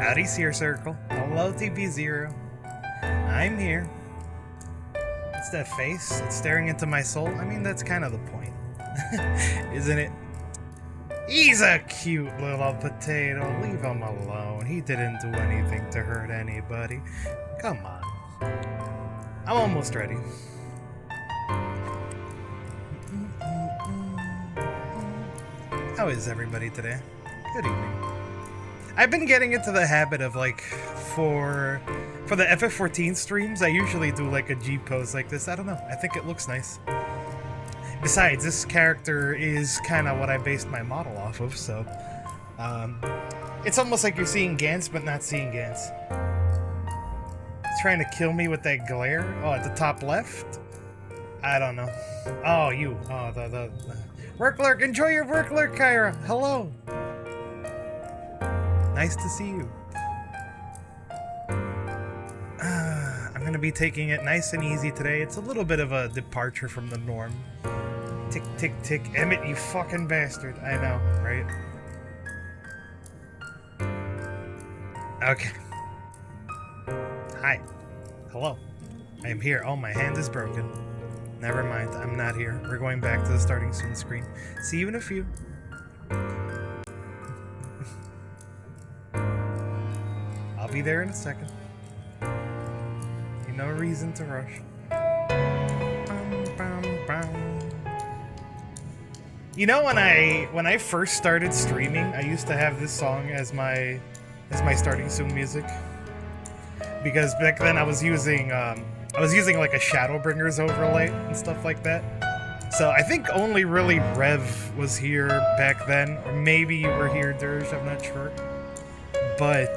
Howdy, Seer Circle. Hello, TP0. I'm here. It's that face. It's staring into my soul. I mean, that's kind of the point. Isn't it? He's a cute little potato. Leave him alone. He didn't do anything to hurt anybody. Come on. I'm almost ready. How is everybody today? Good evening. I've been getting into the habit of, like, for the FF14 streams, I usually do like a G pose like this. I don't know. I think it looks nice. Besides, this character is kind of what I based my model off of, so it's almost like you're seeing Gantz, but not seeing Gantz. Trying to kill me with that glare? Oh, at the top left? I don't know. Oh, you. Oh, the work lurk. Enjoy your work lurk, Kyra. Hello. Nice to see you. I'm gonna be taking it nice and easy today. It's a little bit of a departure from the norm. Tick, tick, tick. Emmett, you fucking bastard. I know, right? Okay. Hi. Hello. I am here. Oh, my hand is broken. Never mind. I'm not here. We're going back to the starting soon screen. See you in a few. I'll be there in a second. No reason to rush. You know, when I first started streaming, I used to have this song as my starting soon music, because back then I was using like a Shadowbringers overlay and stuff like that. So I think only really Rev was here back then, or maybe you were here, Dirge. I'm not sure. But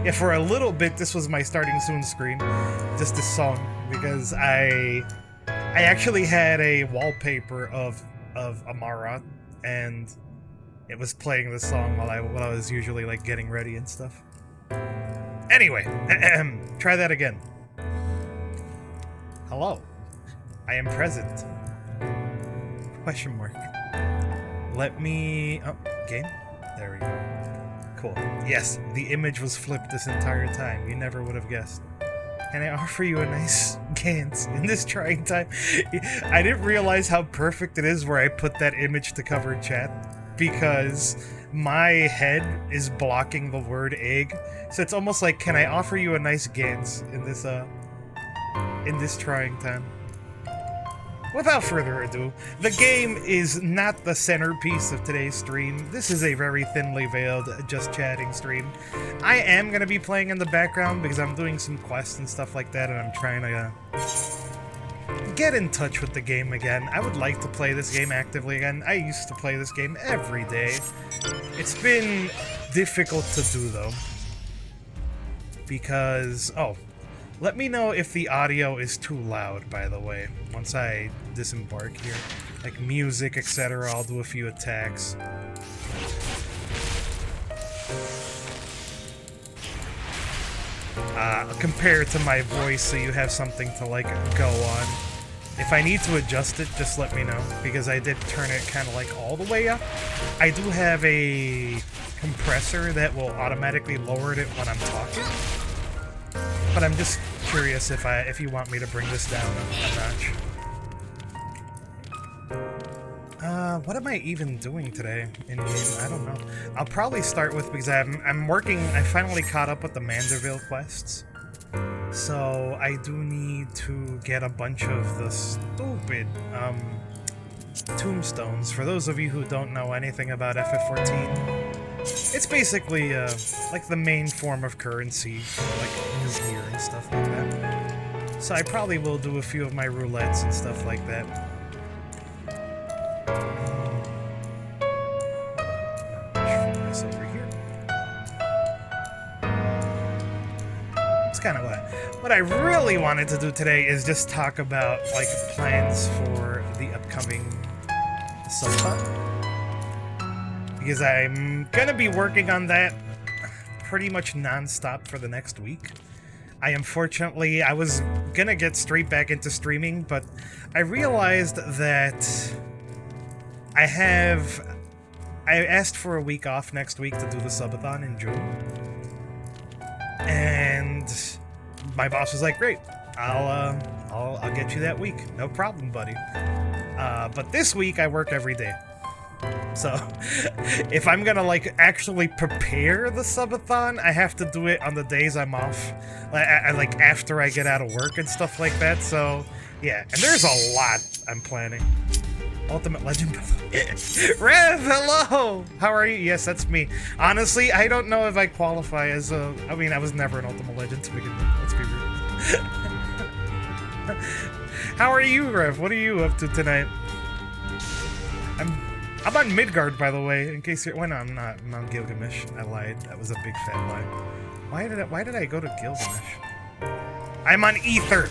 yeah, for a little bit, this was my starting soon screen, just this song, because I actually had a wallpaper of Amara, and it was playing this song while I was usually like getting ready and stuff. Anyway, try that again. Hello, I am present. Question mark. Let me. Oh, game. There we go. Cool. Yes, the image was flipped this entire time. You never would have guessed. Can I offer you a nice Gantz in this trying time? I didn't realize how perfect it is where I put that image to cover chat, because my head is blocking the word egg. So it's almost like, can I offer you a nice Gantz in this trying time? Without further ado, the game is not the centerpiece of today's stream. This is a very thinly veiled just chatting stream. I am going to be playing in the background because I'm doing some quests and stuff like that, and I'm trying to get in touch with the game again. I would like to play this game actively again. I used to play this game every day. It's been difficult to do, though, because... Oh. Let me know if the audio is too loud, by the way, once I disembark here. Like music, etc. I'll do a few attacks. Compare it to my voice so you have something to, like, go on. If I need to adjust it, just let me know, because I did turn it kind of, like, all the way up. I do have a compressor that will automatically lower it when I'm talking. But I'm just curious if you want me to bring this down a notch. What am I even doing today in game? I don't know. I'll probably start with, because I'm working. I finally caught up with the Manderville quests, so I do need to get a bunch of the stupid tombstones. For those of you who don't know anything about FF14. It's basically, like the main form of currency for, like, new gear and stuff like that. So I probably will do a few of my roulettes and stuff like that. This over here. It's kind of what I really wanted to do today is just talk about, like, plans for the upcoming subathon. Because I'm gonna be working on that pretty much non-stop for the next week. I was gonna get straight back into streaming, but I realized that I asked for a week off next week to do the subathon in June. And my boss was like, great, I'll get you that week. No problem, buddy. But this week I work every day. So if I'm gonna like actually prepare the subathon, I have to do it on the days I'm off, like after I get out of work and stuff like that. So yeah, and there's a lot I'm planning. Ultimate Legend. Rev, hello! How are you? Yes, that's me. Honestly, I don't know if I qualify as a... I mean, I was never an Ultimate Legend to begin with. Let's be real. How are you, Rev? What are you up to tonight? I'm on Midgard, by the way, in case you're... Well, no, I'm not. I'm on Gilgamesh. I lied. That was a big fat lie. Why did I go to Gilgamesh? I'm on Ether!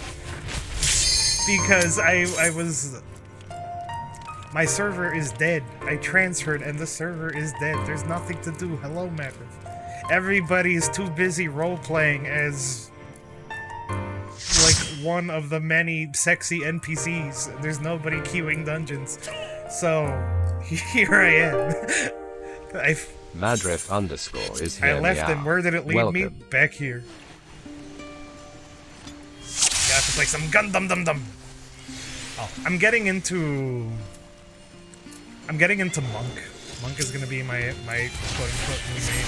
Because I was... My server is dead. I transferred and the server is dead. There's nothing to do. Hello, Maverick. Everybody is too busy role-playing as... like, one of the many sexy NPCs. There's nobody queuing dungeons. So, here I am. Madriff underscore is here. I left and where did it lead me? Back here. Got to play some Gundam Dum Dum. Oh, I'm getting into Monk. Monk is gonna be my quote-unquote new name.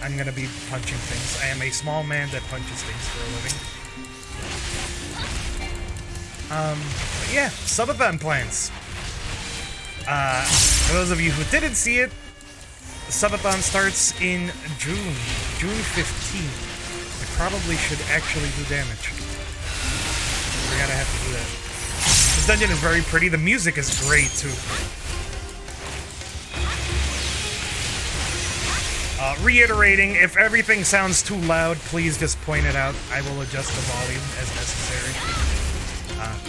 I'm gonna be punching things. I am a small man that punches things for a living. But yeah, subathon plans. For those of you who didn't see it, subathon starts in June 15th. I probably should actually do damage. We're gonna have to do that. This dungeon is very pretty. The music is great too. Reiterating, if everything sounds too loud, please just point it out. I will adjust the volume as necessary.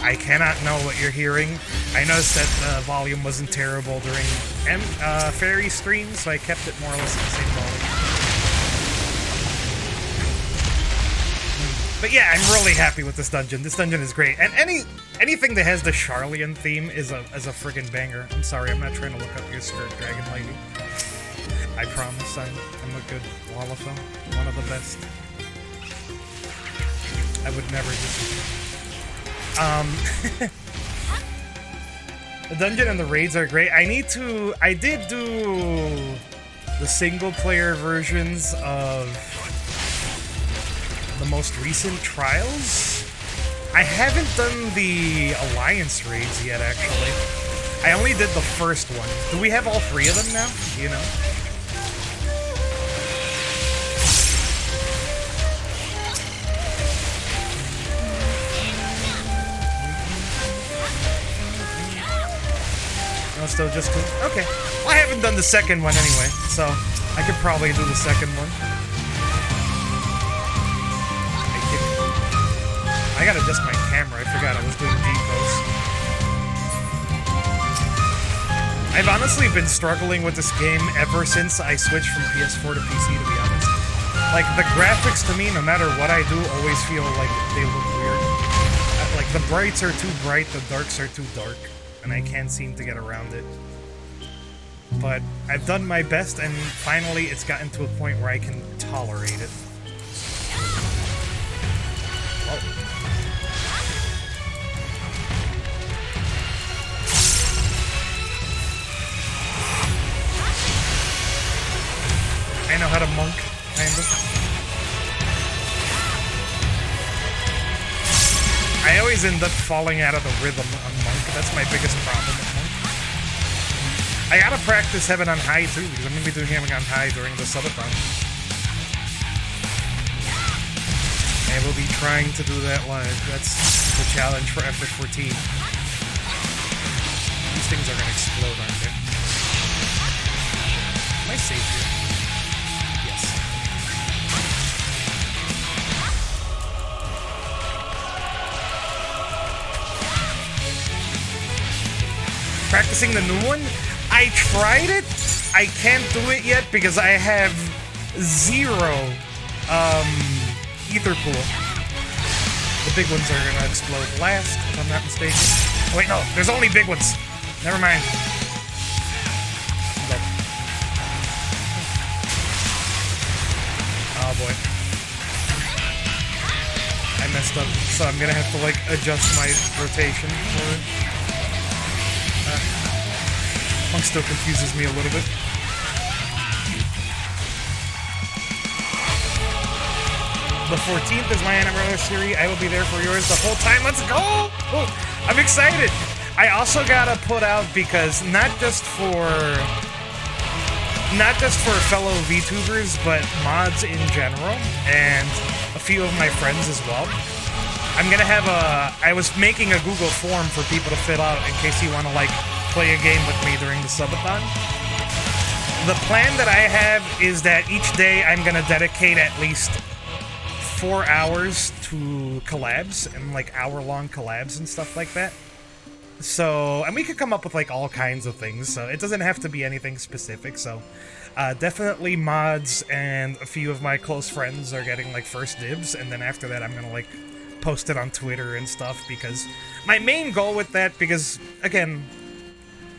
I cannot know what you're hearing. I noticed that the volume wasn't terrible during Fairy streams, so I kept it more or less at the same volume. But yeah, I'm really happy with this dungeon. This dungeon is great. And anything that has the Charlian theme is a friggin' banger. I'm sorry, I'm not trying to look up your skirt, Dragon Lady. I promise I'm a good lalafell. One of the best. I would never disagree. The dungeon and the raids are great. I did do the single player versions of the most recent trials. I haven't done the Alliance raids yet, actually. I only did the first one. Do we have all three of them now? Do you know? Still just two? Okay. Well, I haven't done the second one anyway, so I could probably do the second one. I gotta adjust my camera. I forgot I was doing G-pose. I've honestly been struggling with this game ever since I switched from PS4 to PC, to be honest. Like, the graphics to me, no matter what I do, always feel like they look weird. Like, the brights are too bright, the darks are too dark. And I can't seem to get around it. But I've done my best, and finally it's gotten to a point where I can tolerate it. Oh. I know how to monk, kind of. I always end up falling out of the rhythm on Monk. That's my biggest problem with Monk. I gotta practice Heaven on High too, because I'm gonna be doing Heaven on High during the subathon. And we'll be trying to do that live. That's the challenge for FFXIV. These things are gonna explode, aren't they? Am I safe here? Yes. Practicing the new one? I tried it. I can't do it yet because I have 0 ether pool. The big ones are gonna explode last, if I'm not mistaken. Oh, wait, no, there's only big ones. Never mind. Oh boy. messed up, so I'm gonna have to like adjust my rotation for it. Punk still confuses me a little bit. The 14th is my anniversary. I will be there for yours the whole time. Let's go! Oh, I'm excited. I also gotta put out, because not just for fellow VTubers, but mods in general, and a few of my friends as well. I'm gonna have I was making a Google form for people to fill out in case you want to like play a game with me during the subathon. The plan that I have is that each day I'm gonna dedicate at least 4 hours to collabs and like hour-long collabs and stuff like that. So, and we could come up with like all kinds of things, so it doesn't have to be anything specific. So definitely mods and a few of my close friends are getting like first dibs, and then after that I'm gonna like post it on Twitter and stuff, because my main goal with that, because again,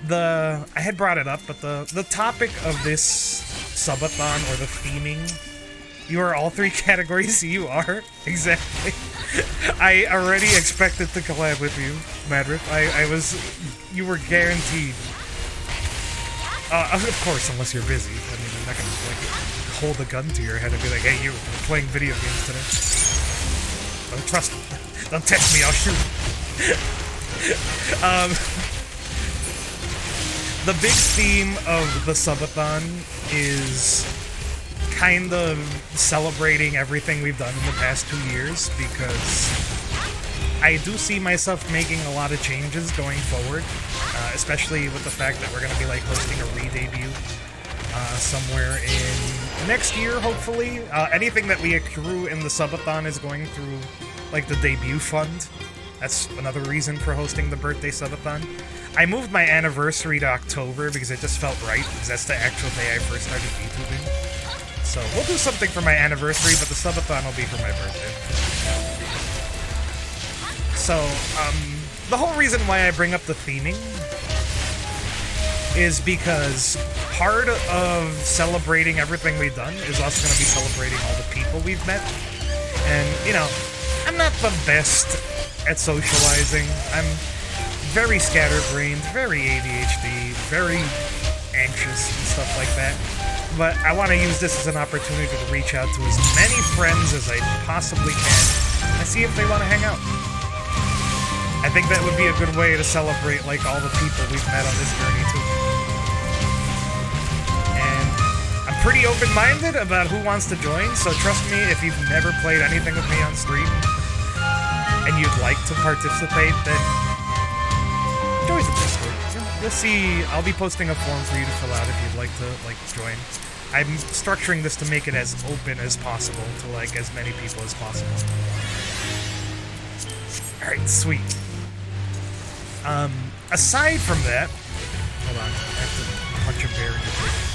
I had brought it up, but the topic of this subathon, or the theming, you are all three categories. You are, exactly. I already expected to collab with you, Madrip. You were guaranteed. Of course, unless you're busy. I mean, I'm not gonna like hold a gun to your head and be like, "Hey, we're playing video games today." Don't trust me. Don't text me. I'll shoot. The big theme of the subathon is kind of celebrating everything we've done in the past 2 years, because I do see myself making a lot of changes going forward, especially with the fact that we're going to be like hosting a re-debut somewhere in next year, hopefully. Anything that we accrue in the subathon is going through like the debut fund. That's another reason for hosting the birthday subathon. I moved my anniversary to October because it just felt right, because that's the actual day I first started YouTubing. So we'll do something for my anniversary, but the subathon will be for my birthday. So, the whole reason why I bring up the theming is because part of celebrating everything we've done is also going to be celebrating all the people we've met. And, you know, I'm not the best at socializing. I'm very scatterbrained, very ADHD, very anxious and stuff like that. But I want to use this as an opportunity to reach out to as many friends as I possibly can and see if they want to hang out. I think that would be a good way to celebrate like all the people we've met on this journey too. And I'm pretty open-minded about who wants to join, so trust me, if you've never played anything with me on stream and you'd like to participate, then join the Discord. You'll see, I'll be posting a form for you to fill out if you'd like to like join. I'm structuring this to make it as open as possible to like as many people as possible. Alright, sweet. Aside from that, hold on, I have to punch a bear in the face.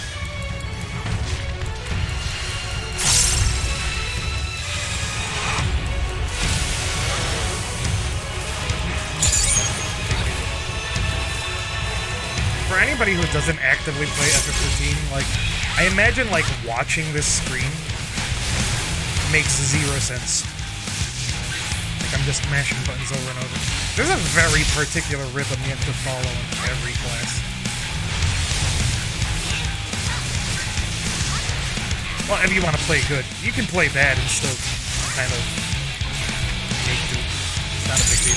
For anybody who doesn't actively play FF XIV, like, I imagine, like, watching this stream makes 0 sense. Like, I'm just mashing buttons over and over. There's a very particular rhythm you have to follow in every class. Well, if you want to play good, you can play bad and still kind of make do. It's not a big deal.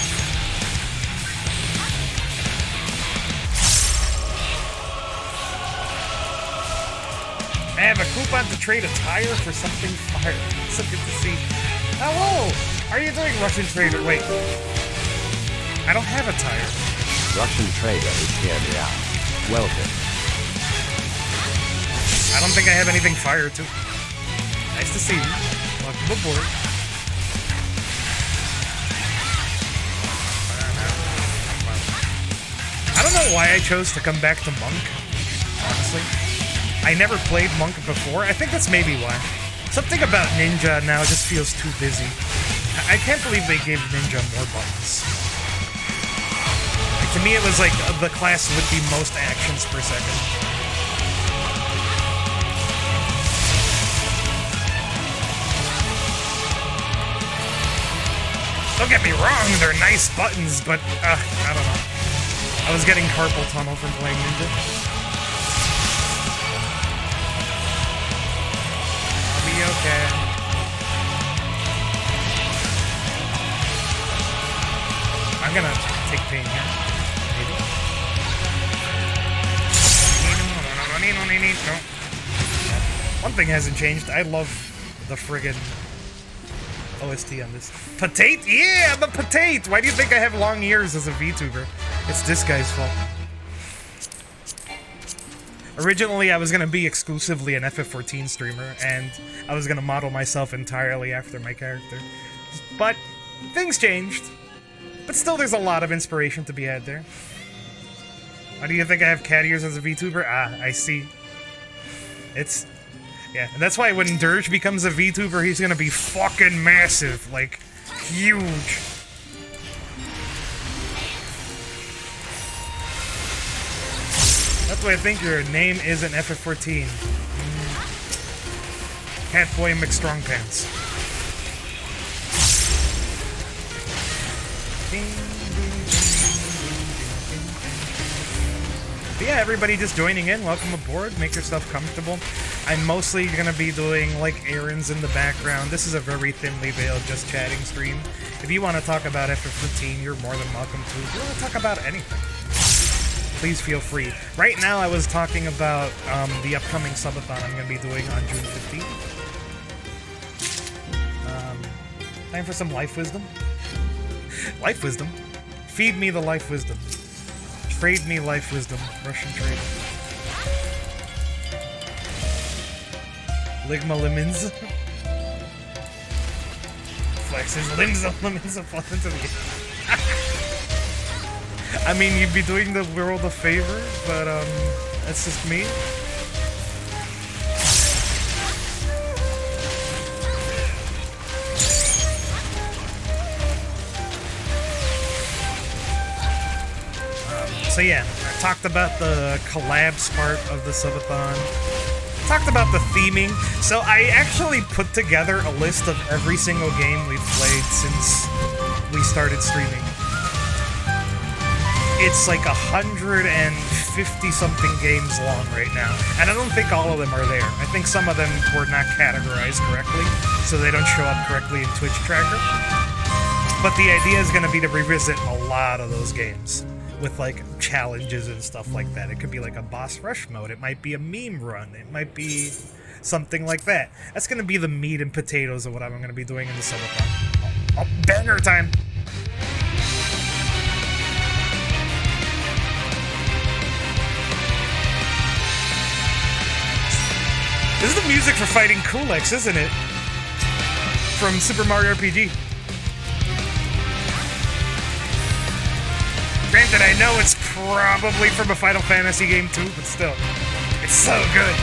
I have a coupon to trade a tire for something fire. So good to see. Hello! How are you doing, Russian trader? Wait. I don't have a tire. Russian trader is here now. Welcome. I don't think I have anything fire to. Nice to see you. Welcome aboard. I don't know why I chose to come back to Monk, honestly. I never played Monk before. I think that's maybe why. Something about Ninja now just feels too busy. I can't believe they gave Ninja more buttons. Like, to me, it was like the class with the most actions per second. Don't get me wrong, they're nice buttons, but, I don't know. I was getting carpal tunnel from playing Ninja. I'll be okay. I'm gonna take pain here. Maybe. No. One thing hasn't changed. I love the friggin' OST on this. Potate? Yeah, I'm a potate! Why do you think I have long ears as a VTuber? It's this guy's fault. Originally, I was gonna be exclusively an FF14 streamer, and I was gonna model myself entirely after my character. But things changed. But still, there's a lot of inspiration to be had there. Why do you think I have cat ears as a VTuber? Ah, I see. It's... yeah, and that's why when Dirge becomes a VTuber, he's gonna be fucking massive. Like, huge. That's why I think your name isn't FF14. Catboy McStrongpants. But yeah, everybody just joining in, welcome aboard, make yourself comfortable. I'm mostly gonna be doing, like, errands in the background. This is a very thinly veiled just chatting stream. If you want to talk about FF15, you're more than welcome to. If you want to talk about anything, please feel free. Right now, I was talking about the upcoming subathon I'm gonna be doing on June 15th. Time for some life wisdom. Life wisdom? Feed me the life wisdom. Trade me life wisdom. Russian trade. Ligma lemons. Flexes lemons fall into the I mean, you'd be doing the world a favor, but that's just me. So yeah, I talked about the collabs part of the subathon. Talked about the theming. So I actually put together a list of every single game we've played since we started streaming. It's like 150-something games long right now, and I don't think all of them are there. I think some of them were not categorized correctly, so they don't show up correctly in Twitch Tracker. But the idea is going to be to revisit a lot of those games with, like, challenges and stuff like that. It could be like a boss rush mode. It might be a meme run. It might be something like that. That's going to be the meat and potatoes of what I'm going to be doing in the subathon. Oh, banger time! This is the music for fighting Kulex, isn't it? From Super Mario RPG. Granted, I know it's probably from a Final Fantasy game too, but still, it's so good.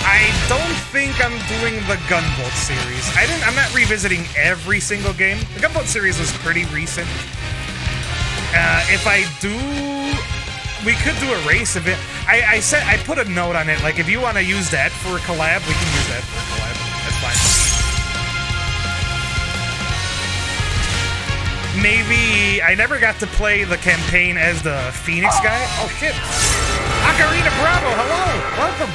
I don't think I'm doing the Gunvolt series. I'm not revisiting every single game. The Gunvolt series was pretty recent. If I do, we could do a race of it. I put a note on it, like, if you want to use that for a collab, we can use that for a collab. That's fine. Maybe I never got to play the campaign as the Phoenix guy. Oh shit! Ocarina Bravo, hello, welcome.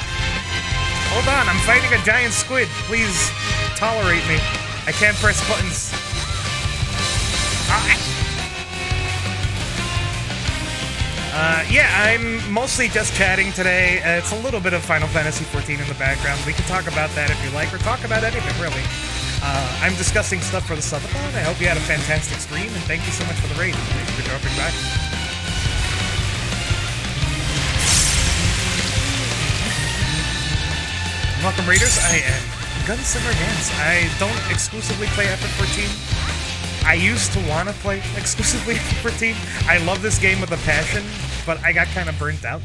Hold on, I'm fighting a giant squid. Please tolerate me. I can't press buttons. Yeah, I'm mostly just chatting today. It's a little bit of Final Fantasy XIV in the background. We can talk about that if you like, or talk about anything really. I'm discussing stuff for the subathon. I hope you had a fantastic stream, and thank you so much for the raid. Thank you for dropping by. Welcome, raiders. I am Gunslinger Gantz. I don't exclusively play FF14. I used to want to play exclusively FF14. I love this game with a passion, but I got kind of burnt out.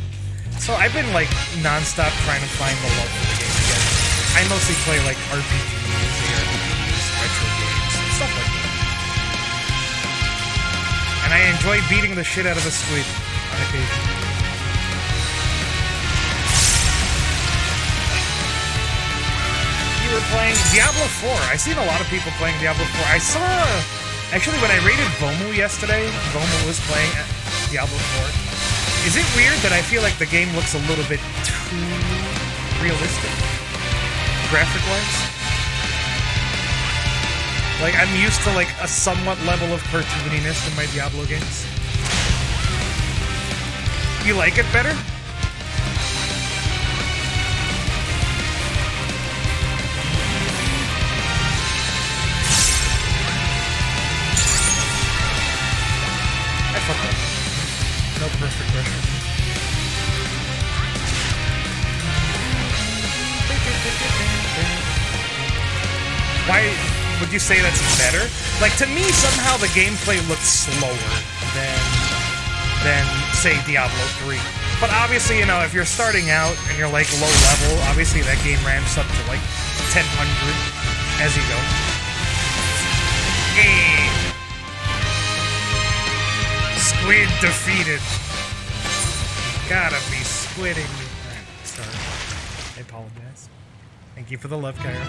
So I've been, like, non-stop trying to find the love for the game again. I mostly play, like, RPGs, retro games, stuff like that. And I enjoy beating the shit out of a squid on occasion. You were playing Diablo 4. I've seen a lot of people playing Diablo 4. I saw... Actually, when I raided Vomu yesterday, Vomu was playing Diablo 4. Is it weird that I feel like the game looks a little bit too realistic? Graphic-wise? Like, I'm used to, like, a somewhat level of cartooniness in my Diablo games. You like it better? I fucked up. No perfect pressure. Why would you say that's better? Like, to me, somehow the gameplay looks slower than say, Diablo 3. But obviously, you know, if you're starting out and you're, like, low level, obviously that game ramps up to, like, 1000 as you go. Squid defeated. Gotta be squidding me. Alright, sorry. I apologize. Thank you for the love, Kyra.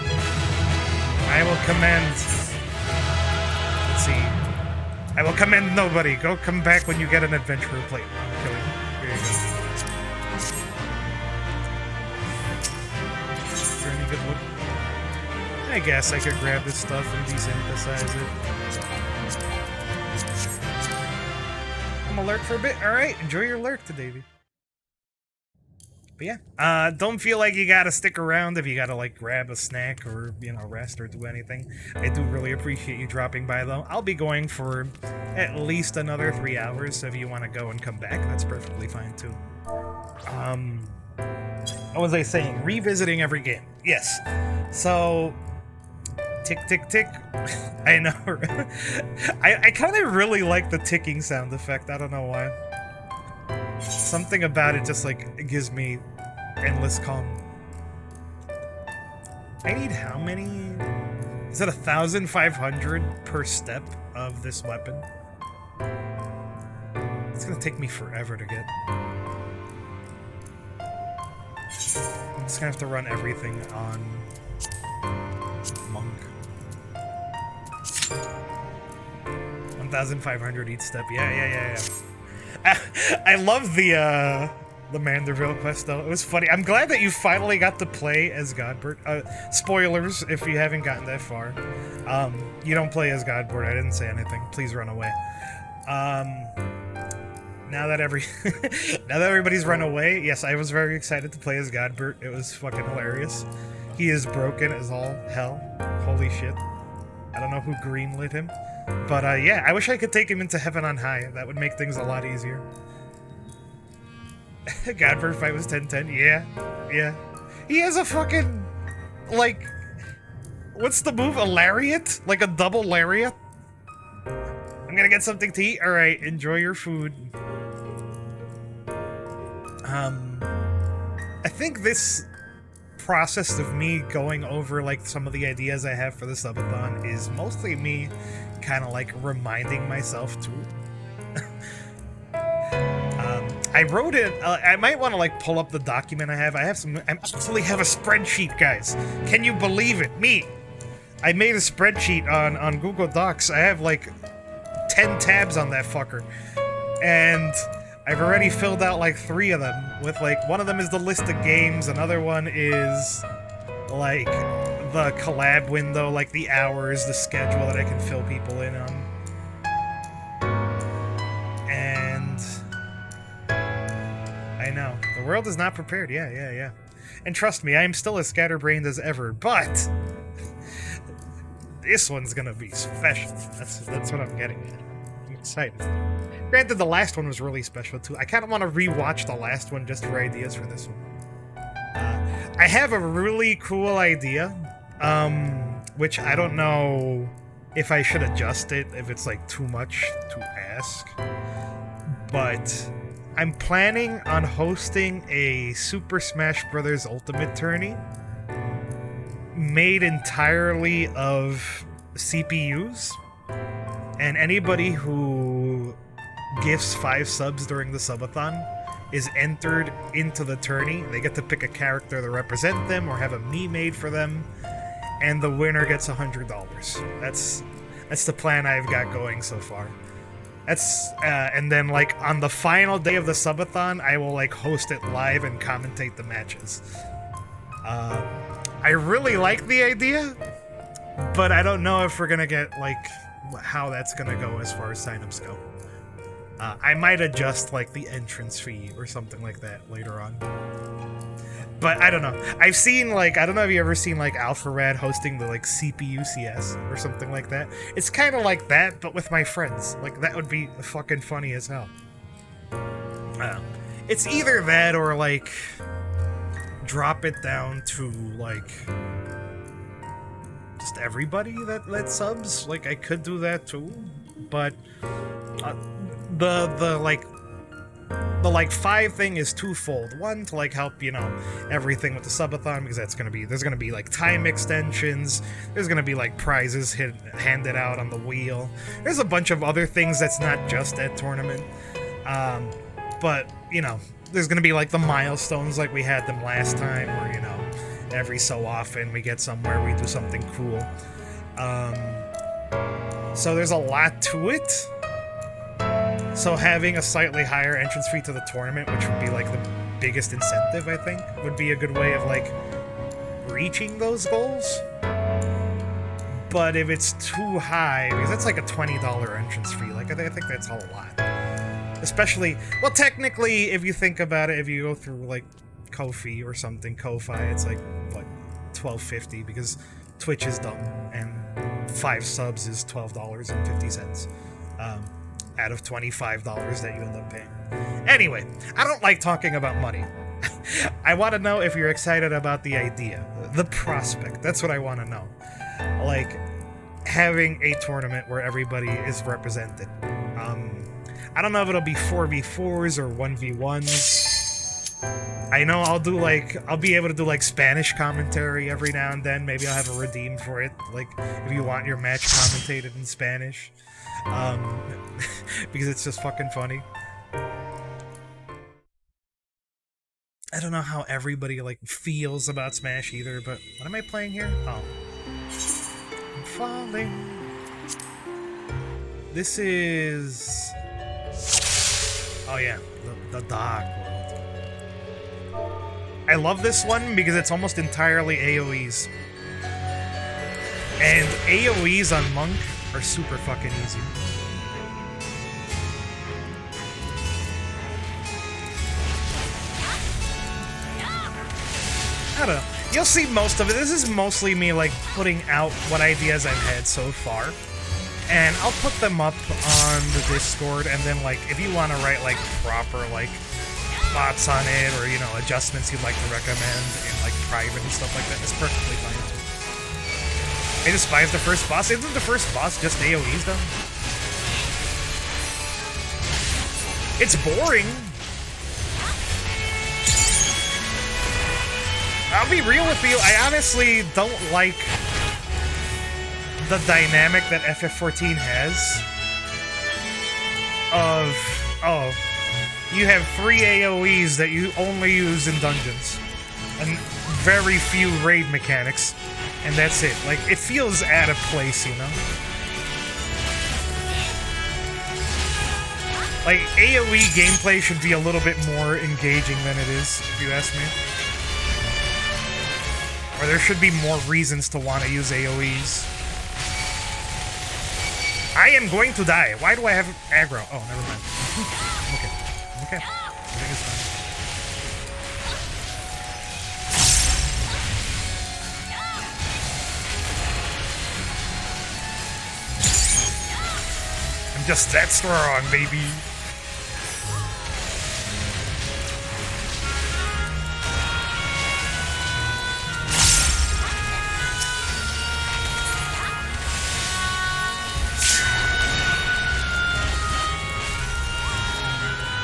I will commend... Let's see. I will commend nobody. Go come back when you get an adventurer plate. Kill you. Here you go. Is there any good wood? I guess I could grab this stuff and desynthesize it. I'm a lurk for a bit. Alright, enjoy your lurk today, Davey. But yeah, don't feel like you gotta stick around if you gotta, like, grab a snack or, you know, rest or do anything. I do really appreciate you dropping by, though. I'll be going for at least another 3 hours, so if you want to go and come back, that's perfectly fine, too. What was I saying? Revisiting every game. Yes. So... Tick, tick, tick. I know. I kind of really like the ticking sound effect. I don't know why. Something about it just, like, it gives me endless calm. I need how many? Is it 1,500 per step of this weapon? It's gonna take me forever to get. I'm just gonna have to run everything on Monk. 1,500 each step. Yeah. I love the Manderville quest, though. It was funny. I'm glad that you finally got to play as Godbert. Spoilers, if you haven't gotten that far. You don't play as Godbert. I didn't say anything. Please run away. Now that everybody's run away, yes, I was very excited to play as Godbert. It was fucking hilarious. He is broken as all hell. Holy shit. I don't know who greenlit him. But, yeah, I wish I could take him into Heaven on High. That would make things a lot easier. Godbert fight was 10-10. Yeah. He has a fucking, like, what's the move? A lariat? Like a double lariat? I'm gonna get something to eat. Alright, enjoy your food. I think this process of me going over, like, some of the ideas I have for the subathon is mostly me kind of, like, reminding myself to. I wrote it. I might want to, like, pull up the document I have. I actually have a spreadsheet, guys. Can you believe it? Me. I made a spreadsheet on Google Docs. I have, like, 10 tabs on that fucker. And I've already filled out, like, 3 of them. With, like, one of them is the list of games. Another one is, like, the collab window, like, the hours, the schedule that I can fill people in on. And I know. The world is not prepared. Yeah. And trust me, I am still as scatterbrained as ever, but this one's gonna be special. That's what I'm getting at. I'm excited. Granted, the last one was really special, too. I kind of want to rewatch the last one just for ideas for this one. I have a really cool idea, which I don't know if I should adjust it, if it's, like, too much to ask. But I'm planning on hosting a Super Smash Bros. Ultimate tourney made entirely of CPUs, and anybody who gifts 5 subs during the subathon is entered into the tourney. They get to pick a character to represent them or have a Mii made for them, and the winner gets $100. That's the plan I've got going so far. That's and then like on the final day of the subathon, I will like host it live and commentate the matches. I really like the idea, but I don't know if we're gonna get like how that's gonna go as far as signups go. I might adjust like the entrance fee or something like that later on. But I don't know. I've seen like, I don't know if you ever seen like AlphaRad hosting the like CPUCS or something like that. It's kind of like that, but with my friends. Like that would be fucking funny as hell. It's either that or like drop it down to like just everybody that subs. Like I could do that too, but the like 5 thing is twofold. One, to like help, you know, everything with the subathon, because that's gonna be, there's gonna be like time extensions, there's gonna be like prizes handed out on the wheel, there's a bunch of other things that's not just that tournament. But you know, there's gonna be like the milestones like we had them last time, where, you know, every so often we get somewhere, we do something cool. So there's a lot to it. So having a slightly higher entrance fee to the tournament, which would be like the biggest incentive, I think, would be a good way of like reaching those goals. But if it's too high, because that's like a $20 entrance fee, like I think that's a lot. Especially, well, technically, if you think about it, if you go through like Ko-fi or something, Ko-fi, it's like what, $12.50, because Twitch is dumb, and 5 subs is $12.50. Out of $25 that you end up paying. Anyway, I don't like talking about money. I want to know if you're excited about the idea, the prospect. That's what I want to know. Like, having a tournament where everybody is represented. I don't know if it'll be 4v4s or 1v1s. I know I'll be able to do like Spanish commentary every now and then. Maybe I'll have a redeem for it. Like, if you want your match commentated in Spanish. Because it's just fucking funny. I don't know how everybody like feels about Smash either, but what am I playing here? Oh. I'm falling. This is... Oh yeah, the Dark World. I love this one because it's almost entirely AoEs. And AoEs on Monk are super fucking easy. I don't know. You'll see most of it. This is mostly me, like, putting out what ideas I've had so far. And I'll put them up on the Discord, and then, like, if you want to write, like, proper, like, thoughts on it, or, you know, adjustments you'd like to recommend in, like, private and stuff like that, it's perfectly fine. I despise the first boss. Isn't the first boss just AoEs, though? It's boring. I'll be real with you, I honestly don't like the dynamic that FF14 has of, oh, you have 3 AoEs that you only use in dungeons, and very few raid mechanics, and that's it. Like, it feels out of place, you know? Like, AoE gameplay should be a little bit more engaging than it is, if you ask me. Or there should be more reasons to want to use AoEs. I am going to die. Why do I have aggro? Oh, never mind. Okay. Okay. Everything is fine. I'm just that strong, baby.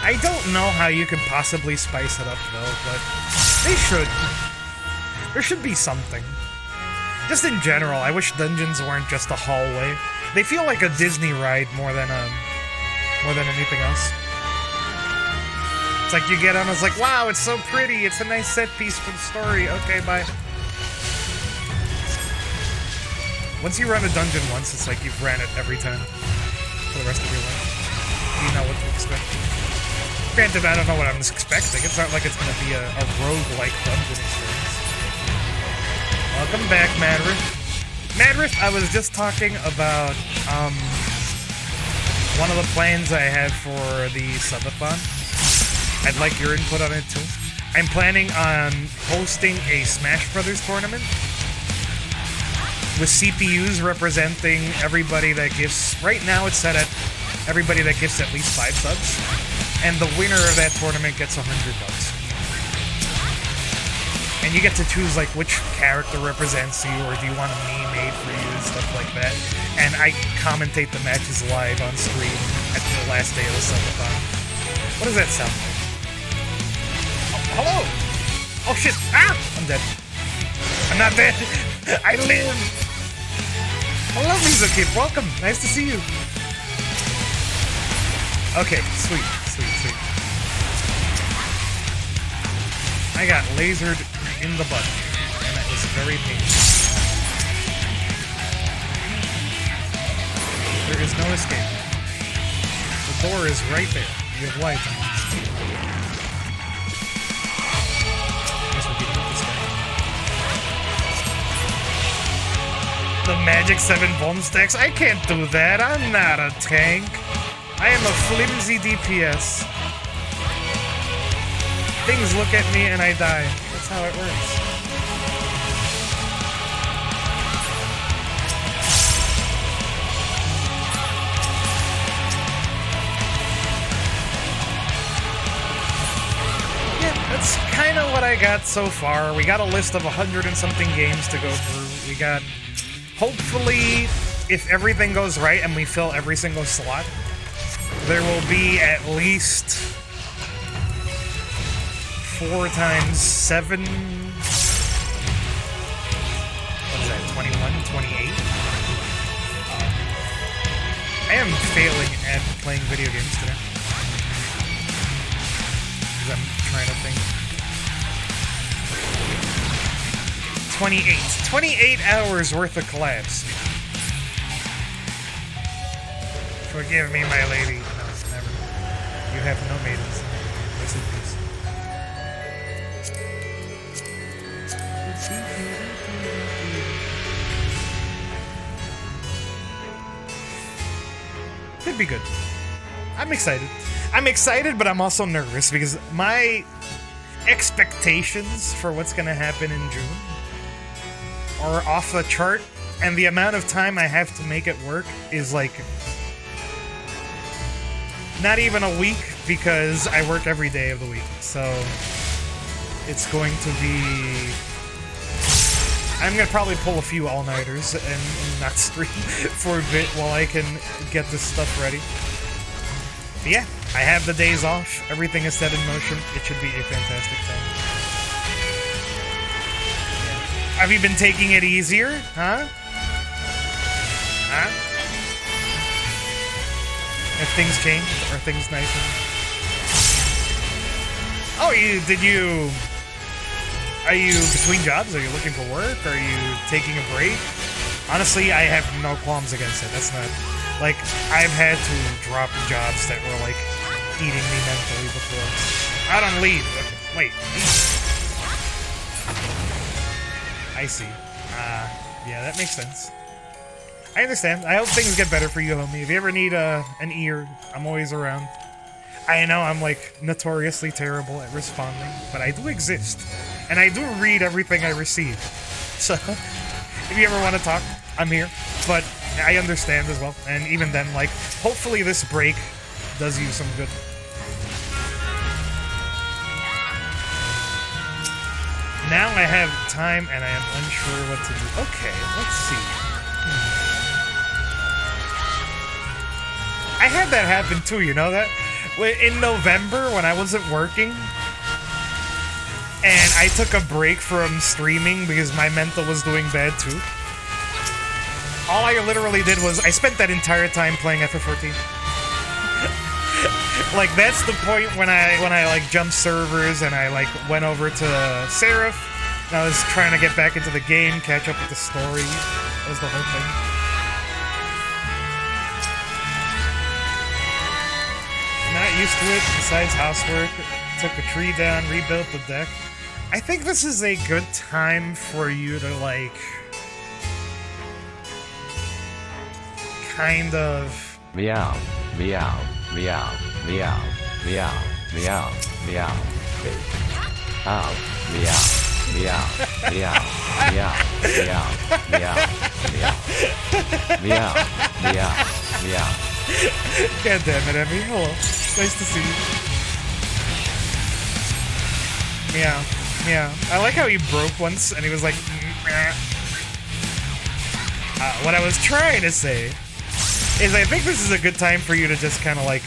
I don't know how you can possibly spice it up, though, but they should. There should be something. Just in general, I wish dungeons weren't just a hallway. They feel like a Disney ride more than anything else. It's like you get on, it's like, wow, it's so pretty, it's a nice set piece for the story. Okay, bye. Once you run a dungeon once, it's like you've ran it every time for the rest of your life. You know what to expect. Granted, I don't know what I'm expecting. It's not like it's going to be a rogue-like dungeon experience. Welcome back, Madriff. Madriff, I was just talking about one of the plans I have for the subathon. I'd like your input on it too. I'm planning on hosting a Smash Brothers tournament with CPUs representing everybody that gives. Right now, it's set at everybody that gives at least 5 subs, and the winner of that tournament gets $100. And you get to choose like which character represents you, or do you want a meme made for you and stuff like that. And I commentate the matches live on stream at the last day of the subathon. What does that sound like? Oh, hello! Oh shit! Ah! I'm dead. I'm not dead! I live! Hello, Mizuki! Welcome! Nice to see you! Okay, sweet. I got lasered in the butt, and that was very painful. There is no escape. The door is right there. You have light on. Guess we're getting this guy. The magic 7 bomb stacks? I can't do that. I'm not a tank. I am a flimsy DPS. Things look at me and I die. That's how it works. Yeah, that's kind of what I got so far. We got a list of 100 and something games to go through. We got, hopefully, if everything goes right and we fill every single slot, there will be at least 4 times 7. What is that? 21, 28? I am failing at playing video games today. Because I'm trying to think. 28. 28 hours worth of collabs. Forgive me, my lady. No, never. You have no maidens. Rest in peace. Could be good. I'm excited. I'm excited, but I'm also nervous because my expectations for what's going to happen in June are off the chart, and the amount of time I have to make it work is like not even a week, because I work every day of the week. So it's going to be... I'm going to probably pull a few all-nighters and not stream for a bit while I can get this stuff ready. But yeah, I have the days off. Everything is set in motion. It should be a fantastic time. Yeah. Have you been taking it easier? Huh? Huh? Have things changed? Are things nicer? Oh, are you between jobs? Are you looking for work? Are you taking a break? Honestly, I have no qualms against it. That's not... Like, I've had to drop jobs that were, like, eating me mentally before. Out on leave. Okay, wait. I see. Yeah, that makes sense. I understand. I hope things get better for you, homie. If you ever need an ear, I'm always around. I know I'm, like, notoriously terrible at responding, but I do exist. And I do read everything I receive. So, if you ever want to talk, I'm here. But I understand as well. And even then, like, hopefully this break does you some good. Now I have time and I am unsure what to do. Okay, let's see. I had that happen too, you know that? In November, when I wasn't working, and I took a break from streaming because my mental was doing bad too. All I literally did was, I spent that entire time playing FF14. Like, that's the point when I like jumped servers and I like went over to Seraph, And I was trying to get back into the game, catch up with the story. That was the whole thing. Not used to it, besides housework. Took a tree down, rebuilt the deck. I think this is a good time for you to, like, kind of... Meow, meow, meow, meow, meow, meow, meow, baby. Ow, meow, meow, meow, meow, meow, meow, meow, meow, meow, meow. God damn it, Emmy. Hello. Nice to see you. Meow. Meow. I like how he broke once and he was like... what I was trying to say is I think this is a good time for you to just kind of like...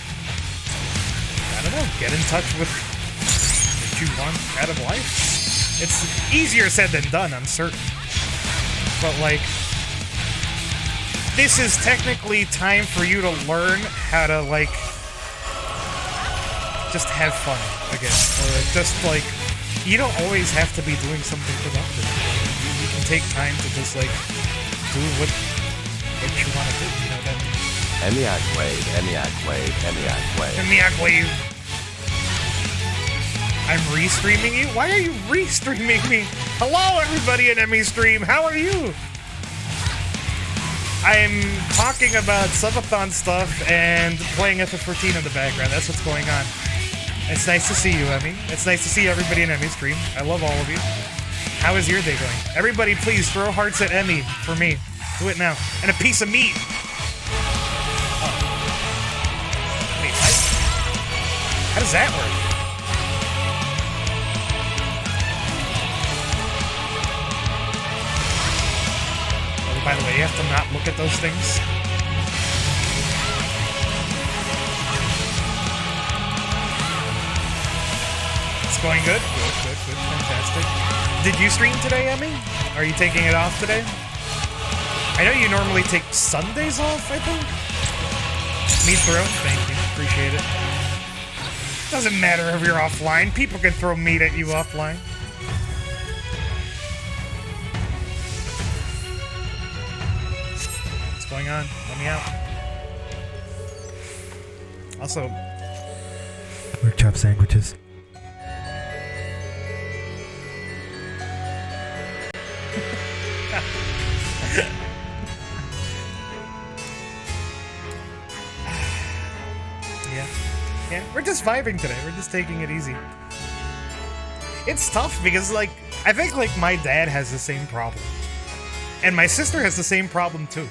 I don't know, get in touch with what you want out of life. It's easier said than done, I'm certain. But like... This is technically time for you to learn how to, like, just have fun again. Or just, like, you don't always have to be doing something productive. You can take time to just, like, do what you want to do, you know that? Emiac wave, Emiac wave, Emiac wave. Emiac wave. I'm restreaming you? Why are you restreaming me? Hello, everybody in Emmy Stream. How are you? I'm talking about subathon stuff and playing FF14 in the background. That's what's going on. It's nice to see you, Emmy. It's nice to see everybody in Emmy Stream. I love all of you. How is your day going? Everybody, please throw hearts at Emmy for me. Do it now. And a piece of meat. Oh. Wait, what? How does that work? By the way, you have to not look at those things. It's going good? Good, fantastic. Did you stream today, Emmy? Are you taking it off today? I know you normally take Sundays off, I think? Meat throw? Thank you, appreciate it. Doesn't matter if you're offline, people can throw meat at you offline. Going on? Let me out. Also, pork chop sandwiches. Yeah, we're just vibing today. We're just taking it easy. It's tough because, like, I think, like, my dad has the same problem. And my sister has the same problem, too.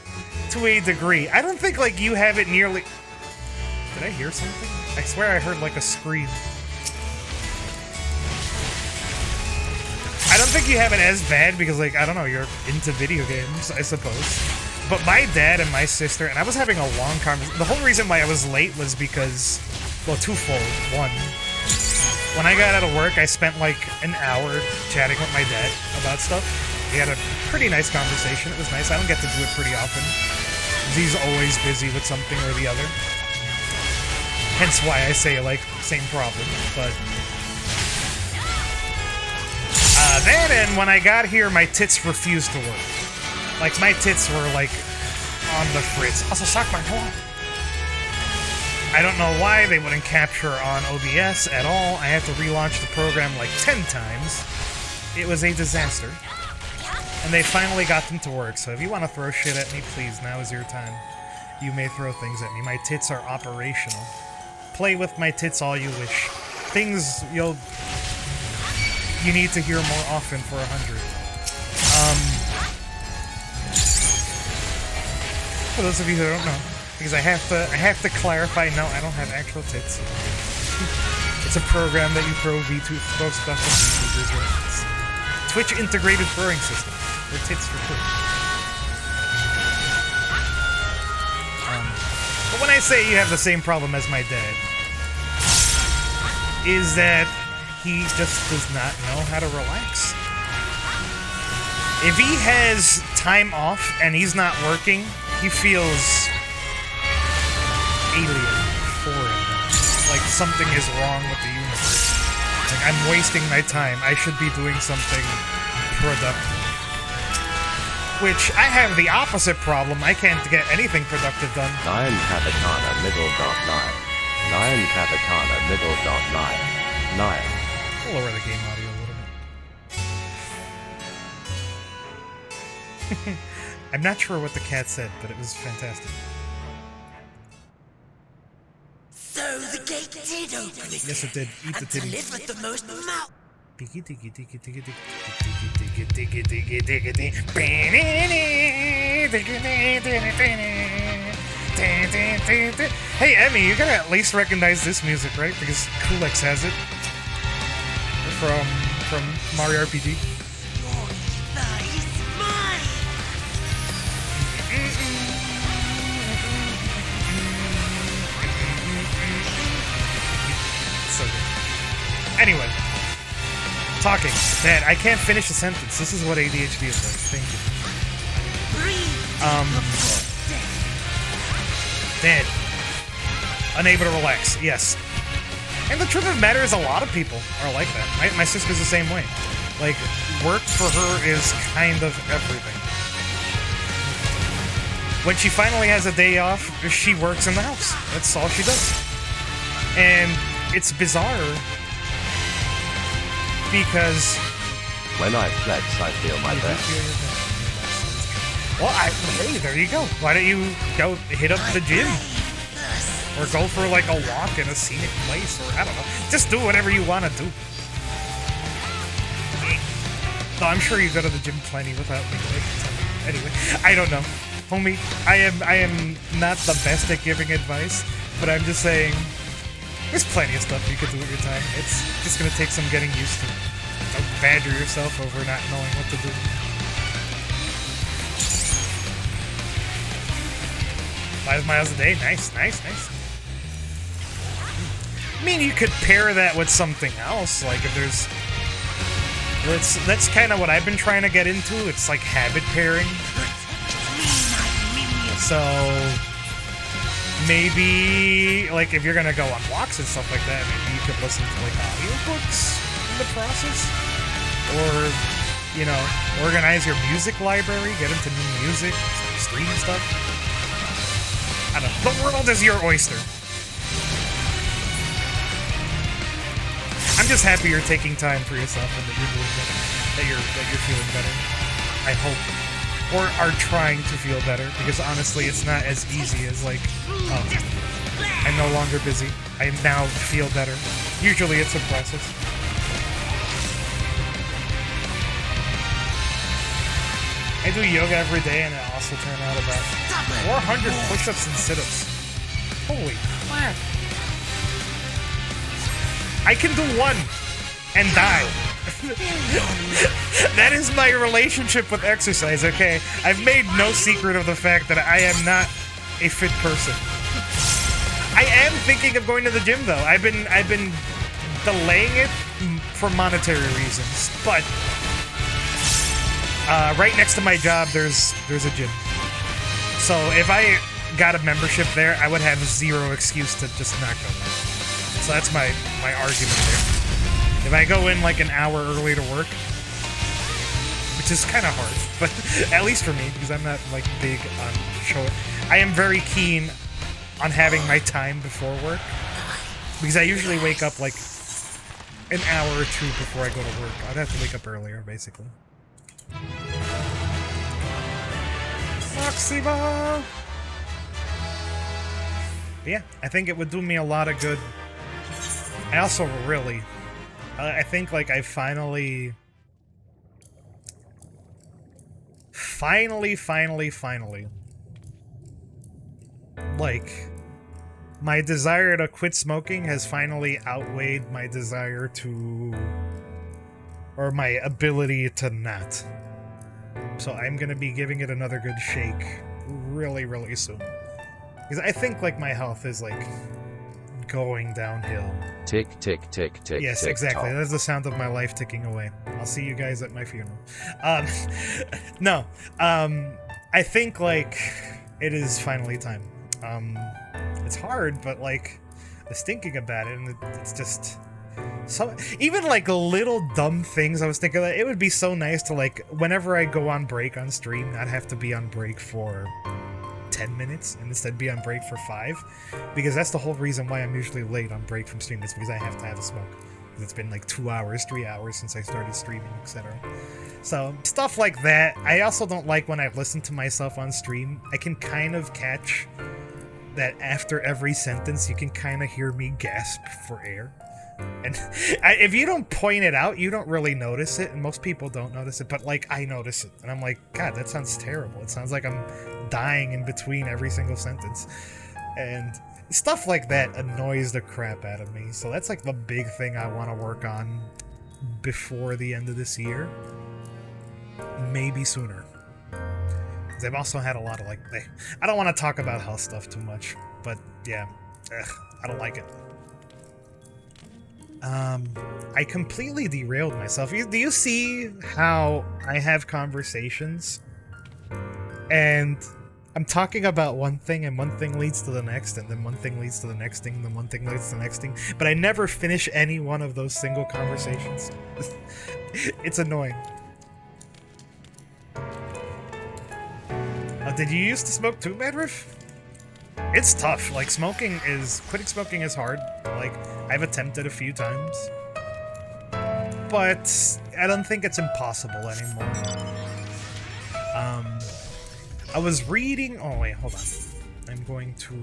To a degree. I don't think, like, you have it nearly... Did I hear something? I swear I heard, like, a scream. I don't think you have it as bad because, like, I don't know, you're into video games, I suppose. But my dad and my sister, and I was having a long conversation. The whole reason why I was late was because, well, twofold. One, when I got out of work, I spent, like, an hour chatting with my dad about stuff. We had a pretty nice conversation. It was nice. I don't get to do it pretty often. He's always busy with something or the other. Hence why I say, like, same problem. But then, and when I got here, my tits refused to work. Like, my tits were, like, on the fritz. Also, suck my hole. I don't know why they wouldn't capture on OBS at all. I had to relaunch the program, like, 10 times. It was a disaster. And they finally got them to work, so if you want to throw shit at me, please, now is your time. You may throw things at me. My tits are operational. Play with my tits all you wish. Things you need to hear more often for 100. For those of you who don't know, because I have to clarify, no, I don't have actual tits. It's a program that you throw stuff at VTubers with. Twitch integrated throwing system. Or tits for free. But when I say you have the same problem as my dad, is that he just does not know how to relax. If he has time off and he's not working, he feels alien, foreign. Like something is wrong with the universe. Like, I'm wasting my time. I should be doing something productive. Which, I have the opposite problem. I can't get anything productive done. Lion katakana middle dot 9. Lion katakana middle dot 9. 9. I'll lower the game audio a little bit. I'm not sure what the cat said, but it was fantastic. So the gate did open again. Yes, it did. Eat the and titties. delivered the most mouth. Diggy diggy diggy diggy diggy diggy diggy diggy diggy diggy. Hey Emmy, you gotta at least recognize this music, right? Because Kulex has it from Mario RPG. That is mine. So good. Anyway. Talking. Dad, I can't finish a sentence. This is what ADHD is like. Thank you. Dad. Unable to relax. Yes. And the truth of the matter is a lot of people are like that. My sister's the same way. Like, work for her is kind of everything. When she finally has a day off, she works in the house. That's all she does. And it's bizarre. Because when I flex, I feel my best. Well, hey, there you go. Why don't you go hit up the gym? Or go for like a walk in a scenic place, or I don't know. Just do whatever you want to do. No, I'm sure you go to the gym plenty without me. Anyway, I don't know. Homie, I am not the best at giving advice, but I'm just saying there's plenty of stuff you could do with your time. It's just gonna take some getting used to. Don't badger yourself over not knowing what to do. 5 miles a day, nice. I mean, you could pair that with something else, like if there's... That's kind of what I've been trying to get into. It's like habit pairing. So... maybe, like, if you're gonna go on walks and stuff like that, maybe you could listen to, like, audiobooks in the process. Or, you know, organize your music library, get into new music, stream stuff. I don't know. The world is your oyster. I'm just happy you're taking time for yourself and that you're doing better. That you're feeling better. I hope. Or are trying to feel better, because honestly, it's not as easy as like, oh, I'm no longer busy. I now feel better. Usually it's a process. I do yoga every day, and I also turn out about 400 push-ups and sit-ups. Holy crap. I can do one and die. That is my relationship with exercise, okay? I've made no secret of the fact that I am not a fit person. I am thinking of going to the gym, though. I've been delaying it for monetary reasons, but right next to my job, there's a gym. So if I got a membership there, I would have zero excuse to just not go there. So that's my argument there. If I go in like an hour early to work, which is kind of hard, but at least for me, because I'm not like big on showing. I am very keen on having my time before work, because I usually wake up like an hour or two before I go to work. I'd have to wake up earlier, basically. Maxima! But yeah, I think it would do me a lot of good. I also really... I think, like, I finally, like, my desire to quit smoking has finally outweighed my desire to, or my ability to not. So I'm gonna be giving it another good shake really, really soon. Because I think, like, my health is, like, going downhill. Tick, tick, tick, tick. Yes, tick, exactly. tock. That's the sound of my life ticking away. I'll see you guys at my funeral. No. I think, like, it is finally time. It's hard, but, like, I was thinking about it, and it's just... So even like little dumb things, I was thinking that it would be so nice to like whenever I go on break on stream, not have to be on break for 10 minutes and instead be on break for 5, because that's the whole reason why I'm usually late on break from stream. It's because I have to have a smoke. It's been like 2 hours, 3 hours since I started streaming, etc. So stuff like that. I also don't like when I listen to myself on stream. I can kind of catch that after every sentence, you can kind of hear me gasp for air. And if you don't point it out, you don't really notice it, and most people don't notice it, but like I notice it, and I'm like, God, that sounds terrible. It sounds like I'm dying in between every single sentence, and stuff like that annoys the crap out of me. So that's like the big thing I want to work on before the end of this year, maybe sooner. 'Cause I've also had a lot of like, I don't want to talk about health stuff too much, but yeah, I don't like it. I completely derailed myself. Do you see how I have conversations and I'm talking about one thing and one thing leads to the next and then one thing leads to the next thing and then one thing leads to the next thing, but I never finish any one of those single conversations? It's annoying. Did you used to smoke too, Madriff? It's tough. Like, quitting smoking is hard. Like, I've attempted a few times. But I don't think it's impossible anymore. I was reading... Oh, wait, hold on. I'm going to...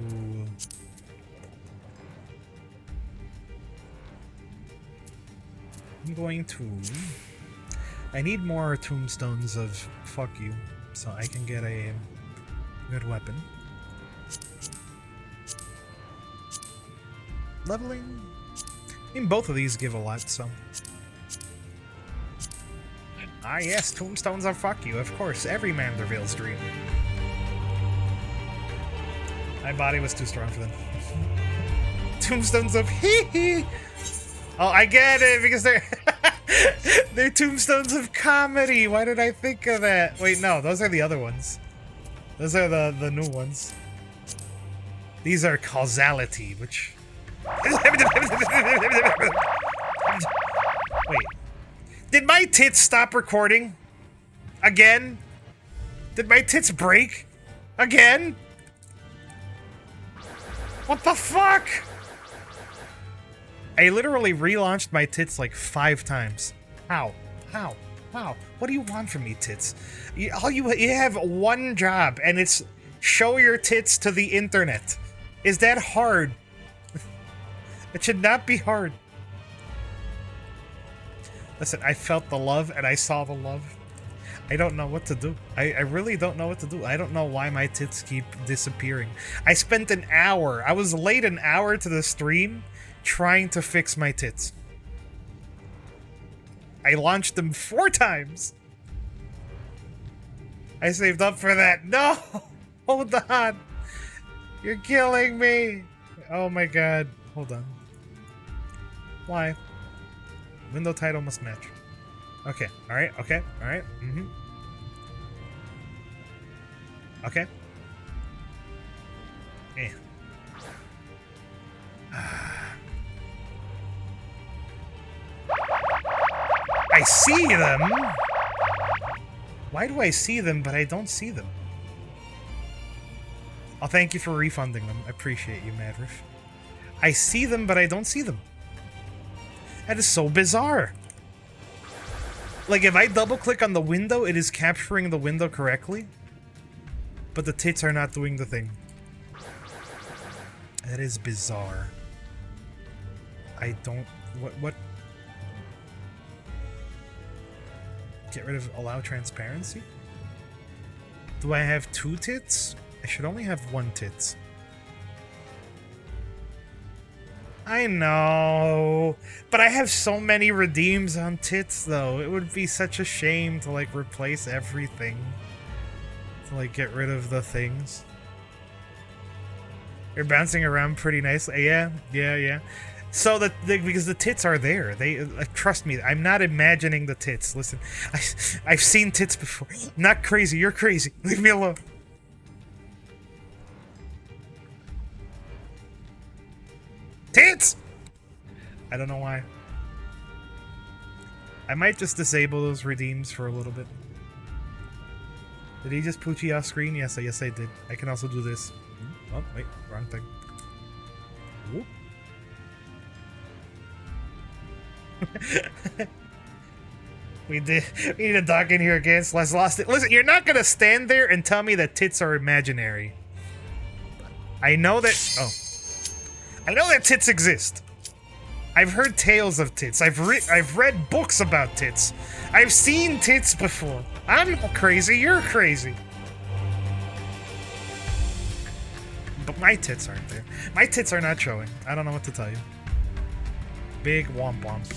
I need more tombstones of fuck you, so I can get a good weapon. Leveling? I mean, both of these give a lot, so... Ah yes, tombstones of fuck you, of course, every Manderville's dream. My body was too strong for them. Tombstones of hee-hee! Oh, I get it, because they're... they're tombstones of comedy! Why did I think of that? Wait, no, those are the other ones. Those are the new ones. These are causality, which... Wait. Did my tits stop recording? Again? Did my tits break? Again? What the fuck? I literally relaunched my tits like 5 times. How? How? How? What do you want from me, tits? You have one job, and it's show your tits to the internet. Is that hard? It should not be hard. Listen, I felt the love and I saw the love. I don't know what to do. I really don't know what to do. I don't know why my tits keep disappearing. I spent an hour. I was late an hour to the stream trying to fix my tits. I launched them 4 times. I saved up for that. No! Hold on. You're killing me. Oh my god. Hold on. Why? Window title must match. Okay. Alright. Okay. Alright. Mm-hmm. Okay. Eh. I see them! Why do I see them, but I don't see them? I'll thank you for refunding them. I appreciate you, Madriff. I see them, but I don't see them. That is so bizarre. Like, if I double-click on the window, it is capturing the window correctly, but the tits are not doing the thing. That is bizarre. I don't... What? Get rid of allow transparency? Do I have 2 tits? I should only have 1 tits. I know, but I have so many redeems on tits, though. It would be such a shame to, like, replace everything. To, like, get rid of the things. You're bouncing around pretty nicely. Yeah. So, because the tits are there. They trust me, I'm not imagining the tits. Listen, I've seen tits before. I'm not crazy, you're crazy. Leave me alone. Tits! I don't know why. I might just disable those redeems for a little bit. Did he just poochie off screen? Yes, I did. I can also do this. Oh, wait, wrong thing. Whoop. We need a dog in here again. Let's lost it. Listen, you're not gonna stand there and tell me that tits are imaginary. I know that. Oh, I know that tits exist. I've heard tales of tits. I've read books about tits. I've seen tits before. I'm not crazy. You're crazy. But my tits aren't there. My tits are not showing. I don't know what to tell you. Big womp womp.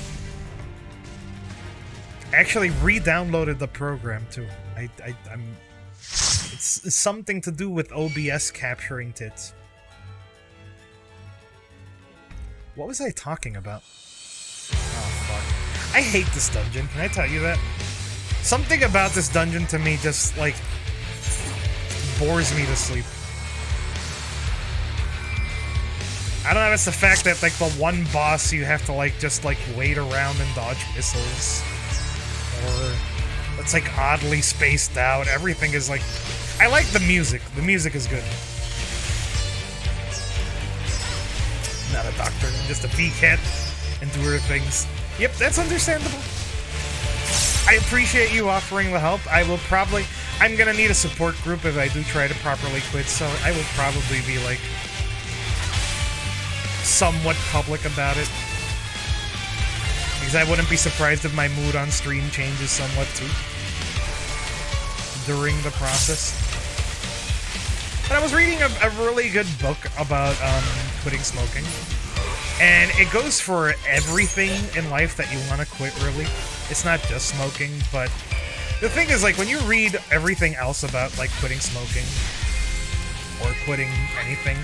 I actually re-downloaded the program too. It's something to do with OBS capturing tits. What was I talking about? Oh fuck. I hate this dungeon, can I tell you that? Something about this dungeon to me just like bores me to sleep. I don't know if it's the fact that like the one boss you have to like just like wait around and dodge missiles. Or it's like oddly spaced out. Everything is like... I like the music. The music is good. Not a doctor, I'm just a bee-cat and do her things. Yep, that's understandable. I appreciate you offering the help. I will probably... I'm gonna need a support group if I do try to properly quit, so I will probably be like... somewhat public about it. Because I wouldn't be surprised if my mood on stream changes somewhat too during the process. But I was reading a really good book about quitting smoking. And it goes for everything in life that you want to quit, really. It's not just smoking, but the thing is, like, when you read everything else about, like, quitting smoking or quitting anything,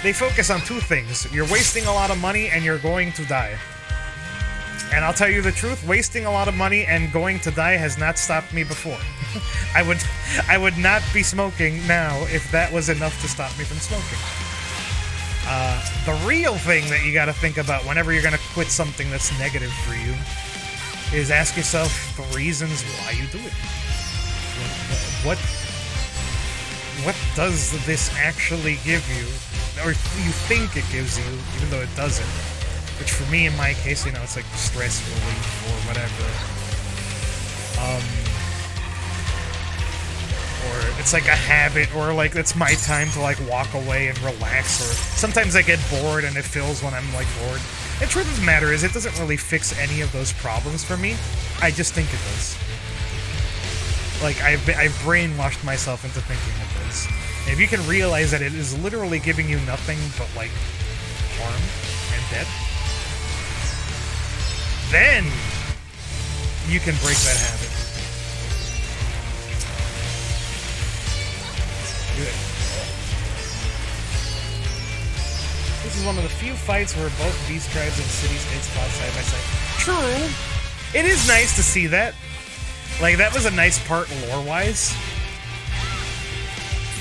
they focus on two things. You're wasting a lot of money and you're going to die. And I'll tell you the truth, wasting a lot of money and going to die has not stopped me before. I would not be smoking now if that was enough to stop me from smoking. The real thing that you gotta think about whenever you're gonna quit something that's negative for you is ask yourself the reasons why you do it. What does this actually give you? Or you think it gives you, even though it doesn't. Which for me, in my case, you know, it's like stress relief or whatever. Or it's like a habit, or like it's my time to like walk away and relax, or sometimes I get bored and it fills when I'm like bored. The truth of the matter is it doesn't really fix any of those problems for me. I just think it does. Like, I've brainwashed myself into thinking it does. And if you can realize that it is literally giving you nothing but like harm and death, then you can break that habit. Good. This is one of the few fights where both beast tribes and city-states fought side by side. True! It is nice to see that. Like, that was a nice part lore-wise.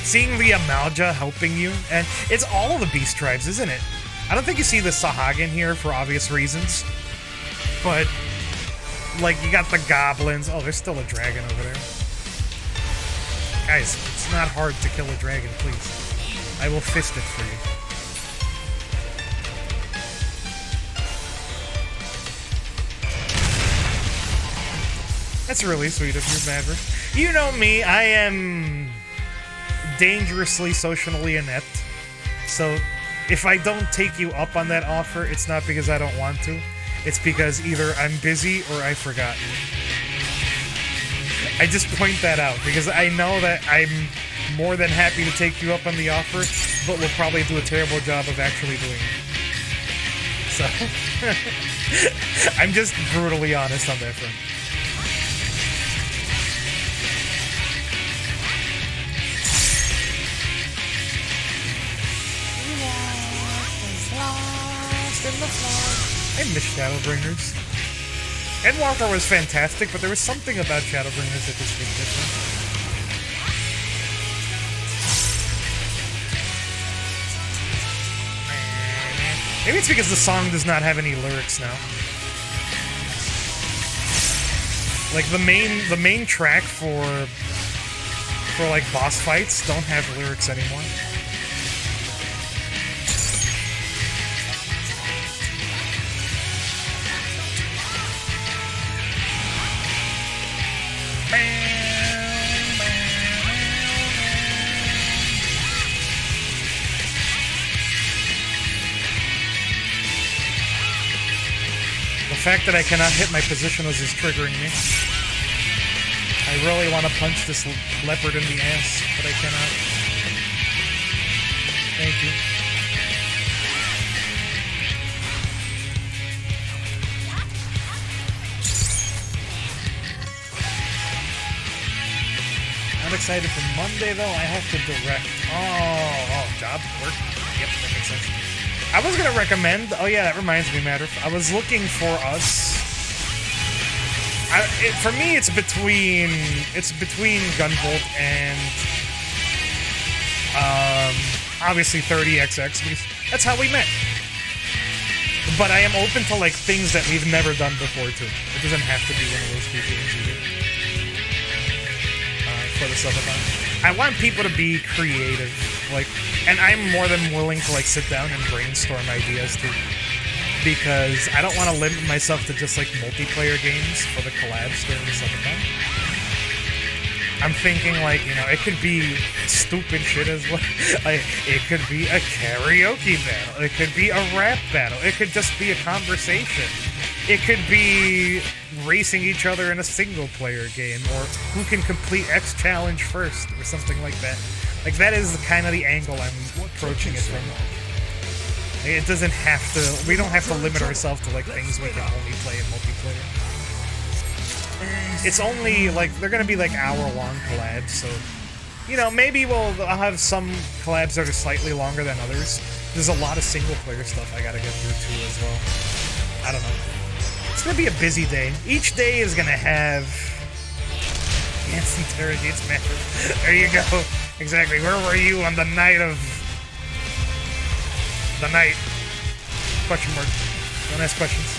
Seeing the Amalja helping you, and it's all the beast tribes, isn't it? I don't think you see the Sahagin here for obvious reasons. But, like, you got the goblins. Oh, there's still a dragon over there. Guys, it's not hard to kill a dragon, please. I will fist it for you. That's really sweet of you, Maverick. You know me, I am dangerously socially inept. So, if I don't take you up on that offer, it's not because I don't want to. It's because either I'm busy or I forgot. I just point that out because I know that I'm more than happy to take you up on the offer, but we'll probably do a terrible job of actually doing it. So, I'm just brutally honest on that front. I miss Shadowbringers. Endwalker was fantastic, but there was something about Shadowbringers that just was different. Maybe it's because the song does not have any lyrics now. Like the main track for like boss fights don't have lyrics anymore. The fact that I cannot hit my positionals is triggering me. I really want to punch this leopard in the ass, but I cannot. Thank you. I'm excited for Monday, though. I have to direct. Oh, job, work. Yep, that makes sense. I was gonna recommend. Oh yeah, that reminds me, Matter. I was looking for us. For me, it's between Gunvolt and obviously 30XX because that's how we met. But I am open to like things that we've never done before too. It doesn't have to be one of those two things either. For the subathon, I want people to be creative, like, and I'm more than willing to like sit down and brainstorm ideas too. Because I don't want to limit myself to just like multiplayer games for the collabs during the subathon. I'm thinking like, you know, it could be stupid shit as well. Like, it could be a karaoke battle. It could be a rap battle. It could just be a conversation. It could be racing each other in a single player game, or who can complete X challenge first, or something like that. Like, that is kind of the angle I'm approaching it from. It doesn't have to, we don't have to limit ourselves to like things we can only play in multiplayer. It's only like, they're gonna be like hour-long collabs, so, you know, maybe I'll have some collabs that are slightly longer than others. There's a lot of single-player stuff I gotta get through too as well. I don't know. It's gonna be a busy day. Each day is gonna have Gantz interrogates Matter. There you go. Exactly. Where were you on the night of the night? Question mark. Don't ask questions.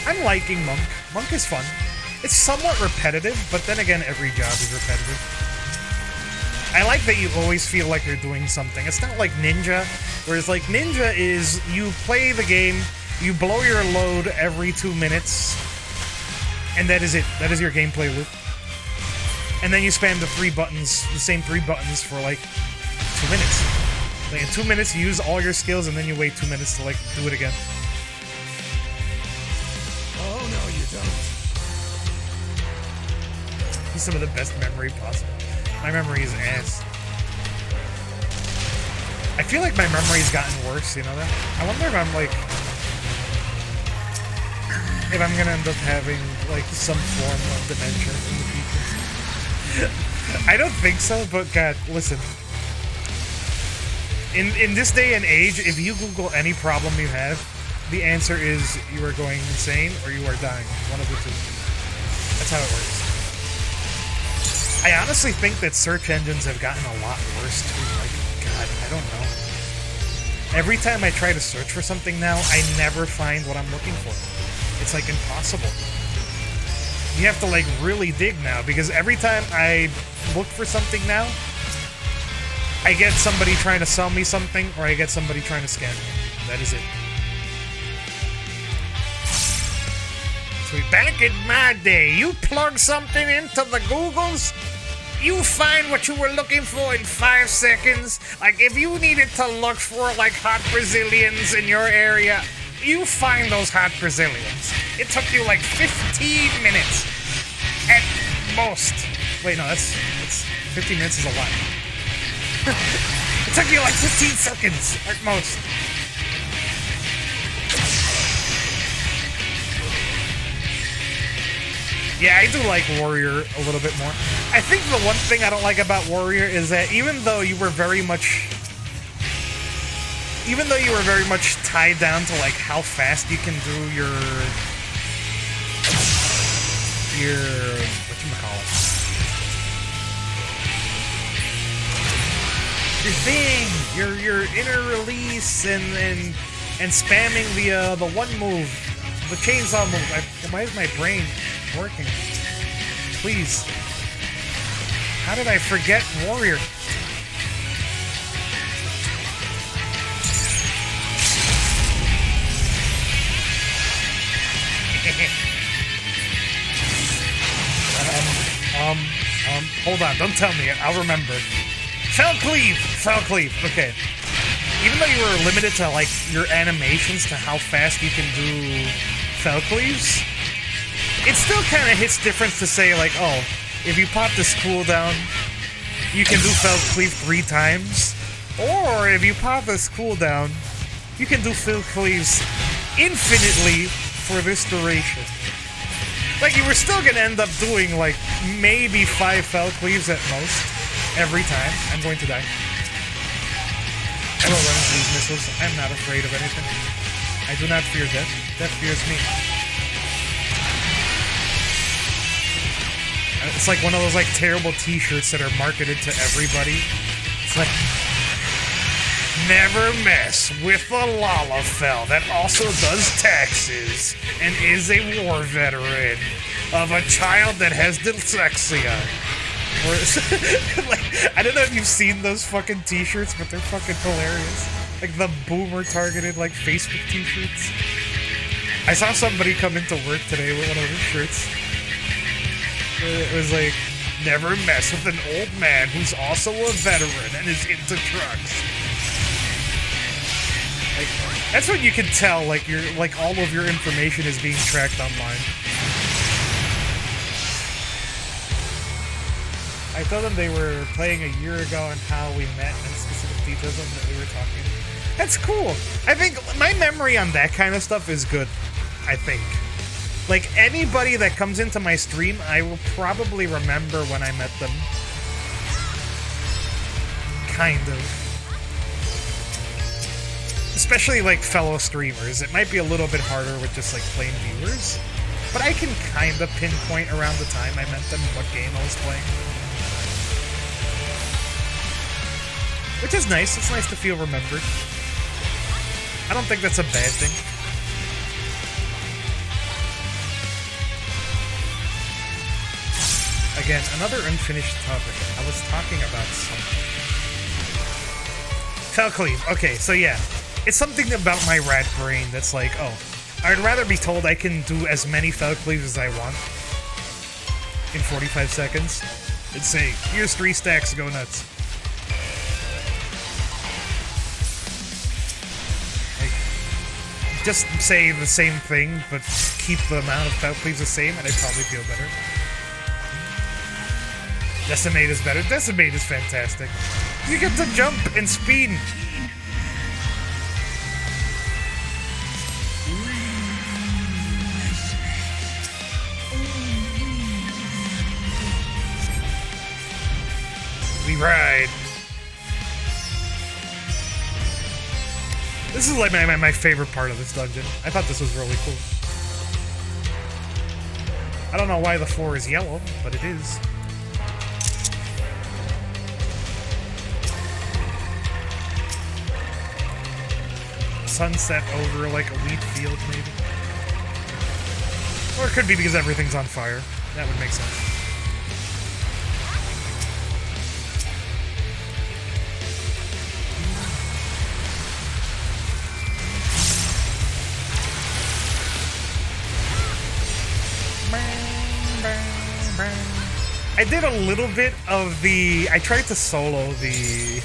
I'm liking Monk. Monk is fun. It's somewhat repetitive, but then again, every job is repetitive. I like that you always feel like you're doing something. It's not like Ninja, whereas like Ninja is, you play the game, you blow your load every 2 minutes, and that is it. That is your gameplay loop. And then you spam the 3 buttons, the same 3 buttons for like 2 minutes. Like in 2 minutes, you use all your skills, and then you wait 2 minutes to like do it again. Some of the best memory possible. My memory is ass. I feel like my memory's gotten worse, you know that? I wonder if I'm like... if I'm gonna end up having, like, some form of dementia in the future. I don't think so, but God, listen. In this day and age, if you Google any problem you have, the answer is you are going insane or you are dying. One of the two. That's how it works. I honestly think that search engines have gotten a lot worse too. Like, God, I don't know. Every time I try to search for something now, I never find what I'm looking for. It's like impossible. You have to like really dig now, because every time I look for something now, I get somebody trying to sell me something, or I get somebody trying to scam me. That is it. Sweet. Back in my day, you plug something into the Googles, you find what you were looking for in 5 seconds. Like, if you needed to look for, like, hot Brazilians in your area, you find those hot Brazilians. It took you, like, 15 minutes. At most. Wait, no, that's 15 minutes is a lot. It took you, like, 15 seconds. At most. Yeah, I do like Warrior a little bit more. I think the one thing I don't like about Warrior is that even though you were very much tied down to like how fast you can do your whatchamacallit, your thing, your inner release and spamming the one move, the chainsaw move. Why is my brain working? Please. How did I forget Warrior? Hold on, don't tell me. I'll remember. Fell Cleave, okay. Even though you were limited to, like, your animations to how fast you can do Fell Cleaves, it still kind of hits different to say, like, oh, if you pop this cooldown, you can do Fell Cleave 3 times. Or, if you pop this cooldown, you can do Fell Cleaves infinitely for this duration. Like, you were still gonna end up doing, like, maybe 5 Fell Cleaves at most, every time. I'm going to die. I will run into these missiles. I'm not afraid of anything. I do not fear death. Death fears me. It's like one of those, like, terrible t-shirts that are marketed to everybody. It's like, never mess with a lalafell that also does taxes and is a war veteran of a child that has dyslexia. Like, I don't know if you've seen those fucking t-shirts, but they're fucking hilarious. Like the boomer targeted, like, Facebook t-shirts. I saw somebody come into work today with one of those shirts. It was like, never mess with an old man who's also a veteran and is into drugs. Like, that's what you can tell, like, all of your information is being tracked online. I told them they were playing a year ago and how we met and specific details of that we were talking. That's cool. I think my memory on that kind of stuff is good, I think. Like, anybody that comes into my stream, I will probably remember when I met them. Kind of. Especially, like, fellow streamers. It might be a little bit harder with just, like, plain viewers. But I can kind of pinpoint around the time I met them and what game I was playing. Which is nice. It's nice to feel remembered. I don't think that's a bad thing. Again, another unfinished topic. I was talking about something. Fell Cleave. Okay, so yeah. It's something about my rat brain that's like, oh, I'd rather be told I can do as many Fell Cleaves as I want in 45 seconds and say, here's 3 stacks, go nuts. Like, just say the same thing, but keep the amount of Fell Cleaves the same, and I'd probably feel better. Decimate is better. Decimate is fantastic. You get to jump and speed. We ride. This is like my favorite part of this dungeon. I thought this was really cool. I don't know why the floor is yellow, but it is. Sunset over like a wheat field, maybe. Or it could be because everything's on fire. That would make sense. I did a little bit of the... I tried to solo the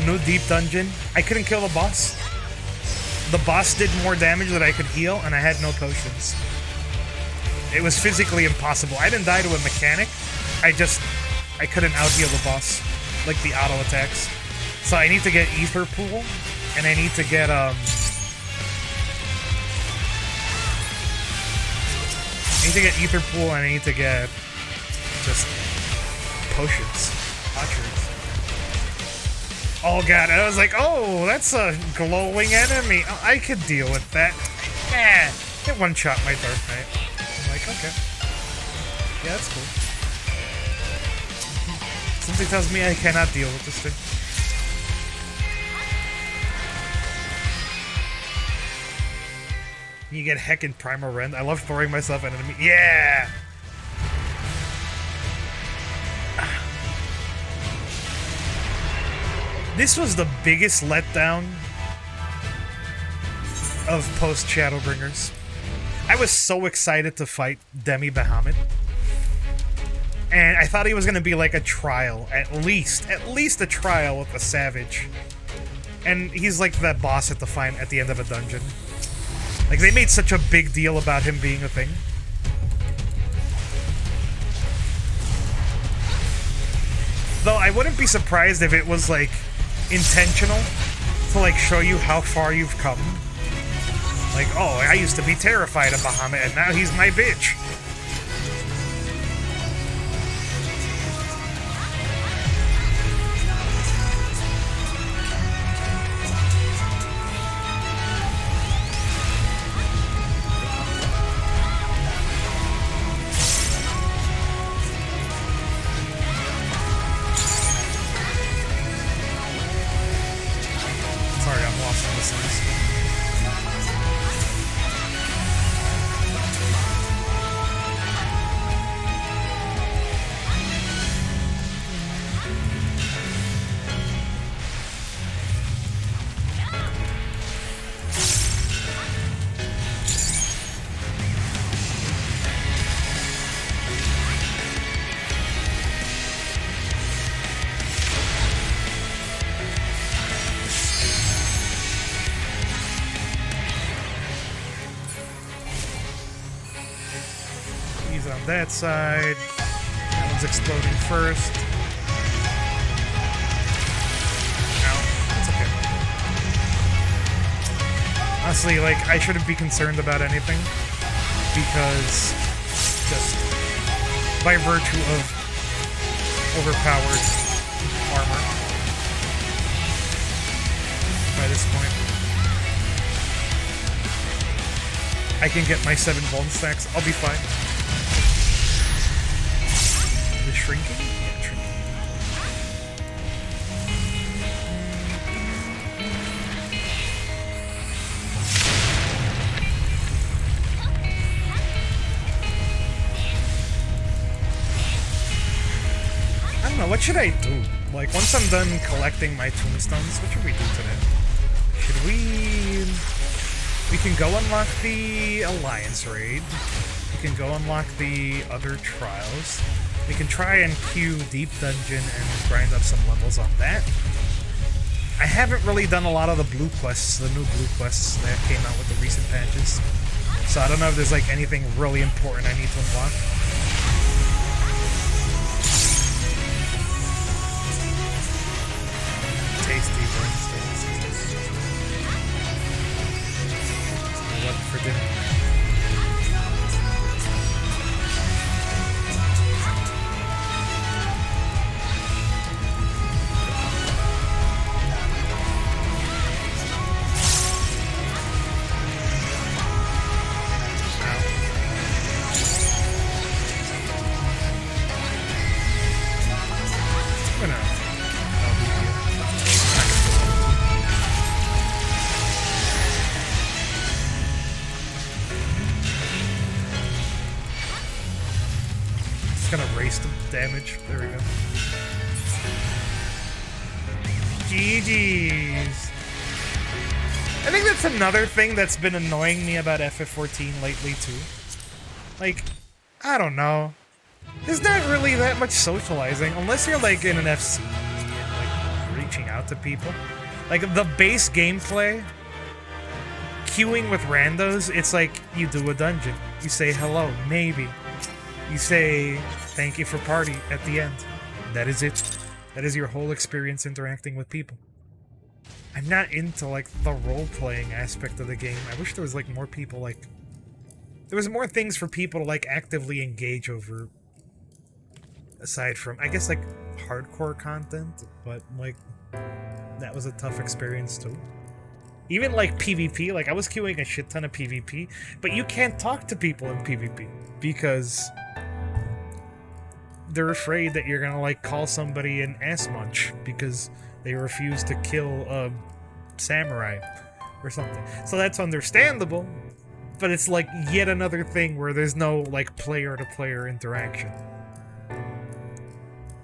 new deep dungeon. I couldn't kill the boss. The boss did more damage than I could heal, and I had no potions. It was physically impossible. I didn't die to a mechanic. I couldn't out-heal the boss. Like the auto attacks. So I need to get Ether Pool, and I need to get, I need to get Ether Pool and I need to get just potions. Archers. Oh god, I was like, oh, that's a glowing enemy. Oh, I could deal with that. It one-shot my Dark Knight. I'm like, okay. Yeah, that's cool. Something tells me I cannot deal with this thing. You get heckin' Primal Rend. I love throwing myself at an enemy. Yeah! This was the biggest letdown of post-Shadowbringers. I was so excited to fight Demi Bahamut. And I thought he was gonna be like a trial, at least a trial with a Savage. And he's like that boss at the end of a dungeon. Like, they made such a big deal about him being a thing. Though I wouldn't be surprised if it was, like, intentional to, like, show you how far you've come. Like, oh, I used to be terrified of Bahamut, and now he's my bitch. That side. That one's exploding first. Ow. It's okay. Honestly, like, I shouldn't be concerned about anything. Because just by virtue of overpowered armor by this point, I can get my 7 Vuln stacks. I'll be fine. Shrinking? Yeah, shrinking. I don't know, what should I do? Like, once I'm done collecting my tombstones, what should we do today? Should we... We can go unlock the Alliance raid. We can go unlock the other trials. We can try and queue Deep Dungeon and grind up some levels on that. I haven't really done a lot of the blue quests, the new blue quests that came out with the recent patches. So I don't know if there's like anything really important I need to unlock. Tasty brains. What for dinner? Damage. There we go. GG's. I think that's another thing that's been annoying me about FF14 lately too. Like, I don't know. There's not really that much socializing unless you're like in an FC and like reaching out to people. Like the base gameplay, queuing with randos, it's like you do a dungeon. You say hello, maybe. You say thank you for party at the end. That is it. That is your whole experience interacting with people. I'm not into like the role-playing aspect of the game. I wish there was like more people like there was more things for people to like actively engage over, aside from, I guess, like hardcore content, but like that was a tough experience too. Even like PvP, like I was queuing a shit ton of PvP, but you can't talk to people in PvP because they're afraid that you're gonna like call somebody an ass munch because they refuse to kill a samurai or something. So that's understandable, but it's like yet another thing where there's no like player-to-player interaction.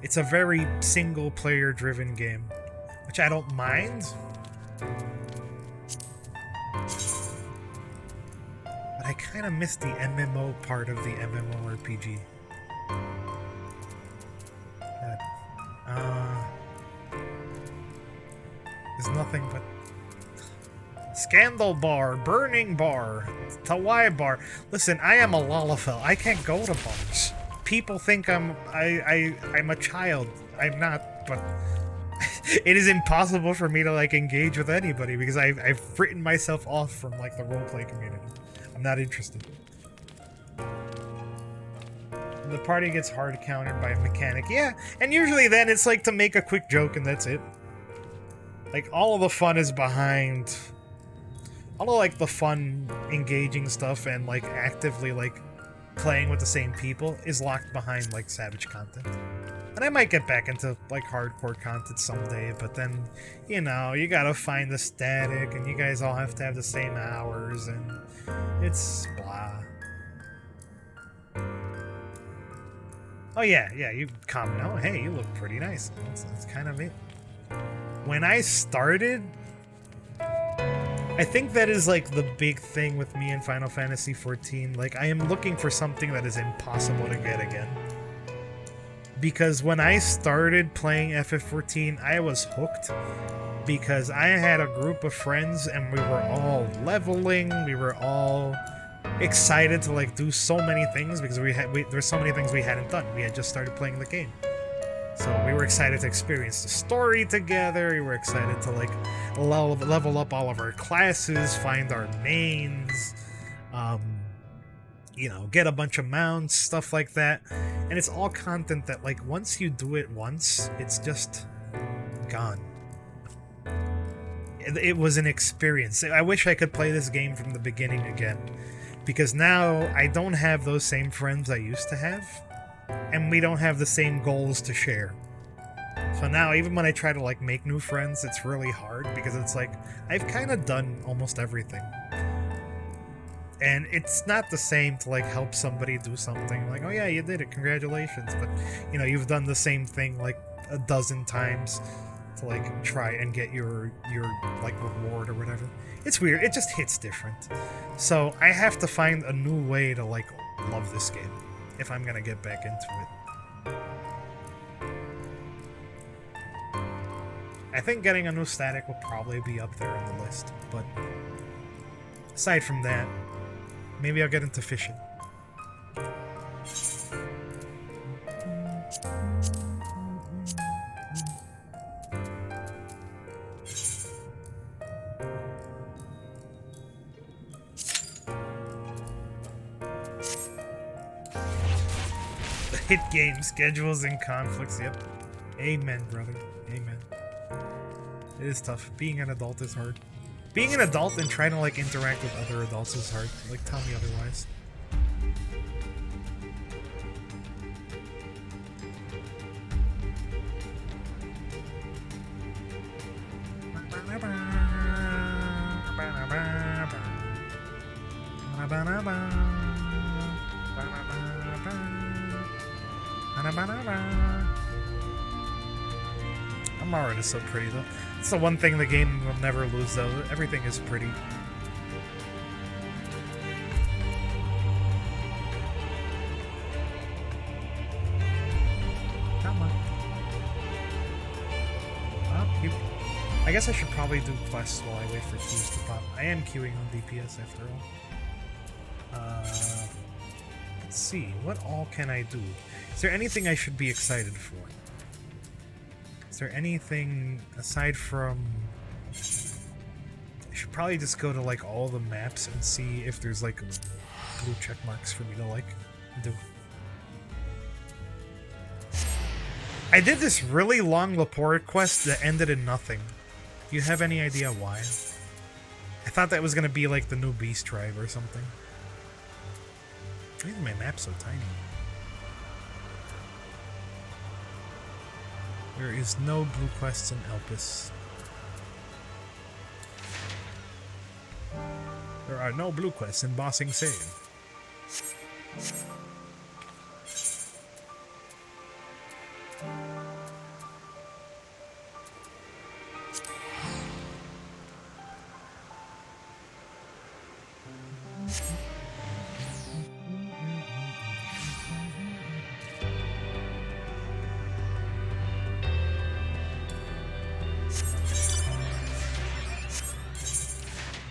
It's a very single-player driven game, which I don't mind. But I kind of miss the MMO part of the MMORPG. There's nothing but Scandal Bar, Burning Bar, Tawai Bar. Listen, I am a lalafell. I can't go to bars. People think I'm a child. I'm not, but it is impossible for me to like engage with anybody because I've written myself off from like the roleplay community. I'm not interested. The party gets hard countered by a mechanic. Yeah, and usually then it's like to make a quick joke and that's it. Like, all of the fun is behind... all of, like, the fun, engaging stuff and, like, actively, like, playing with the same people is locked behind, like, Savage content. And I might get back into, like, hardcore content someday, but then, you know, you gotta find the static, and you guys all have to have the same hours, and it's blah. Oh, yeah, you comment, oh, hey, you look pretty nice. That's kind of it. When I started, I think that is like the big thing with me in Final Fantasy XIV. Like, I am looking for something that is impossible to get again. Because when I started playing FF14, I was hooked. Because I had a group of friends and we were all leveling, we were all excited to like do so many things because there were so many things we hadn't done. We had just started playing the game. So we were excited to experience the story together, we were excited to like level up all of our classes, find our mains, you know, get a bunch of mounts, stuff like that. And it's all content that like once you do it once, it's just gone. It was an experience. I wish I could play this game from the beginning again. Because now I don't have those same friends I used to have. And we don't have the same goals to share. So now, even when I try to, like, make new friends, it's really hard, because it's like, I've kind of done almost everything. And it's not the same to, like, help somebody do something, like, oh yeah, you did it, congratulations, but, you know, you've done the same thing, like, a dozen times to, like, try and get your like, reward or whatever. It's weird, it just hits different. So, I have to find a new way to, like, love this game. If I'm gonna get back into it. I think getting a new static will probably be up there on the list, but aside from that, maybe I'll get into fishing. Hit game schedules and conflicts, yep. Amen, brother. Amen. It is tough. Being an adult is hard. Being an adult and trying to like interact with other adults is hard. Like, tell me otherwise. Amara is so pretty though. It's the one thing the game will never lose though. Everything is pretty. Come on. Oh, I guess I should probably do quests while I wait for queues to pop. I am queuing on DPS after all. Let's see. What all can I do? Is there anything I should be excited for? Is there anything aside from... I should probably just go to like all the maps and see if there's like blue check marks for me to like do. I did this really long Laporte quest that ended in nothing. Do you have any idea why? I thought that was gonna be like the new Beast Tribe or something. Why is my map so tiny? There is no blue quests in Elpis. There are no blue quests in Bossing Save.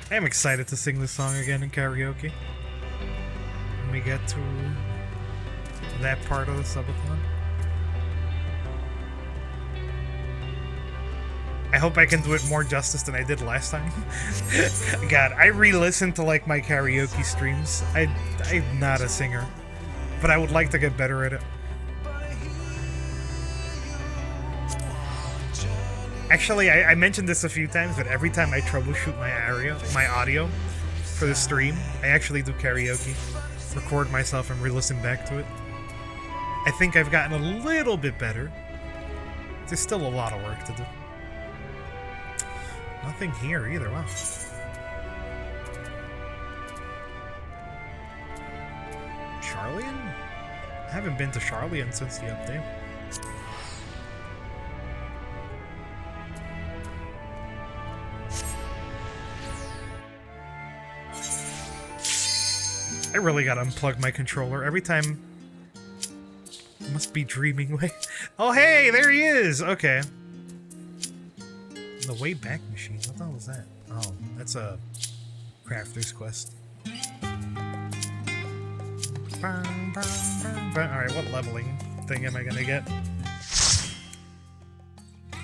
I'm excited to sing this song again in karaoke when we get to that part of the subathon. I hope I can do it more justice than I did last time. God, I re-listened to like my karaoke streams. I'm not a singer, but I would like to get better at it. Actually, I mentioned this a few times, but every time I troubleshoot my audio for the stream, I actually do karaoke, record myself and re-listen back to it. I think I've gotten a little bit better. There's still a lot of work to do. Nothing here either, wow. Charlian? I haven't been to Charlian since the update. I really gotta unplug my controller every time. Must be dreaming way. Oh hey, there he is! Okay. The way back machine, what the hell is that? Oh, that's a crafter's quest. Alright, what leveling thing am I gonna get?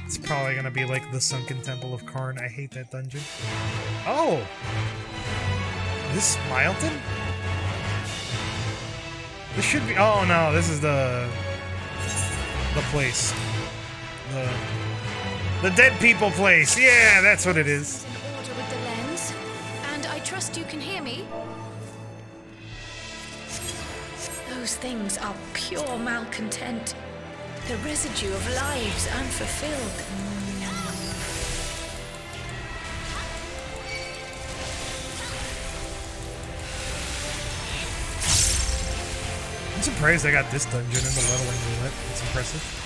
It's probably gonna be like the Sunken Temple of Karn. I hate that dungeon. Oh! This Milton? This should be. Oh no, this is the place. The dead people place. Yeah, that's what it is. In order with the lens, and I trust you can hear me. Those things are pure malcontent, the residue of lives unfulfilled. I'm surprised I got this dungeon in the leveling roulette. It's impressive.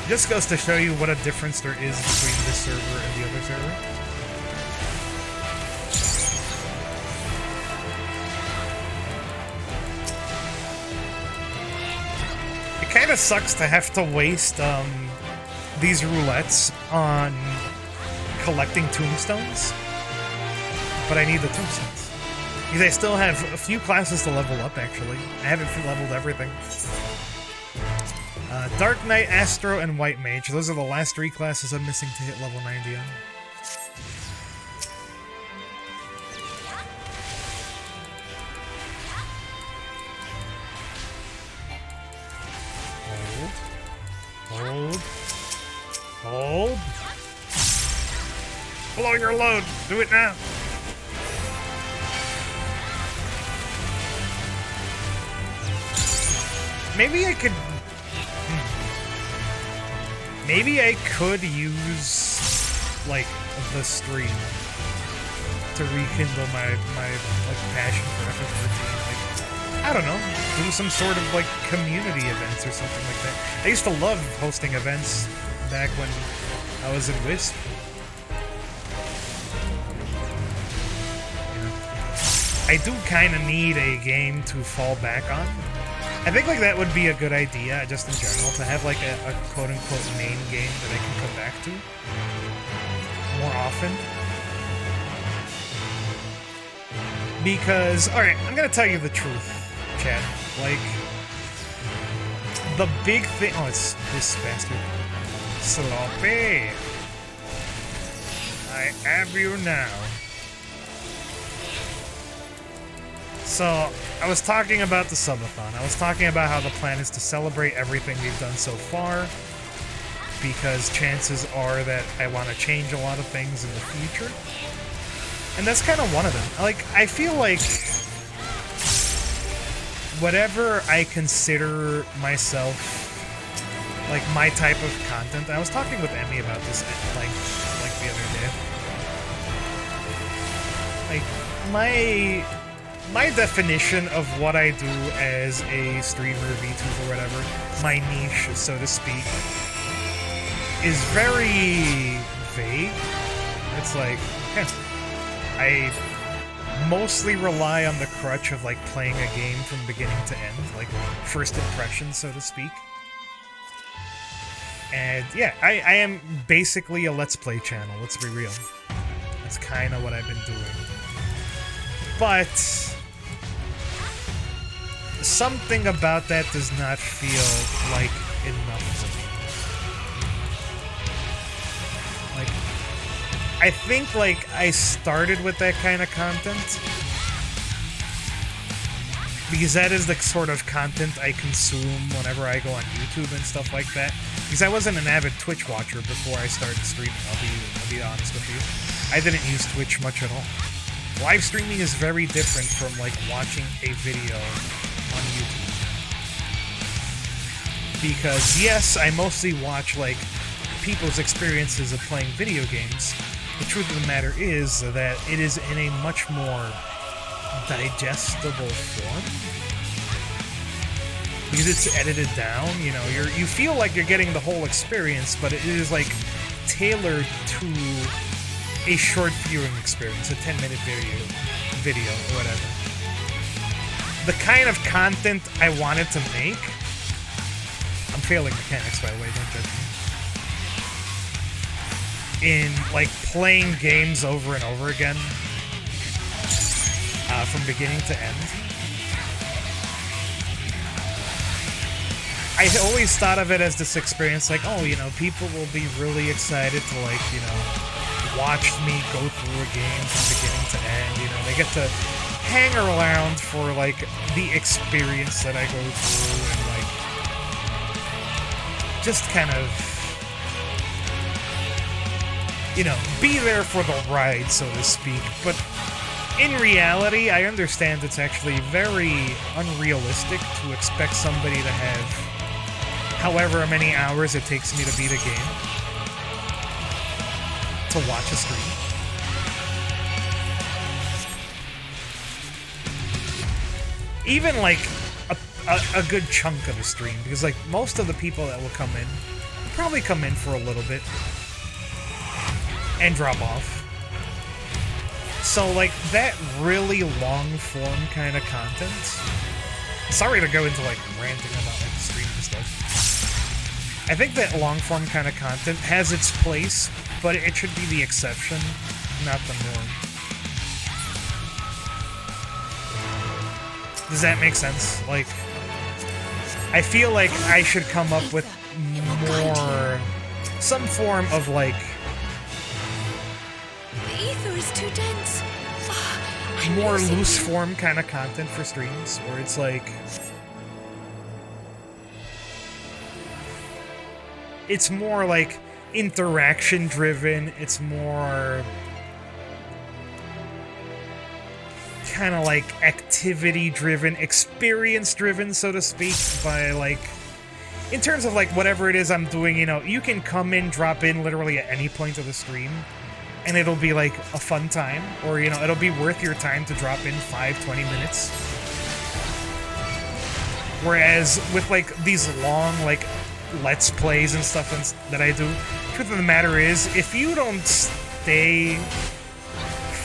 Just goes to show you what a difference there is between this server and the other server. It kind of sucks to have to waste these roulettes on collecting tombstones, but I need the tombstones. Because I still have a few classes to level up, actually. I haven't leveled everything. Dark Knight, Astro, and White Mage. Those are the last 3 classes I'm missing to hit level 90 on. Hold. Hold. Blow your load. Do it now. Maybe I could... Maybe I could use, like, the stream to rekindle my like, passion for FF14. Like, I don't know, do some sort of, like, community events or something like that. I used to love hosting events back when I was in Wisp. I do kind of need a game to fall back on. I think like that would be a good idea, just in general, to have like a quote-unquote main game that I can come back to more often. Because, alright, I'm gonna tell you the truth, Chad. Like, the big thing... Oh, it's this bastard. Sloppy! I have you now. So, I was talking about the subathon. I was talking about how the plan is to celebrate everything we've done so far, because chances are that I want to change a lot of things in the future. And that's kind of one of them. Like, I feel like whatever I consider myself, like, my type of content, I was talking with Emmy about this, like the other day. Like, my definition of what I do as a streamer, VTuber, or whatever, my niche, so to speak, is very vague. It's like, I mostly rely on the crutch of, like, playing a game from beginning to end, like, first impressions, so to speak. And, yeah, I am basically a Let's Play channel, let's be real. That's kind of what I've been doing. But something about that does not feel like enough for me. Like, I think, like, I started with that kind of content because that is the sort of content I consume whenever I go on YouTube and stuff like that. Because I wasn't an avid Twitch watcher before I started streaming, I'll be honest with you. I didn't use Twitch much at all. Live streaming is very different from, like, watching a video on YouTube. Because, yes, I mostly watch, like, people's experiences of playing video games. The truth of the matter is that it is in a much more digestible form. Because it's edited down, you know, you feel like you're getting the whole experience, but it is, like, tailored to a short viewing experience, a 10-minute video or whatever. The kind of content I wanted to make... I'm failing mechanics, by the way, don't judge me. In, like, playing games over and over again, from beginning to end. I always thought of it as this experience, like, oh, you know, people will be really excited to, like, you know, watch me go through a game from beginning to end, you know, they get to hang around for, like, the experience that I go through, and, like, just kind of, you know, be there for the ride, so to speak. But in reality, I understand it's actually very unrealistic to expect somebody to have however many hours it takes me to beat a game to watch a stream. Even, like, a good chunk of a stream, because, like, most of the people that will come in will probably come in for a little bit and drop off. So, like, that really long-form kind of content... Sorry to go into, like, ranting about, like, the stream and stuff. I think that long-form kind of content has its place, but it should be the exception, not the norm. Does that make sense? Like, I feel like I should come up with more... some form of, like... The ether is too dense. I'm more losing loose you. form kind of content for streams, where it's like... It's more, like, interaction-driven, it's more... kind of, like, activity-driven, experience-driven, so to speak, by, like... In terms of, like, whatever it is I'm doing, you know, you can come in, drop in literally at any point of the stream, and it'll be, like, a fun time, or, you know, it'll be worth your time to drop in 5-20 minutes. Whereas, with, like, these long, like, Let's Plays and stuff that I do, the truth of the matter is, if you don't stay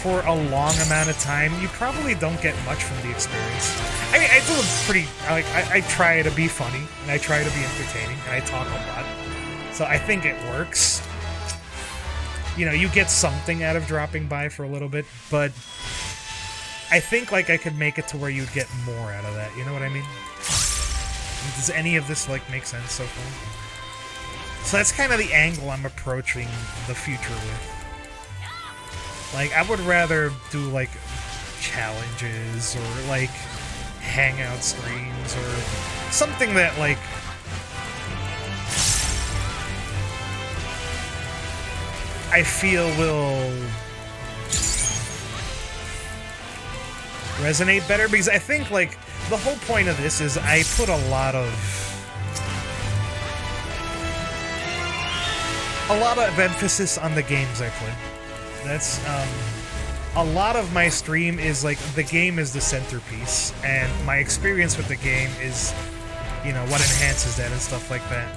for a long amount of time, you probably don't get much from the experience. I mean, I do a pretty... I try to be funny, and I try to be entertaining, and I talk a lot. So I think it works. You know, you get something out of dropping by for a little bit, but I think, like, I could make it to where you'd get more out of that, you know what I mean? Does any of this, like, make sense so far? So that's kind of the angle I'm approaching the future with. Like, I would rather do, like, challenges or like hangout streams or something that like I feel will resonate better, because I think like the whole point of this is I put a lot of emphasis on the games I play. That's a lot of my stream is like the game is the centerpiece, and my experience with the game is, you know, what enhances that and stuff like that.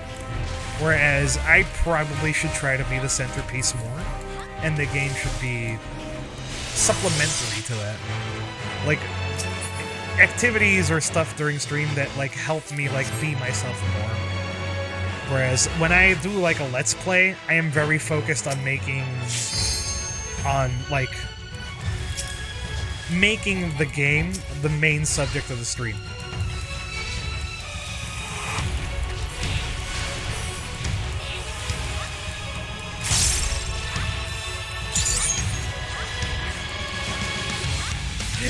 Whereas I probably should try to be the centerpiece more, and the game should be supplementary to that. Like activities or stuff during stream that like help me like be myself more. Whereas when I do like a let's play, I am very focused on making the game the main subject of the stream.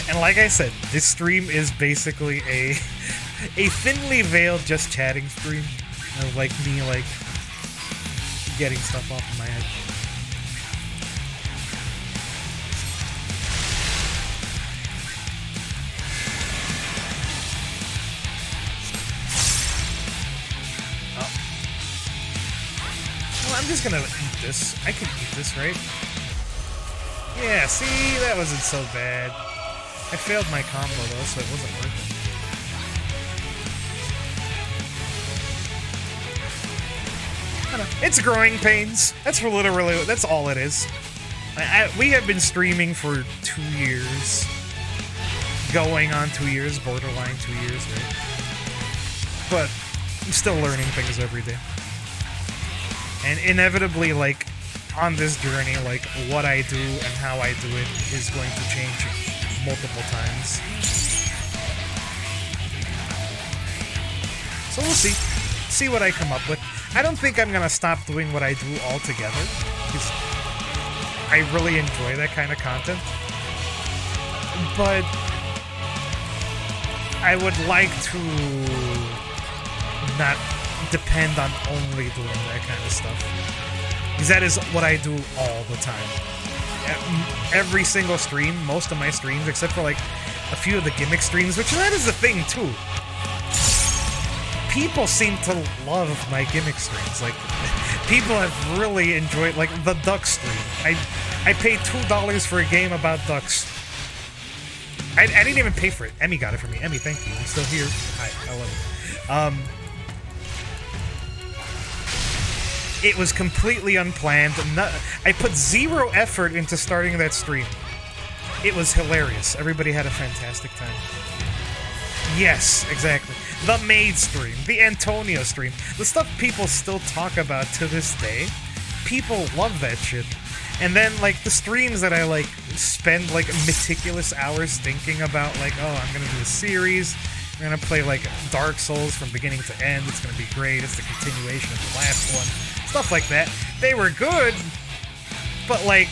And like I said, this stream is basically a thinly veiled just chatting stream of like me like getting stuff off of my head. Well, I'm just gonna eat this. I can eat this, right? Yeah, see, that wasn't so bad. I failed my combo though, so it wasn't worth it. I don't know. It's growing pains. That's all it is. We have been streaming for 2 years. Going on 2 years, borderline 2 years, right? But I'm still learning things every day. And inevitably, like, on this journey, like, what I do and how I do it is going to change multiple times. So we'll see. See what I come up with. I don't think I'm gonna stop doing what I do altogether, because I really enjoy that kind of content. But I would like to not depend on only doing that kind of stuff, because that is what I do all the time. Every single stream, most of my streams, except for like a few of the gimmick streams, which that is the thing too. People seem to love my gimmick streams. Like, people have really enjoyed, like, the duck stream. I paid $2 for a game about ducks. I didn't even pay for it. Emmy got it for me. Emmy, thank you. I'm still here. Hi, I love it. It was completely unplanned. I put zero effort into starting that stream. It was hilarious. Everybody had a fantastic time. Yes, exactly. The maid stream, the Antonio stream, the stuff people still talk about to this day. People love that shit. And then, like, the streams that I, like, spend, like, meticulous hours thinking about, like, oh, I'm gonna do a series, I'm gonna play, like, Dark Souls from beginning to end, it's gonna be great, it's the continuation of the last one, stuff like that. They were good, but, like,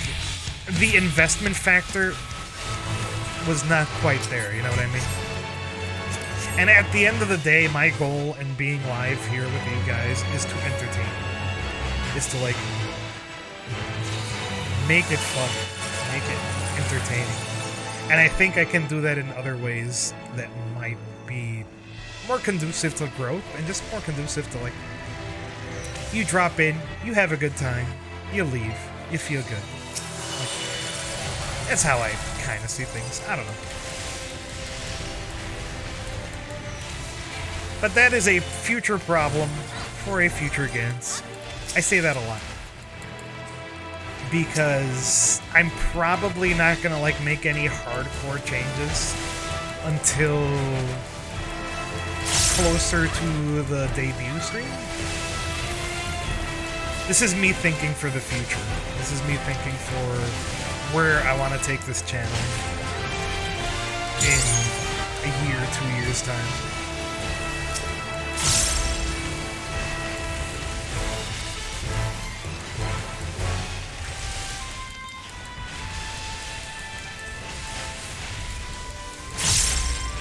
the investment factor was not quite there, you know what I mean? And at the end of the day, my goal in being live here with you guys is to entertain. Is to, like, make it fun. Make it entertaining. And I think I can do that in other ways that might be more conducive to growth and just more conducive to, like, you drop in, you have a good time, you leave, you feel good. Like, that's how I kind of see things. I don't know. But that is a future problem for a future Gantz. I say that a lot. Because I'm probably not gonna, like, make any hardcore changes until closer to the debut stream. This is me thinking for the future. This is me thinking for where I want to take this channel in a year, 2 years' time.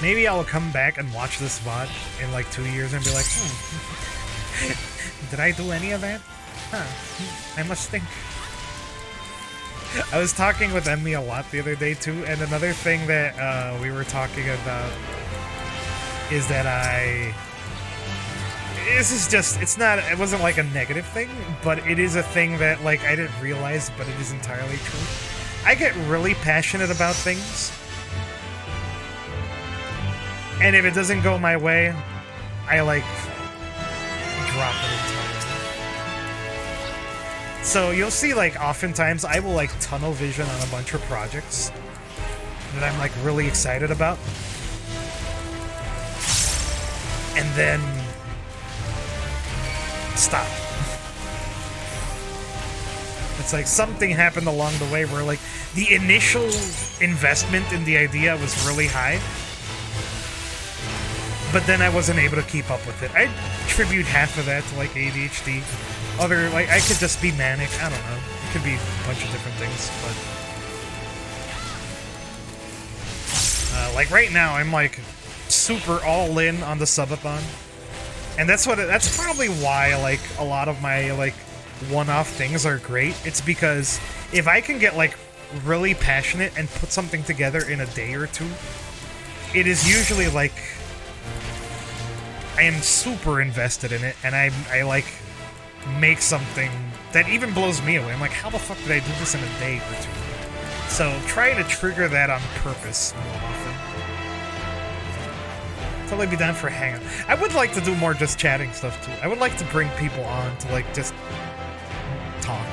Maybe I'll come back and watch this VOD in like 2 years and be like, did I do any of that? Huh. I must think. I was talking with Emmy a lot the other day too, and another thing that we were talking about is that this is just, it wasn't like a negative thing, but it is a thing that like I didn't realize, but it is entirely true. I get really passionate about things, and if it doesn't go my way, I like drop it entirely. So you'll see like oftentimes I will like tunnel vision on a bunch of projects that I'm like really excited about, and then stop. It's like something happened along the way where like the initial investment in the idea was really high, but then I wasn't able to keep up with it. I attribute half of that to like ADHD. Other, like, I could just be manic. I don't know. It could be a bunch of different things, but like right now I'm like super all in on the subathon. And that's probably why like a lot of my like one-off things are great. It's because if I can get like really passionate and put something together in a day or two, it is usually like I am super invested in it, and I like make something that even blows me away. I'm like, how the fuck did I do this in a day or two? So try to trigger that on purpose more often. Totally be down for a hangout. I would like to do more just chatting stuff too. I would like to bring people on to like just talk,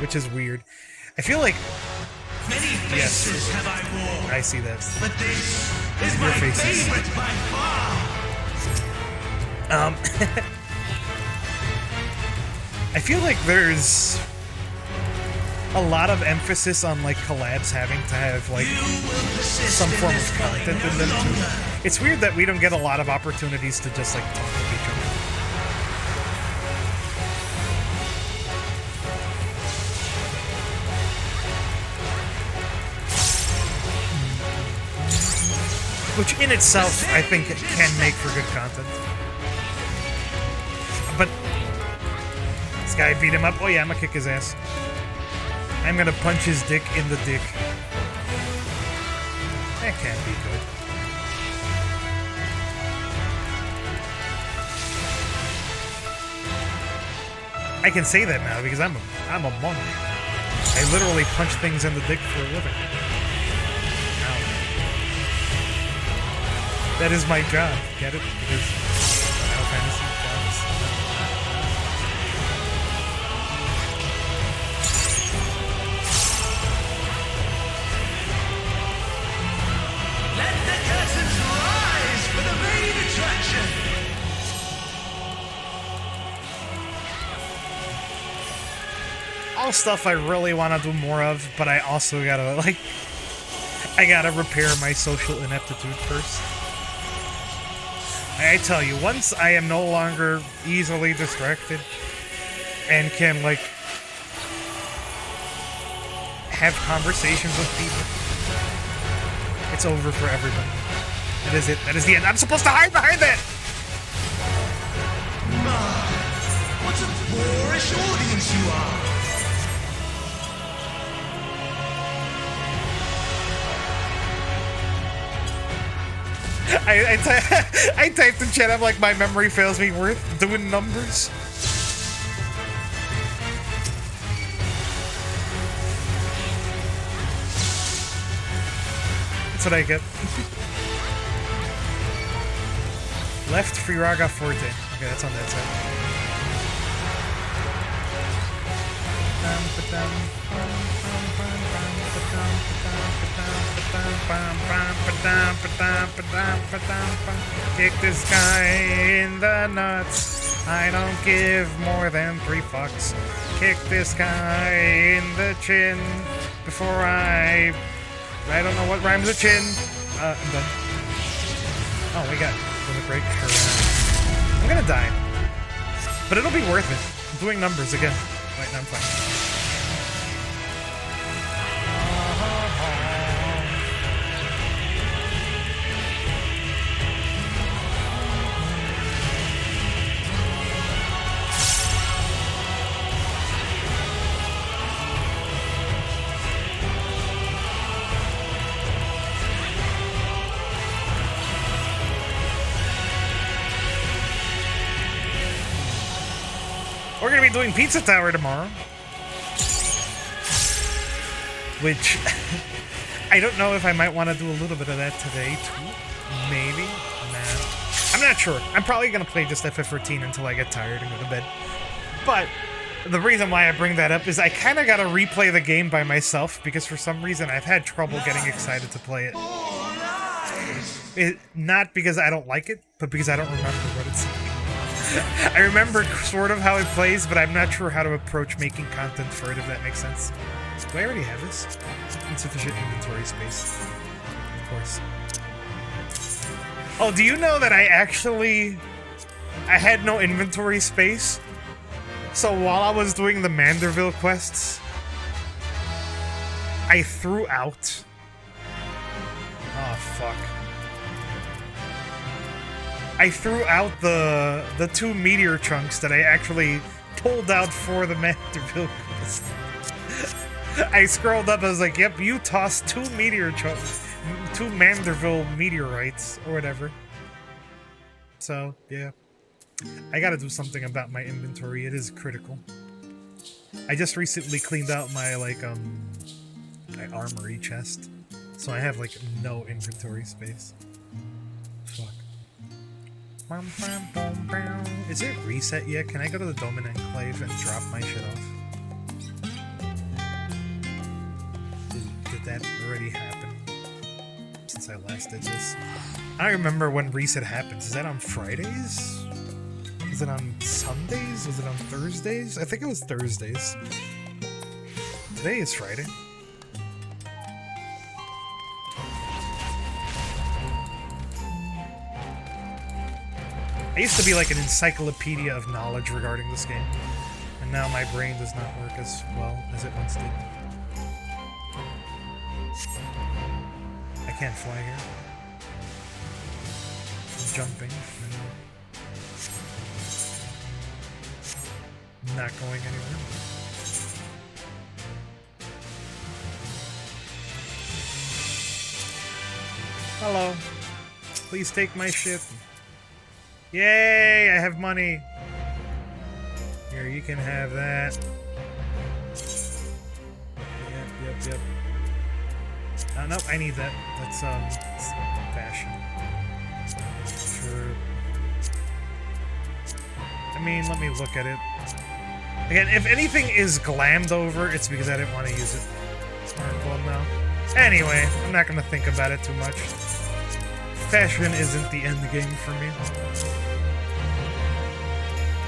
which is weird. I feel like many faces have I worn. I see that. But this is Your my faces. favorite by far. I feel like there's a lot of emphasis on like collabs having to have like some form of content in them too. It's weird that we don't get a lot of opportunities to just like talk with each other. Which in itself, I think, can make for good content. But this guy beat him up. Oh yeah, I'm gonna kick his ass. I'm gonna punch his dick in the dick. That can't be good. I can say that now because I'm a monk. I literally punch things in the dick for a living. Ow. That is my job. Get it? Because Final Fantasy jobs. Let the curtains rise for the main attraction. All stuff I really want to do more of, but I also gotta, like, I gotta repair my social ineptitude first. I tell you, once I am no longer easily distracted and can, like, have conversations with people, it's over for everybody. That is it. That is the end. I'm supposed to hide behind that! What a boorish audience you are. I typed in chat, I'm like, my memory fails me, worth doing numbers. That's what I get. Left Firaga Forte. Okay, that's on that side. Kick this guy in the nuts. I don't give more than 3 fucks. Kick this guy in the chin before I don't know what rhymes with chin. I'm done. Oh, we got a break. I'm gonna die, but it'll be worth it. I'm doing numbers again. Wait, no, I'm fine. We're gonna be doing Pizza Tower tomorrow. Which, I don't know if I might want to do a little bit of that today, too. Maybe. Nah. I'm not sure. I'm probably gonna play just FF14 until I get tired and go to bed. But the reason why I bring that up is I kind of gotta replay the game by myself because for some reason I've had trouble getting excited to play it. Not because I don't like it, but because I don't remember what it's like. I remember sort of how it plays, but I'm not sure how to approach making content for it, if that makes sense. Do I already have this? Insufficient inventory space. Of course. Oh, do you know that I had no inventory space? So while I was doing the Manderville quests, I threw out... Oh, fuck. I threw out the 2 meteor chunks that I actually pulled out for the Manderville quest. I scrolled up, I was like, yep, you tossed 2 meteor chunks, 2 Manderville meteorites, or whatever. So, yeah. I gotta do something about my inventory, it is critical. I just recently cleaned out my, my armory chest. So I have, no inventory space. Fuck. Is it reset yet? Can I go to the Domin Enclave and drop my shit off? Did that already happen? Since I last did this. I don't remember when reset happens. Is that on Fridays? Is it on Sundays? Was it on Thursdays? I think it was Thursdays. Today is Friday. I used to be like an encyclopedia of knowledge regarding this game, and now my brain does not work as well as it once did. I can't fly here. I'm jumping. Not going anywhere. Hello. Please take my ship. Yay! I have money. Here, you can have that. Yep. Nope, I need that. That's fashion. Sure. I mean, let me look at it. Again, if anything is glammed over, it's because I didn't want to use it. Well, no. Anyway, I'm not gonna think about it too much. Fashion isn't the end game for me.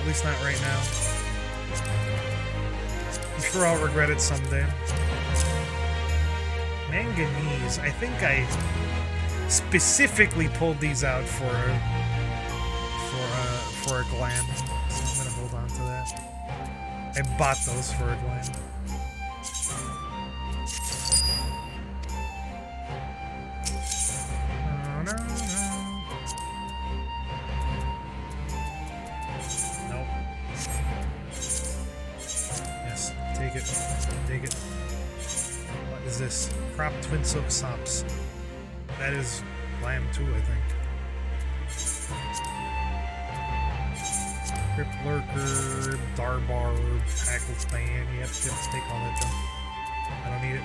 At least not right now. I'm sure I'll regret it someday. Manganese. I think I specifically pulled these out for a glam. So I'm gonna hold on to that. I bought those for a glam. Take it. What is this? Crop twin silk sops. That is glam too, I think. Grip lurker, darbar, tackle fan. Yep, take all that junk. I don't need it.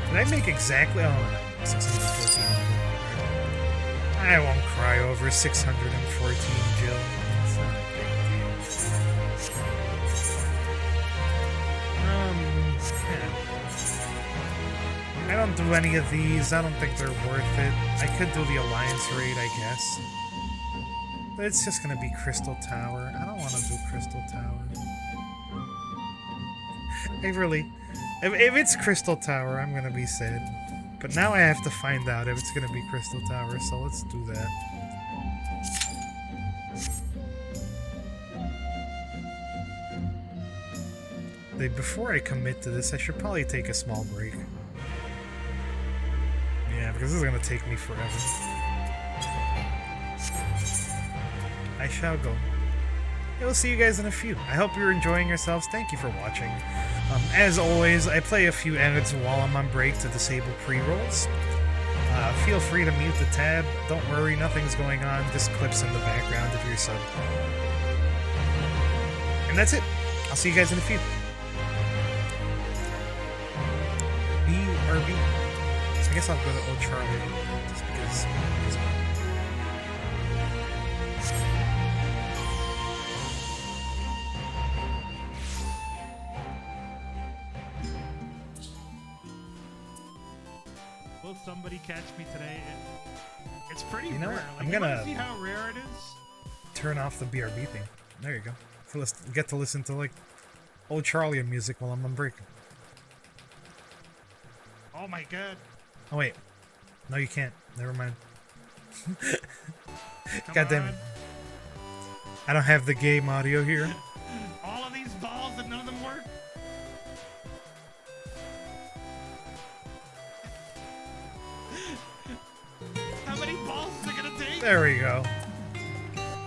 Did I make exactly? Oh no, 614. I won't cry over 614, Jill. It's not a big deal. Yeah. I don't do any of these. I don't think they're worth it. I could do the Alliance raid, I guess. But it's just gonna be Crystal Tower. I don't want to do Crystal Tower. If it's Crystal Tower, I'm gonna be sad. But now I have to find out if it's gonna be Crystal Tower, so let's do that. Before I commit to this, I should probably take a small break. Yeah, because this is gonna take me forever. I shall go. I will see you guys in a few. I hope you're enjoying yourselves. Thank you for watching. As always, I play a few edits while I'm on break to disable pre-rolls. Feel free to mute the tab. Don't worry, nothing's going on. Just clips in the background of your sub. And that's it. I'll see you guys in a few. BRB. So I guess I'll go to Old Charlie just because. Will somebody catch me today? It's pretty You know rare. what? Like, I'm you gonna- wanna see how rare it is? Turn off the BRB thing. There you go. Get to listen to like Old Charlie music while I'm on break. Oh my god. Oh wait, no, you can't. Never mind. Come God damn on. it! I don't have the game audio here. All of these balls and none of them work? How many balls is it gonna take? There we go.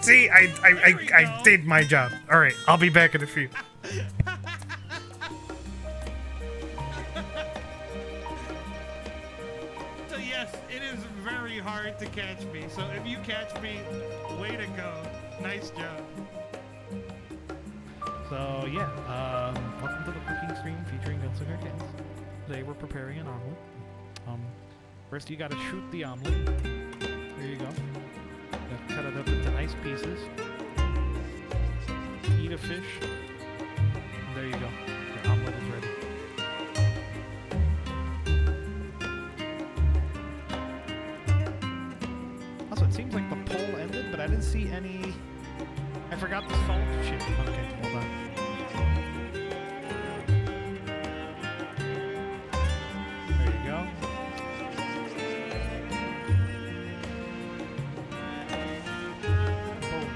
See, I did my job. All right, I'll be back in a few. So yes, it is very hard to catch me. So if you catch me, way to go. Nice job. So yeah, welcome to the cooking stream featuring Gantz and Gantz. Today we're preparing an omelet. First you gotta shoot the omelet. There you go. Gotta cut it up into nice pieces. Eat a fish. And there you go. Your omelet is ready. Also, it seems like the poll ended, but I didn't see any. I forgot the salt chip. Okay, hold on. There you go. Boom.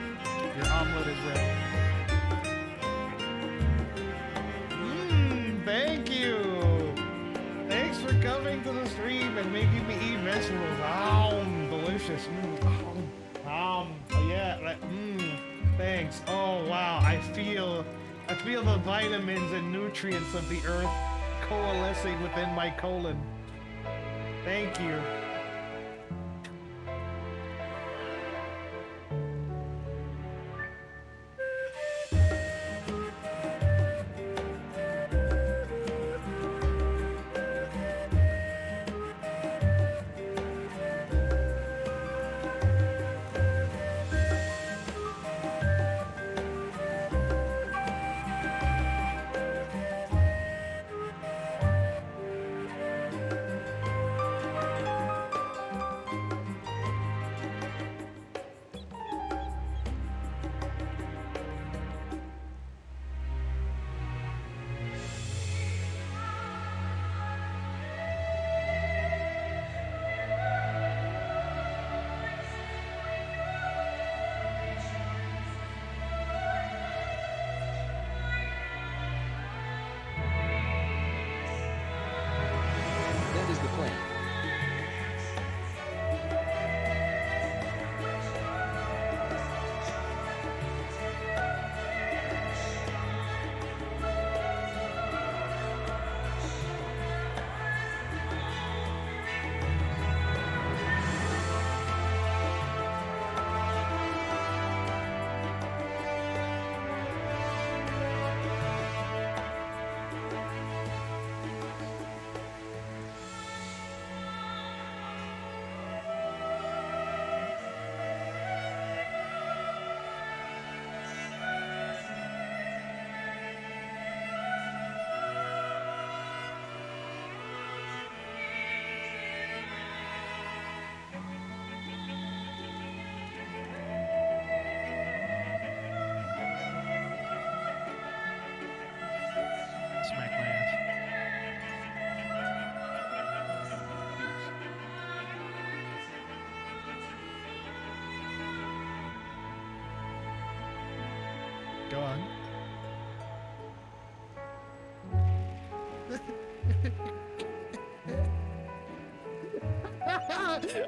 Your omelet is ready. Thank you. Thanks for coming to the stream and making me eat vegetables. Delicious. Oh yeah. Thanks. Oh wow. I feel the vitamins and nutrients of the earth coalescing within my colon. Thank you. That is the plan. Smack my ass. Go on.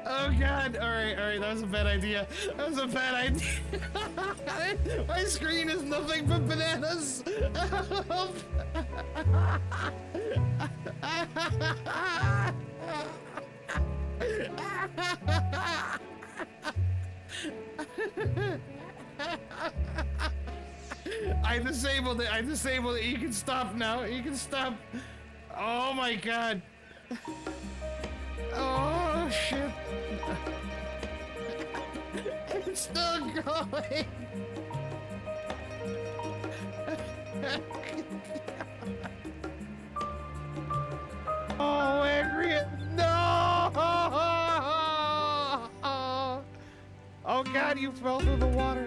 Oh god, alright, that was a bad idea. That was a bad idea. My screen is nothing but bananas. I disabled it. I disabled it. You can stop now. You can stop. Oh my god. Oh shit. It's still going. Oh, angry. No! Oh god, you fell through the water.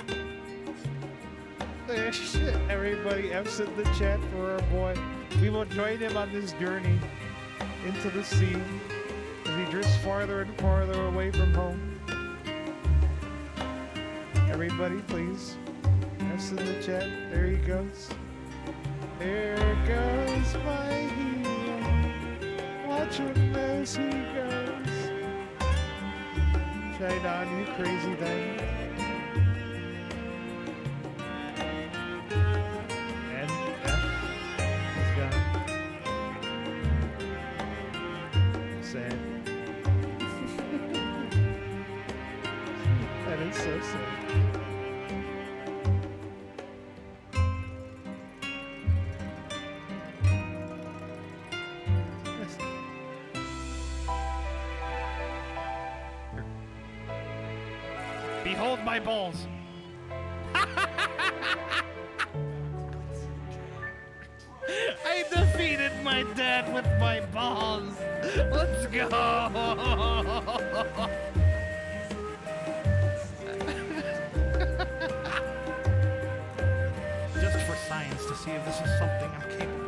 Shit. Everybody F's in the chat for our boy. We will join him on this journey into the sea as he drifts farther and farther away from home. Everybody, please. F's in the chat. There he goes. There goes my hero. Watch him as he goes. Shine on, you crazy diamond. And F is gone. Sad. That is so sad. Behold my balls. I defeated my dad with my balls. Let's go. Just for science to see if this is something I'm capable of.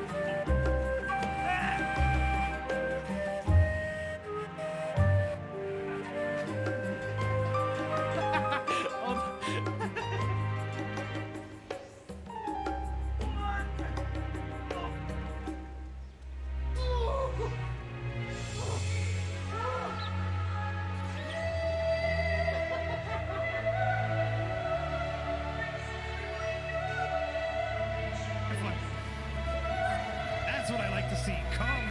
That's what I like to see. Come.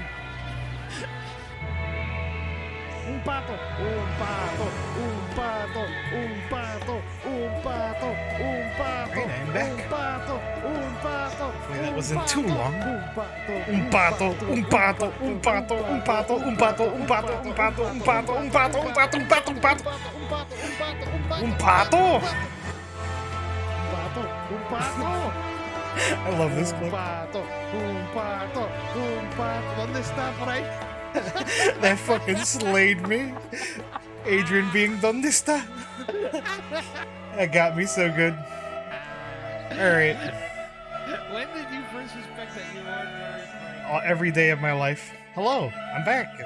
Un pato, un pato, un pato, un pato, un pato, un pato, Alright, I'm back. un pato, un pato. Hopefully that wasn't too long. Un pato, Un pato, un pato, un pato, un pato, un pato, un pato, un pato, un pato, un pato, un pato, un pato, un pato. un pato. I love this clip. Un pato, un pato. ¿Dónde está por ahí? That fucking slayed me. Adrian being ¿Dónde está? That got me so good. Alright. When did you first suspect that you were Every day of my life. Hello, I'm back.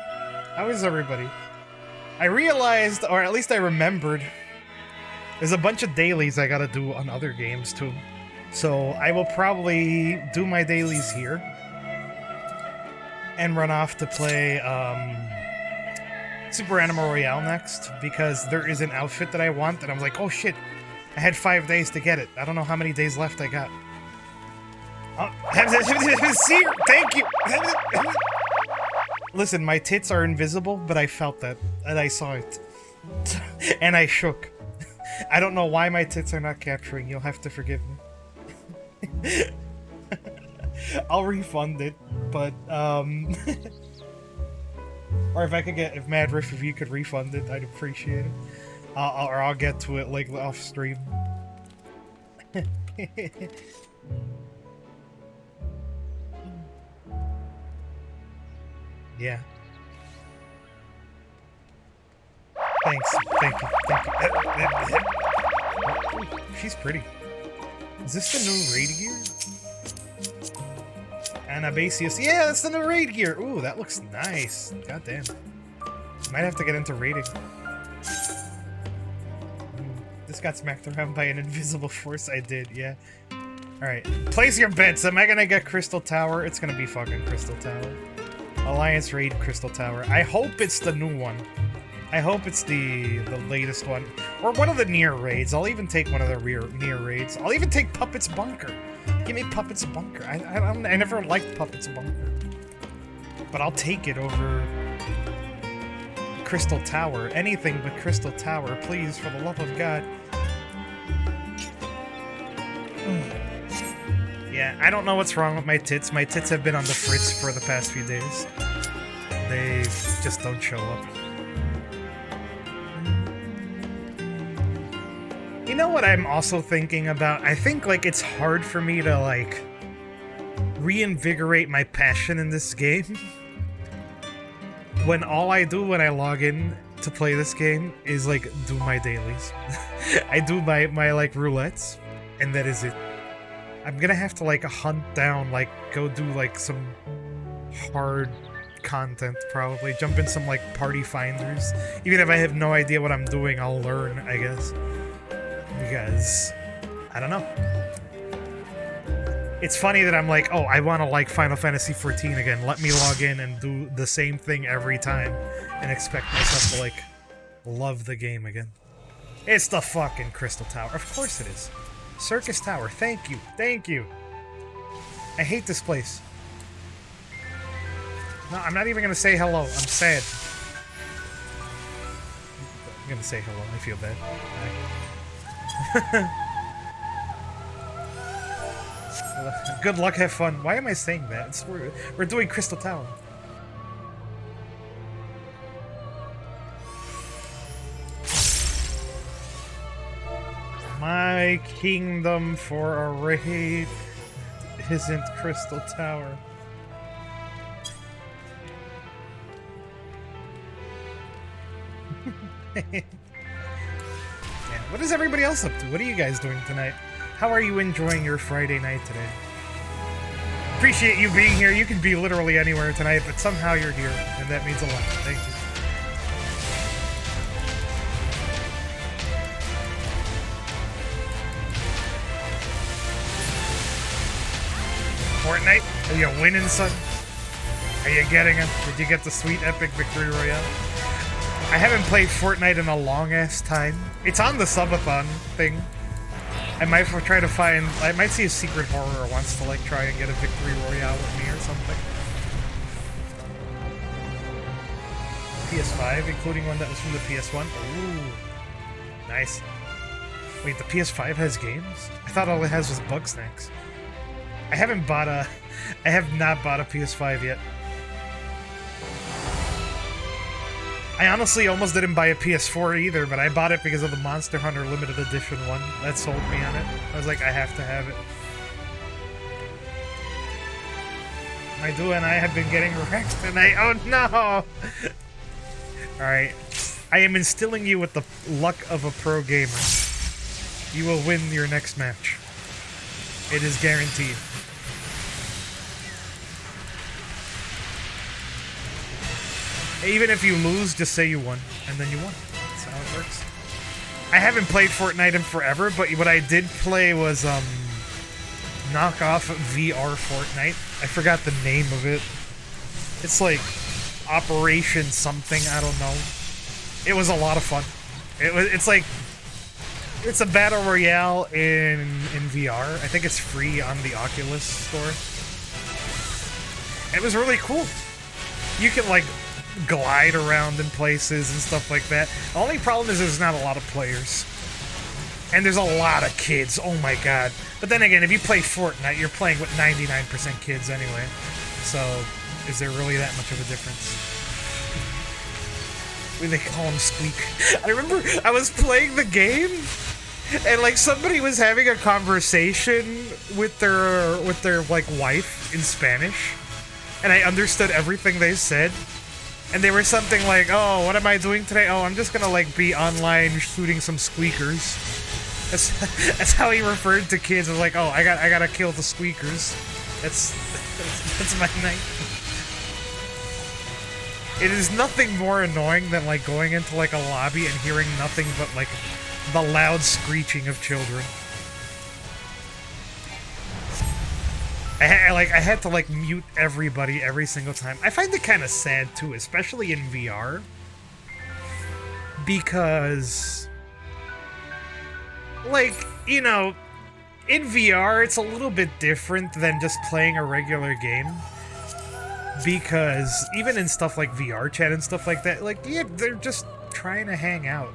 How is everybody? I realized, or at least I remembered, there's a bunch of dailies I gotta do on other games too. So I will probably do my dailies here and run off to play Super Animal Royale next, because there is an outfit that I want and I'm like, oh shit, I had 5 days to get it. I don't know how many days left I got. Oh, thank you. Listen, my tits are invisible, but I felt that and I saw it. And I shook. I don't know why my tits are not capturing. You'll have to forgive me. I'll refund it, but or if I could get, if Madriff, if you could refund it, I'd appreciate it. Or I'll get to it like off stream. Yeah. Thanks. Thank you. Thank you. She's pretty. Is this the new raid gear? Anabasius. Yeah, that's the new raid gear. Ooh, that looks nice. God damn. Might have to get into raiding. This got smacked around by an invisible force. I did, yeah. Alright. Place your bets. Am I gonna get Crystal Tower? It's gonna be fucking Crystal Tower. Alliance Raid Crystal Tower. I hope it's the new one. I hope it's the latest one. Or one of the near raids. I'll even take one of the near raids. I'll even take Puppet's Bunker. Give me Puppet's Bunker. I never liked Puppet's Bunker. But I'll take it over Crystal Tower. Anything but Crystal Tower, please, for the love of God. Yeah, I don't know what's wrong with my tits. My tits have been on the fritz for the past few days. They just don't show up. You know what I'm also thinking about? I think, like, it's hard for me to, like, reinvigorate my passion in this game when all I do when I log in to play this game is, like, do my dailies. I do my like, roulettes, and that is it. I'm gonna have to, like, hunt down, like, go do, like, some hard content, probably. Jump in some, like, party finders. Even if I have no idea what I'm doing, I'll learn, I guess. Because, I don't know. It's funny that I'm like, oh, I want to like Final Fantasy XIV again. Let me log in and do the same thing every time and expect myself to, like, love the game again. It's the fucking Crystal Tower. Of course it is. Circus Tower. Thank you. Thank you. I hate this place. No, I'm not even going to say hello. I'm sad. I'm going to say hello. I feel bad. Good luck, have fun. Why am I saying that? We're doing Crystal Tower. My kingdom for a raid isn't Crystal Tower. Yeah. What is everybody else up to? What are you guys doing tonight? How are you enjoying your Friday night today? Appreciate you being here. You can be literally anywhere tonight, but somehow you're here, and that means a lot. Thank you. Fortnite? Are you winning, son? Are you getting him? Did you get the sweet epic victory royale? I haven't played Fortnite in a long-ass time. It's on the subathon thing. I might try to find... I might see a secret horror wants to, like, try and get a victory royale with me or something. PS5, including one that was from the PS1. Ooh. Nice. Wait, the PS5 has games? I thought all it has was Bugsnax. I have not bought a PS5 yet. I honestly almost didn't buy a PS4 either, but I bought it because of the Monster Hunter Limited Edition one. That sold me on it. I was like, I have to have it. My duo and I have been getting wrecked tonight. Oh no! Alright. I am instilling you with the luck of a pro gamer. You will win your next match. It is guaranteed. Even if you lose, just say you won, and then you won. That's how it works. I haven't played Fortnite in forever, but what I did play was, knockoff VR Fortnite. I forgot the name of it. It's like Operation something, I don't know. It was a lot of fun. It's a battle royale in VR. I think it's free on the Oculus store. It was really cool. You can, like, glide around in places and stuff like that. The only problem is there's not a lot of players. And there's a lot of kids, oh my god. But then again, if you play Fortnite, you're playing with 99% kids anyway. So, is there really that much of a difference? They call him Squeak. I remember I was playing the game, and like somebody was having a conversation with their like wife in Spanish, and I understood everything they said. And they were something like, "Oh, what am I doing today? Oh, I'm just gonna like be online shooting some squeakers." That's how he referred to kids. I was like, "Oh, I gotta kill the squeakers." That's my night. It is nothing more annoying than like going into like a lobby and hearing nothing but like the loud screeching of children. I had to like mute everybody every single time. I find it kind of sad too, especially in VR, because like, you know, in VR it's a little bit different than just playing a regular game, because even in stuff like VR chat and stuff like that, like, yeah, they're just trying to hang out.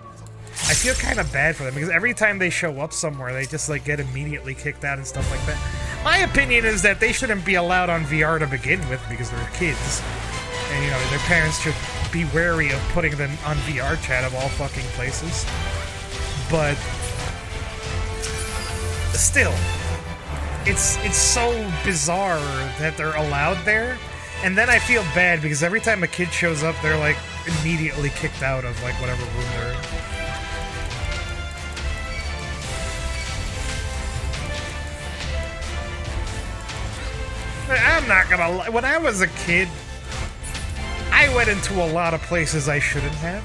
I feel kind of bad for them because every time they show up somewhere, they just like get immediately kicked out and stuff like that. My opinion is that they shouldn't be allowed on VR to begin with because they're kids, and you know their parents should be wary of putting them on VR chat of all fucking places. But still, it's so bizarre that they're allowed there, and then I feel bad because every time a kid shows up, they're like immediately kicked out of like whatever room they're in. I'm not gonna lie. When I was a kid, I went into a lot of places I shouldn't have,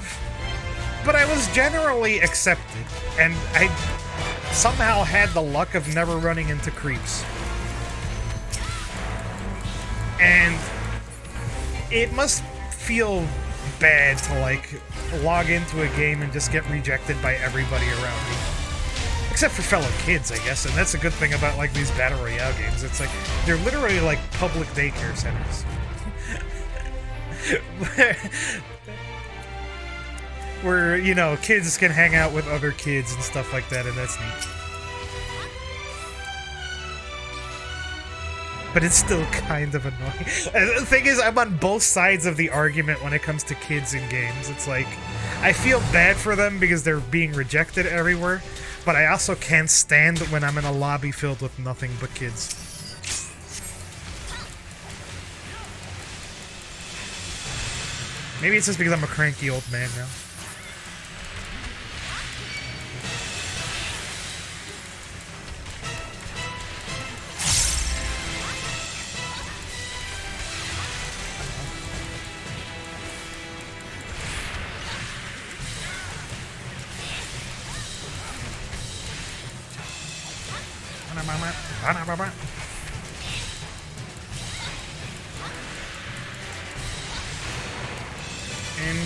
but I was generally accepted, and I somehow had the luck of never running into creeps. And it must feel bad to like log into a game and just get rejected by everybody around me. Except for fellow kids, I guess, and that's a good thing about like these Battle Royale games. It's like, they're literally like public daycare centers. Where, you know, kids can hang out with other kids and stuff like that, and that's neat. But it's still kind of annoying. The thing is, I'm on both sides of the argument when it comes to kids in games. It's like, I feel bad for them because they're being rejected everywhere, but I also can't stand when I'm in a lobby filled with nothing but kids. Maybe it's just because I'm a cranky old man now.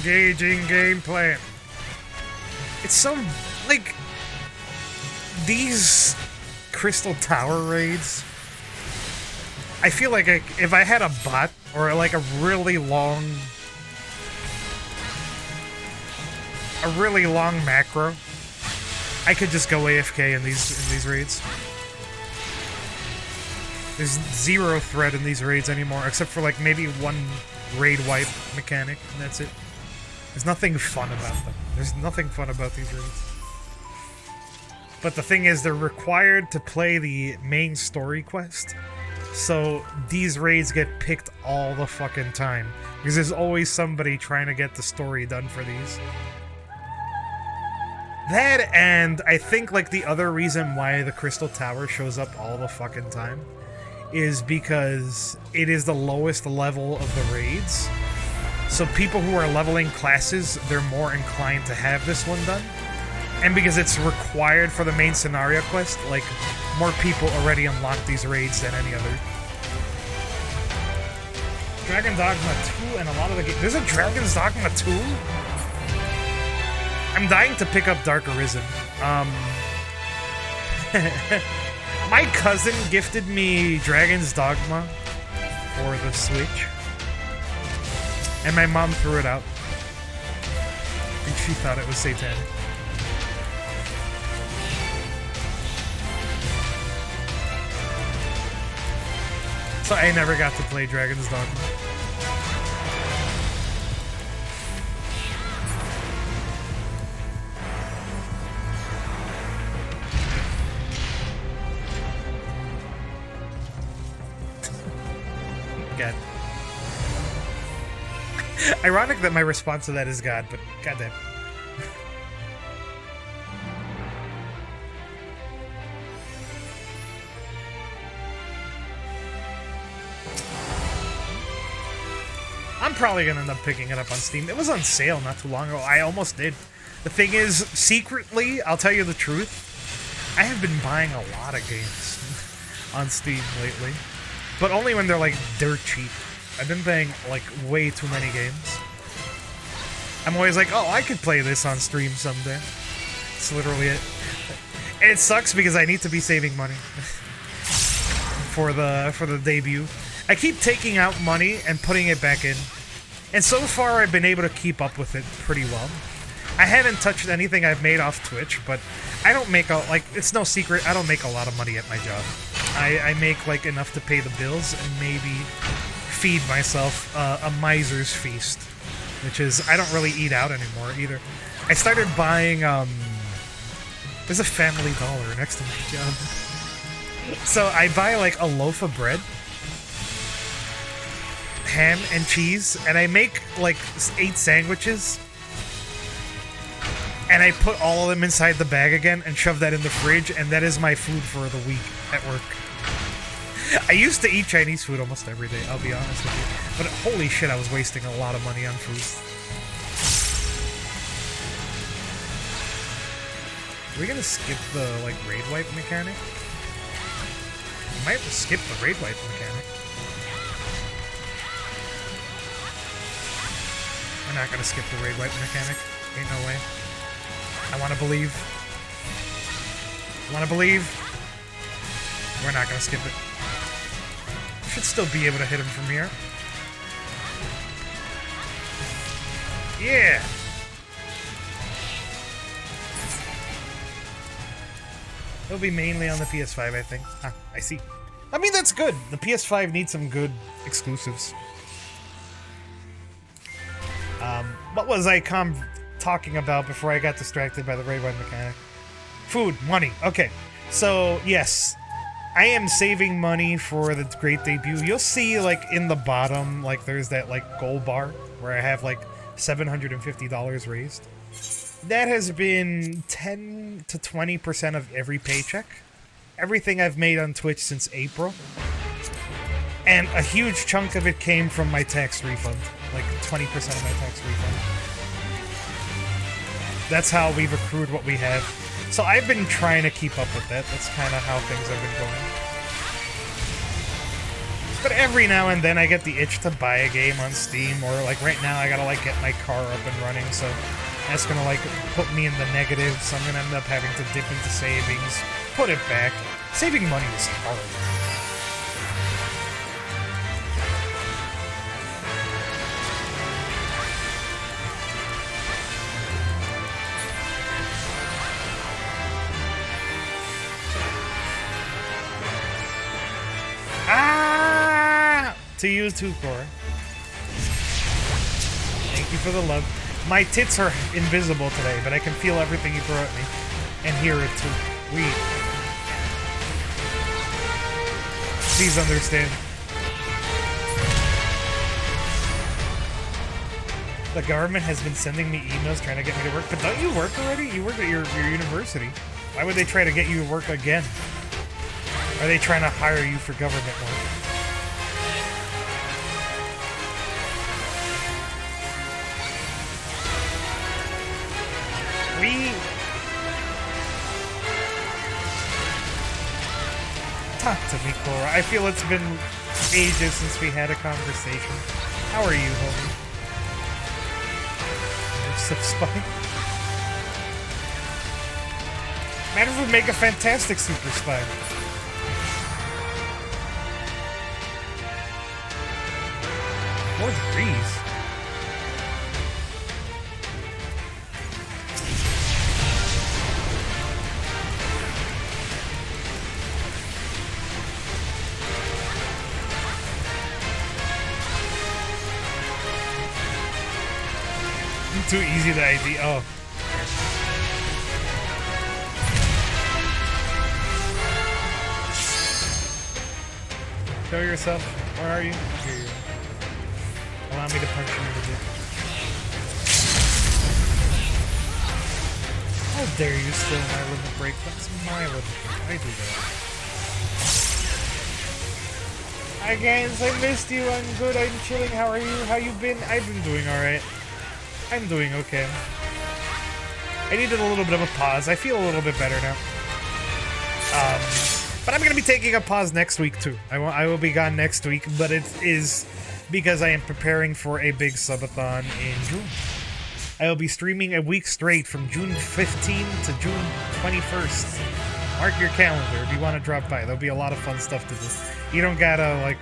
Engaging gameplay. It's so, like, these Crystal Tower raids, I feel like if I had a bot or like a really long macro, I could just go AFK in these raids. There's zero threat in these raids anymore, except for like maybe one raid wipe mechanic, and that's it. There's nothing fun about them. There's nothing fun about these raids. But the thing is, they're required to play the main story quest, so these raids get picked all the fucking time, because there's always somebody trying to get the story done for these. That, and I think like the other reason why the Crystal Tower shows up all the fucking time is because it is the lowest level of the raids. So people who are leveling classes, they're more inclined to have this one done. And because it's required for the main scenario quest, like, more people already unlock these raids than any other. Dragon Dogma 2 and a lot of the games. There's a Dragon's Dogma 2? I'm dying to pick up Dark Arisen. My cousin gifted me Dragon's Dogma for the Switch, and my mom threw it out. And she thought it was satanic. So I never got to play Dragon's Dogma. God. Ironic that my response to that is God, but goddamn. I'm probably gonna end up picking it up on Steam. It was on sale not too long ago. I almost did. The thing is, secretly, I'll tell you the truth, I have been buying a lot of games on Steam lately. But only when they're like dirt cheap. I've been playing like way too many games. I'm always like, oh, I could play this on stream someday. It's literally it. And it sucks because I need to be saving money for the debut. I keep taking out money and putting it back in. And so far, I've been able to keep up with it pretty well. I haven't touched anything I've made off Twitch, but I don't make it's no secret, I don't make a lot of money at my job. I make like enough to pay the bills and maybe feed myself a miser's feast, which is, I don't really eat out anymore either. I started buying, there's a Family Dollar next to my job. So I buy like a loaf of bread, ham and cheese, and I make like 8 sandwiches. And I put all of them inside the bag again and shove that in the fridge, and that is my food for the week at work. I used to eat Chinese food almost every day, I'll be honest with you. But holy shit, I was wasting a lot of money on food. Are we gonna skip the, like, raid wipe mechanic? We might skip the raid wipe mechanic. We're not gonna skip the raid wipe mechanic. Ain't no way. I want to believe. Want to believe. We're not going to skip it. Should still be able to hit him from here. Yeah! It'll be mainly on the PS5, I think. Ah, I see. I mean, that's good. The PS5 needs some good exclusives. What was I talking about before I got distracted by the raid wipe mechanic? Food, money. Okay, so yes, I am saving money for the great debut. You'll see, like, in the bottom, like, there's that, like, gold bar where I have, like, $750 raised. That has been 10 to 20% of every paycheck. Everything I've made on Twitch since April. And a huge chunk of it came from my tax refund. Like, 20% of my tax refund. That's how we've accrued what we have. So I've been trying to keep up with that. That's kind of how things have been going. But every now and then I get the itch to buy a game on Steam, or like right now I gotta like get my car up and running, so that's gonna like put me in the negative, so I'm gonna end up having to dip into savings, put it back. Saving money is hard. Ah! To you too, Cora. Thank you for the love. My tits are invisible today, but I can feel everything you throw at me. And hear it too. Please understand. The government has been sending me emails trying to get me to work, but don't you work already? You work at your university. Why would they try to get you to work again? Are they trying to hire you for government work? Talk to me, Cora. I feel it's been ages since we had a conversation. How are you, homie? Sip spy? Matters would make a fantastic super spy. 4 degrees? Too easy to ID. Oh. Show yourself. Where are you? Here you are. Allow me to punch you in the dick. How dare you steal my limit break? That's my limit break. I do that. Hi Gantz, I missed you. I'm good. I'm chilling. How are you? How you been? I've been doing alright. I'm doing okay. I needed a little bit of a pause. I feel a little bit better now. But I'm going to be taking a pause next week too. I will be gone next week, but it is because I am preparing for a big subathon in June. I will be streaming a week straight from June 15th to June 21st. Mark your calendar if you want to drop by. There'll be a lot of fun stuff to do. You don't gotta, like,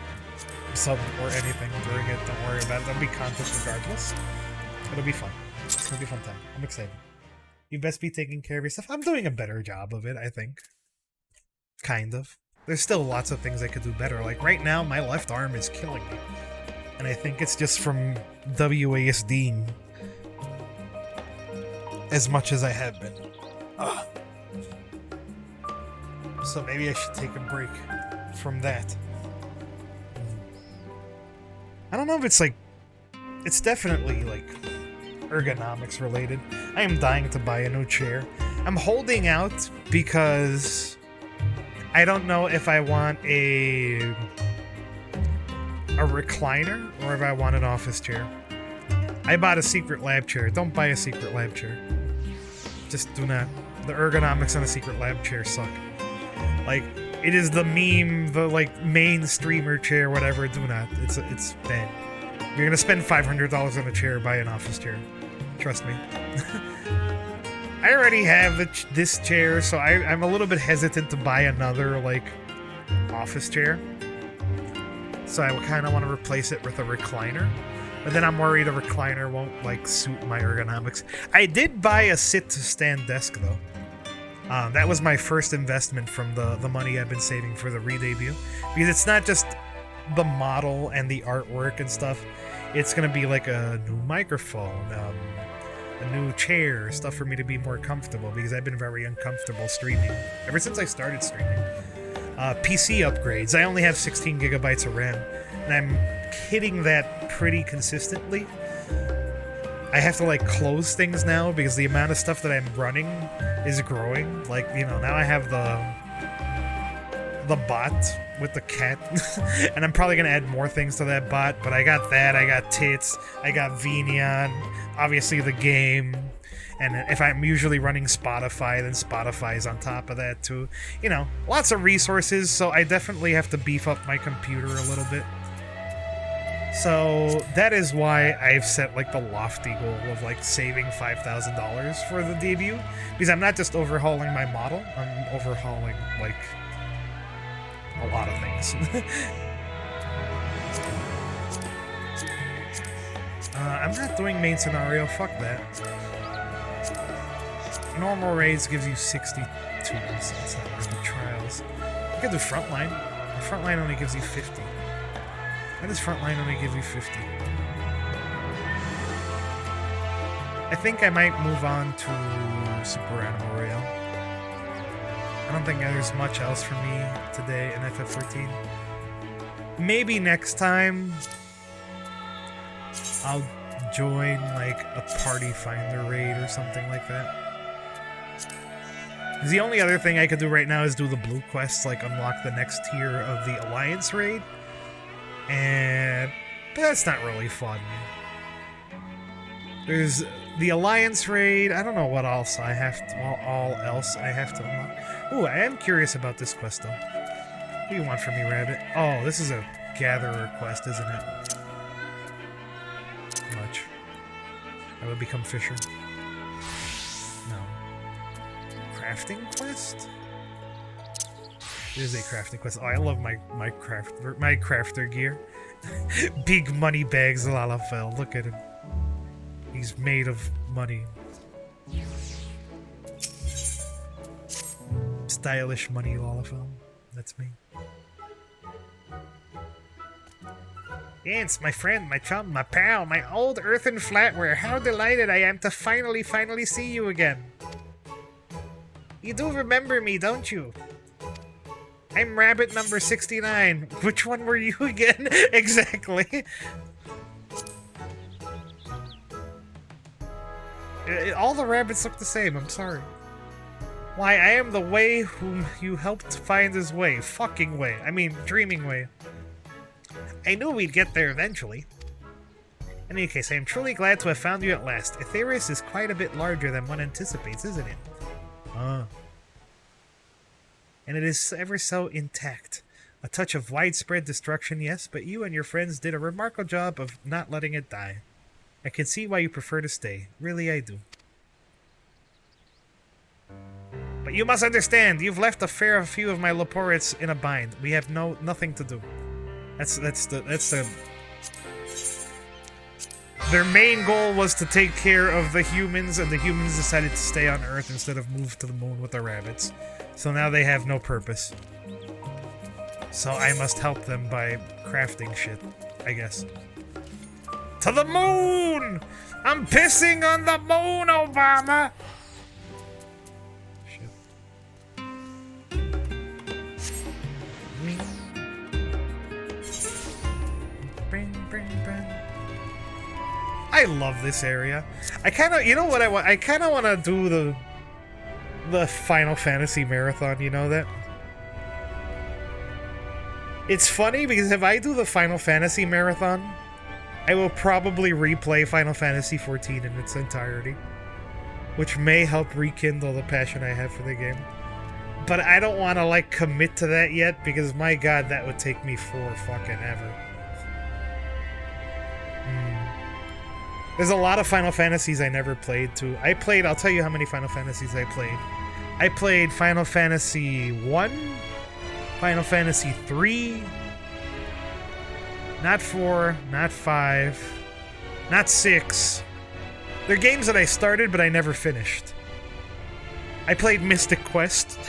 sub or anything during it. Don't worry about it. There'll be content regardless. It'll be fun. It'll be a fun time. I'm excited. You best be taking care of yourself. I'm doing a better job of it, I think. Kind of. There's still lots of things I could do better. Like right now, my left arm is killing me. And I think it's just from WASDing as much as I have been. Ugh. So maybe I should take a break from that. I don't know if it's like... It's definitely like ergonomics related. I am dying to buy a new chair. I'm holding out because I don't know if I want a recliner or if I want an office chair. I bought a secret lab chair. Don't buy a secret lab chair. Just do not. The ergonomics on a secret lab chair suck. Like, it is the meme, the like main streamer chair, whatever. Do not. It's bad. If you're gonna spend $500 on a chair, buy an office chair. Trust me. I already have this chair, so I'm a little bit hesitant to buy another like office chair. So I kind of want to replace it with a recliner. But then I'm worried a recliner won't like suit my ergonomics. I did buy a sit-to-stand desk though. That was my first investment from the money I've been saving for the re-debut. Because it's not just the model and the artwork and stuff. It's going to be like a new microphone, a new chair, stuff for me to be more comfortable. Because I've been very uncomfortable streaming ever since I started streaming. PC upgrades. I only have 16 gigabytes of RAM. And I'm hitting that pretty consistently. I have to like close things now because the amount of stuff that I'm running is growing. Like, you know, now I have the bot with the cat. And I'm probably gonna add more things to that bot, but I got that, I got Tits, I got Vinion, obviously the game. And if I'm usually running Spotify, then Spotify is on top of that too. You know, lots of resources, so I definitely have to beef up my computer a little bit. So that is why I've set like the lofty goal of like saving $5,000 for the debut, because I'm not just overhauling my model, I'm overhauling like a lot of things. I'm not doing main scenario, fuck that. Normal raids gives you 62, so it's not really trials. You can do frontline. The frontline only gives you 50. Why does frontline only give you 50? I think I might move on to Super Animal Royale. I don't think there's much else for me today in FF14. Maybe next time I'll join like a party finder raid or something like that. The only other thing I could do right now is do the blue quests, like unlock the next tier of the Alliance raid. And that's not really fun. There's the Alliance raid. I don't know what else I have to, all else I have to unlock. Ooh, I am curious about this quest though. What do you want from me, Rabbit? Oh, this is a gatherer quest, isn't it? Much. I would become Fisher. No. Crafting quest? It is a crafting quest. Oh, I love my crafter gear. Big money bags, lalafell. Look at him. He's made of money. Stylish money, lalafell. That's me. Gantz, my friend, my chum, my pal, my old earthen flatware. How delighted I am to finally see you again. You do remember me, don't you? I'm rabbit number 69. Which one were you again? Exactly. All the rabbits look the same, I'm sorry. Why, I am the way whom you helped find his way. Fucking way. I mean, dreaming way. I knew we'd get there eventually. In any case, I am truly glad to have found you at last. Aetherius is quite a bit larger than one anticipates, isn't it? And it is ever so intact. A touch of widespread destruction, yes, but you and your friends did a remarkable job of not letting it die. I can see why you prefer to stay. Really, I do. But you must understand, you've left a fair few of my Leporites in a bind. We have nothing to do. That's the. Their main goal was to take care of the humans, and the humans decided to stay on Earth instead of move to the moon with the rabbits. So now they have no purpose. So I must help them by crafting shit, I guess. To the moon! I'm pissing on the moon, Obama! Shit. I love this area. I kind of, you know what I want? I kind of want to do the Final Fantasy marathon, you know that? It's funny because if I do the Final Fantasy marathon, I will probably replay Final Fantasy XIV in its entirety, which may help rekindle the passion I have for the game. But I don't want to, like, commit to that yet because, my god, that would take me for fucking ever. There's a lot of Final Fantasies I never played, too. I'll tell you how many Final Fantasies I played. I played Final Fantasy 1, Final Fantasy 3, not 4, not 5, not 6. They're games that I started, but I never finished. I played Mystic Quest,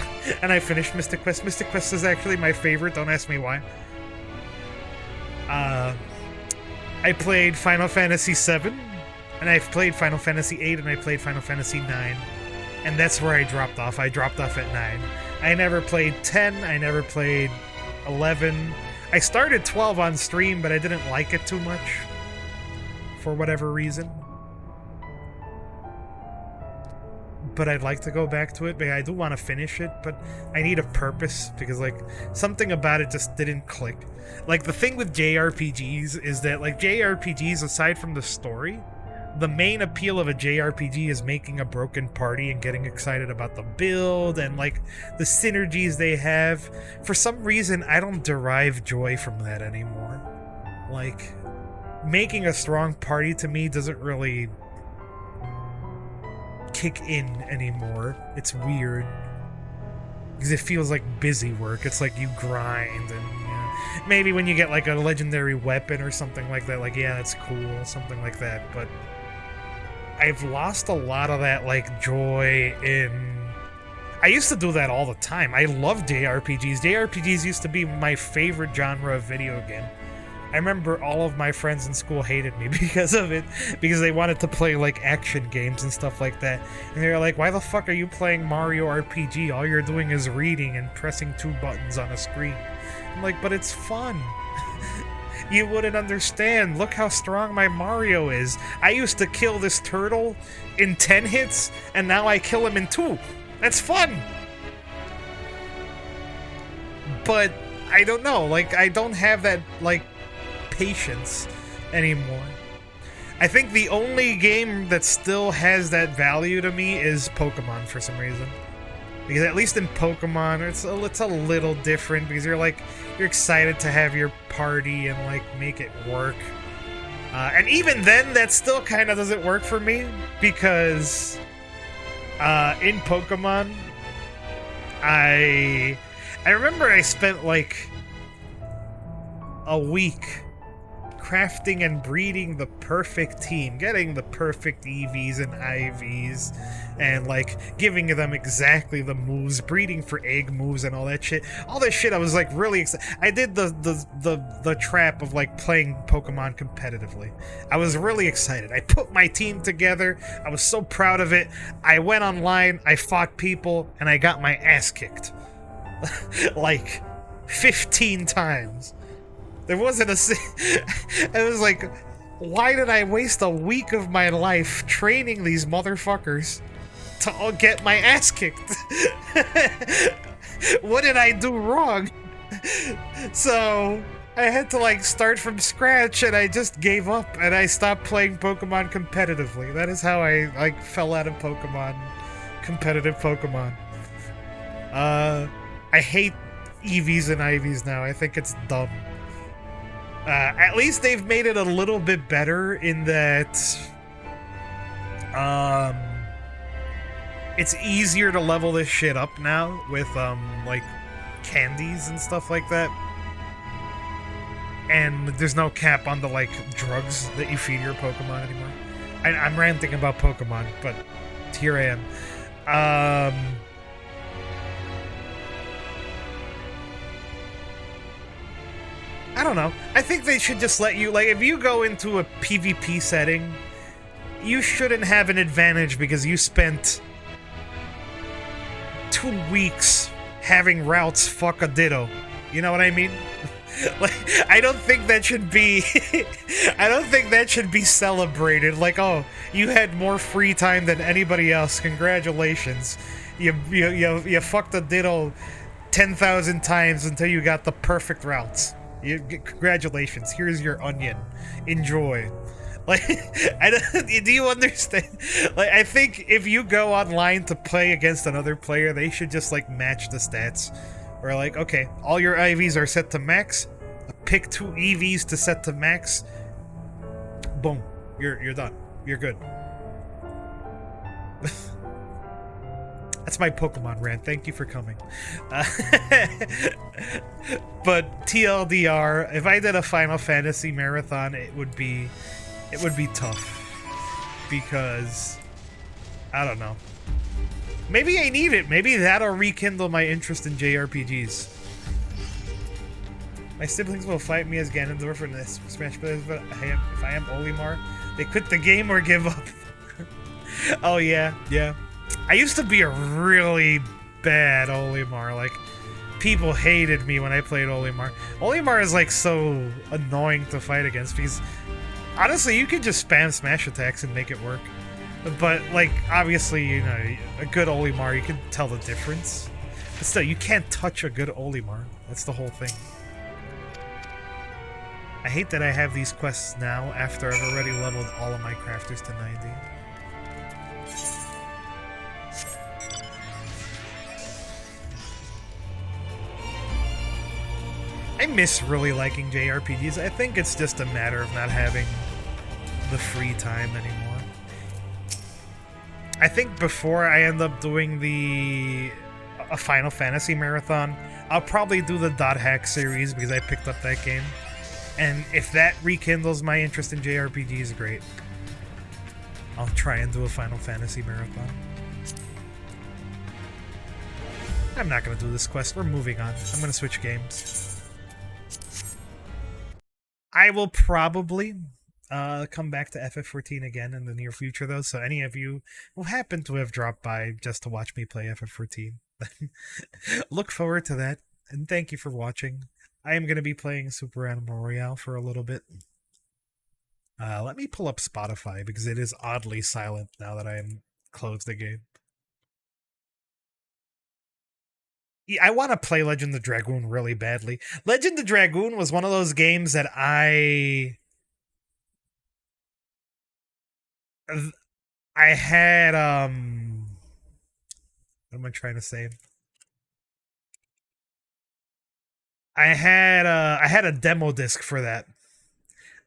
and I finished Mystic Quest. Mystic Quest is actually my favorite, don't ask me why. I played Final Fantasy 7, and I've played Final Fantasy 8, and I played Final Fantasy 9. And that's where I dropped off. I dropped off at 9. I never played 10, I never played 11. I started 12 on stream, but I didn't like it too much. For whatever reason. But I'd like to go back to it, but I do want to finish it, but I need a purpose, because, like, something about it just didn't click. Like, the thing with JRPGs is that, like, JRPGs, aside from the story, the main appeal of a JRPG is making a broken party and getting excited about the build and, like, the synergies they have. For some reason, I don't derive joy from that anymore. Like, making a strong party to me doesn't really kick in anymore. It's weird. Because it feels like busy work. It's like you grind and, you know, maybe when you get, like, a legendary weapon or something like that, like, yeah, that's cool, something like that, but I've lost a lot of that, like, joy in... I used to do that all the time. I love JRPGs. JRPGs used to be my favorite genre of video game. I remember all of my friends in school hated me because of it, because they wanted to play, like, action games and stuff like that. And they were like, why the fuck are you playing Mario RPG? All you're doing is reading and pressing 2 buttons on a screen. I'm like, but it's fun. You wouldn't understand. Look how strong my Mario is. I used to kill this turtle in 10 hits, and now I kill him in 2. That's fun! But, I don't know, like, I don't have that, like, patience anymore. I think the only game that still has that value to me is Pokemon for some reason. Because at least in Pokemon, it's a little different, because you're excited to have your party and, like, make it work. And even then, that still kind of doesn't work for me, because in Pokemon, I remember I spent, like, a week crafting and breeding the perfect team, getting the perfect EVs and IVs, and, like, giving them exactly the moves, breeding for egg moves and all that shit. All that shit, I was, like, really excited. I did the trap of, like, playing Pokemon competitively. I was really excited. I put my team together. I was so proud of it. I went online, I fought people, and I got my ass kicked. Like, 15 times. There wasn't a... It was like, why did I waste a week of my life training these motherfuckers to all get my ass kicked? What did I do wrong? So, I had to, like, start from scratch, and I just gave up, and I stopped playing Pokemon competitively. That is how I, like, fell out of Pokemon. Competitive Pokemon. I hate EVs and IVs now. I think it's dumb. At least they've made it a little bit better in that it's easier to level this shit up now with like candies and stuff like that. and there's no cap on the like drugs that you feed your Pokemon anymore. I'm ranting about Pokemon, but here I am. I don't know. I think they should just let you, like, if you go into a PvP setting, you shouldn't have an advantage because you spent 2 weeks having routes fuck a Ditto. You know what I mean? Like, I don't think that should be I don't think that should be celebrated. Like, oh, you had more free time than anybody else. Congratulations. You fucked a Ditto 10,000 times until you got the perfect routes. Congratulations. Here's your onion. Enjoy. Like, do you understand? Like, I think if you go online to play against another player, they should just like match the stats. Or like, okay, all your IVs are set to max. Pick 2 EVs to set to max. Boom, you're done. You're good. That's my Pokemon rant. Thank you for coming. But TLDR, if I did a Final Fantasy marathon, it would be tough because I don't know. Maybe I need it. Maybe that'll rekindle my interest in JRPGs. My siblings will fight me as Ganondorf in this Smash Bros. But if I am Olimar, they quit the game or give up. Oh yeah. I used to be a really bad Olimar. Like, people hated me when I played Olimar. Olimar is like so annoying to fight against because honestly, you could just spam smash attacks and make it work. But, like, obviously, you know, a good Olimar, you can tell the difference. But still, you can't touch a good Olimar. That's the whole thing. I hate that I have these quests now after I've already leveled all of my crafters to 90. I miss really liking JRPGs. I think it's just a matter of not having the free time anymore. I think before I end up doing a Final Fantasy marathon, I'll probably do the Dot Hack series because I picked up that game. And if that rekindles my interest in JRPGs, great. I'll try and do a Final Fantasy marathon. I'm not going to do this quest. We're moving on. I'm going to switch games. I will probably come back to FF14 again in the near future, though, so any of you who happen to have dropped by just to watch me play FF14, look forward to that, and thank you for watching. I am going to be playing Super Animal Royale for a little bit. Let me pull up Spotify, because it is oddly silent now that I am closed the game. I want to play Legend of Dragoon really badly. Legend of Dragoon was one of those games that I had, what am I trying to say? I had a demo disc for that.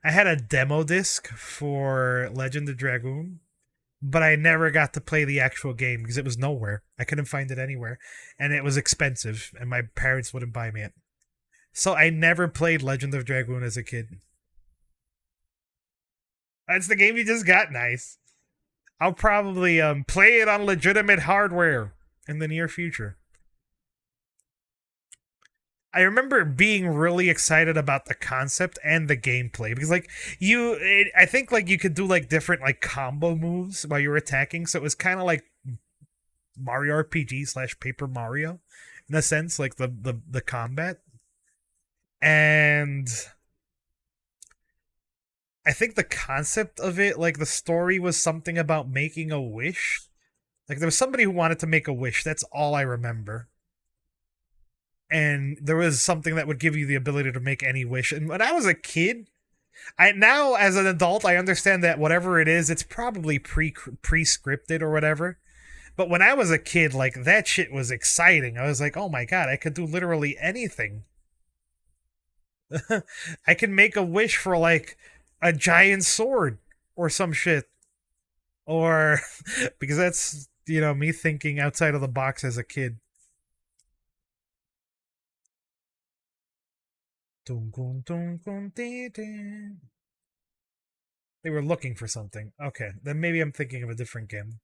I had a demo disc for Legend of Dragoon, but I never got to play the actual game because it was nowhere. I couldn't find it anywhere, and it was expensive, and my parents wouldn't buy me it. So I never played Legend of Dragoon as a kid. That's the game you just got. Nice. I'll probably play it on legitimate hardware in the near future. I remember being really excited about the concept and the gameplay because, like, I think like you could do like different like combo moves while you were attacking, so it was kind of like Mario RPG / Paper Mario in a sense, like the combat. And I think the concept of it, like the story was something about making a wish. Like there was somebody who wanted to make a wish. That's all I remember. And there was something that would give you the ability to make any wish. And when I was a kid, now as an adult, I understand that whatever it is, it's probably pre-scripted or whatever. But when I was a kid, like that shit was exciting. I was like, oh my god, I could do literally anything. I can make a wish for like a giant sword or some shit. Or because that's, you know, me thinking outside of the box as a kid. Dun, dun, dun, dun, dun, dun. They were looking for something. Okay, then maybe I'm thinking of a different game.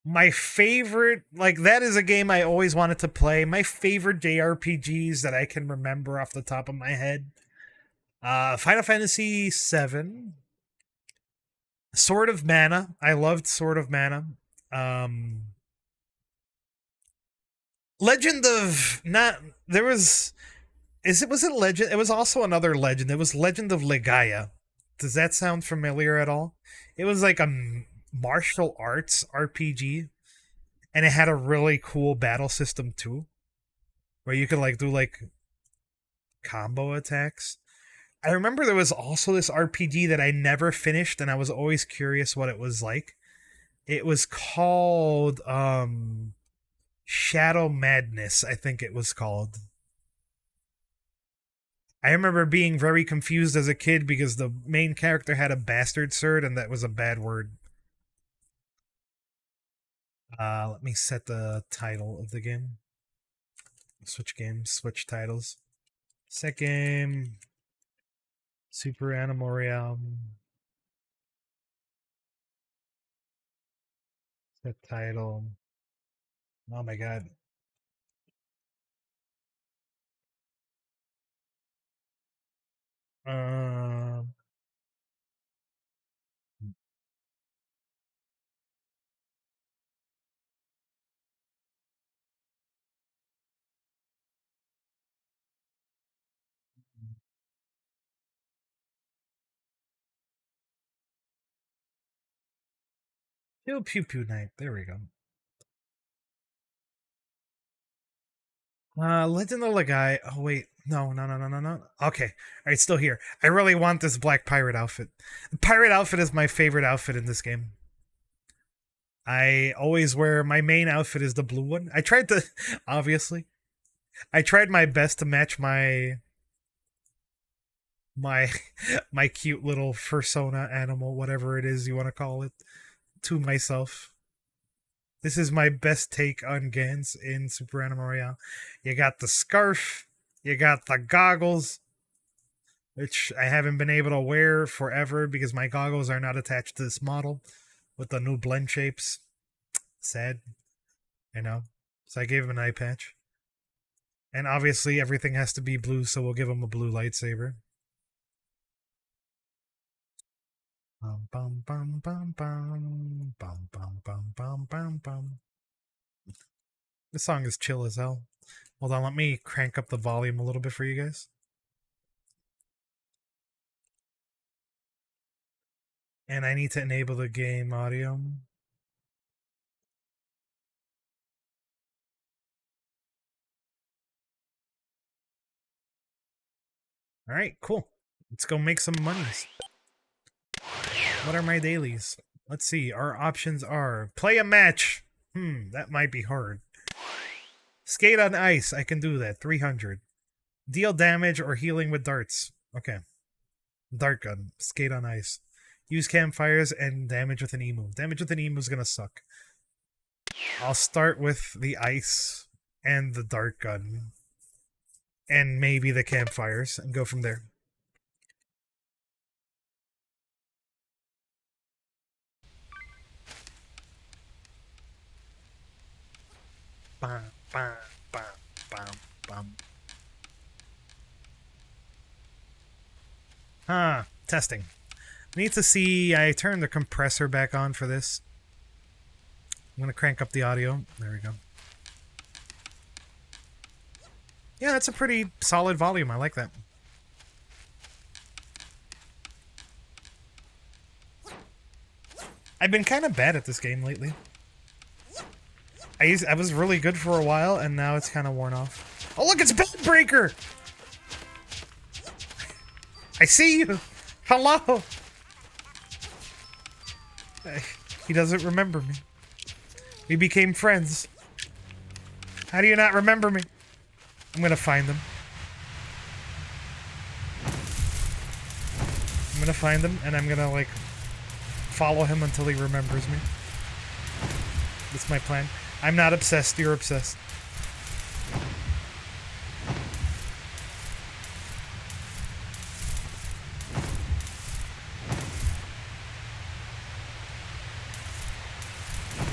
My favorite, like, that is a game I always wanted to play. My favorite JRPGs that I can remember off the top of my head. Final Fantasy VII. Sword of Mana. I loved Sword of Mana. Legend of was it Legend? It was also another Legend. It was Legend of Legaia. Does that sound familiar at all? It was like a martial arts RPG, and it had a really cool battle system too, where you could like do like combo attacks. I remember there was also this RPG that I never finished, and I was always curious what it was like. It was called Shadow Madness, I think it was called. I remember being very confused as a kid because the main character had a bastard sword, and that was a bad word. Let me set the title of the game. Switch games, switch titles. Set game. Super Animal Realm. Set title. Oh my god. Pew Pew Pew Night. There we go. Legend of Legai. Oh wait, no. Okay, all right, still here. I really want this black pirate outfit. The pirate outfit is my favorite outfit in this game. I always wear my main outfit is the blue one. I tried to, obviously, I tried my best to match my cute little fursona animal, whatever it is you want to call it, to myself. This is my best take on Gantz in Super Animal Royale. You got the scarf, you got the goggles, which I haven't been able to wear forever because my goggles are not attached to this model with the new blend shapes. Sad, you know. So I gave him an eye patch. And obviously everything has to be blue, so we'll give him a blue lightsaber. Bum bum bum bum bum bum bum bum bum bum bum. This song is chill as hell. Hold on, let me crank up the volume a little bit for you guys. And I need to enable the game audio. Alright, cool. Let's go make some monies. What are my dailies? Let's see. Our options are play a match. That might be hard. Skate on ice. I can do that. 300. Deal damage or healing with darts. Okay. Dart gun. Skate on ice. Use campfires and damage with an emu. Damage with an emu is gonna suck. I'll start with the ice and the dart gun. And maybe the campfires and go from there. Bam, bam, bam, bam, bam. Testing. I need to see. I turned the compressor back on for this. I'm gonna crank up the audio. There we go. Yeah, that's a pretty solid volume. I like that. I've been kind of bad at this game lately. I was really good for a while, and now it's kind of worn off. Oh, look, it's Bedbreaker! I see you! Hello! He doesn't remember me. We became friends. How do you not remember me? I'm gonna find him. I'm gonna find him, and I'm gonna, like, follow him until he remembers me. That's my plan. I'm not obsessed, you're obsessed.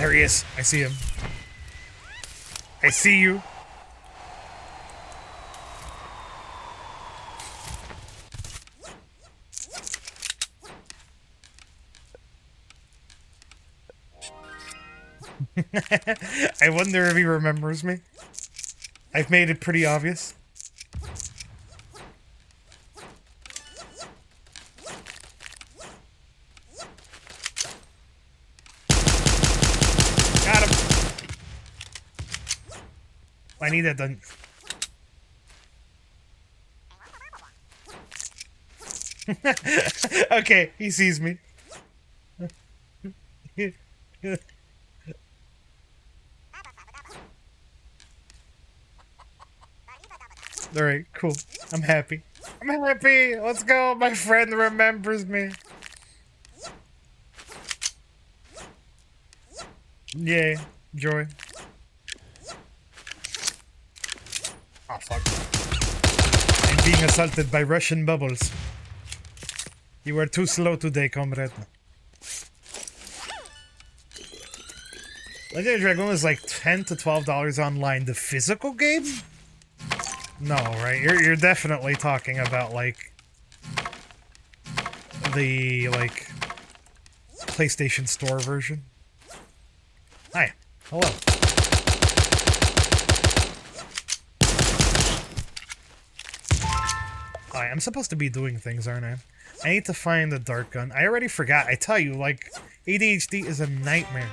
There he is. I see him. I see you. I wonder if he remembers me. I've made it pretty obvious. Got him. I need that done. Okay, he sees me. Alright, cool. I'm happy. I'm happy! Let's go! My friend remembers me. Yay. Joy. Oh, fuck. I'm being assaulted by Russian bubbles. You were too slow today, comrade. Legendary Dragoon is like $10 to $12 online. The physical game? No, right? You're definitely talking about like the like PlayStation Store version. Hi. Hello. Hi, I'm supposed to be doing things, aren't I? I need to find the dart gun. I already forgot. I tell you, like, ADHD is a nightmare.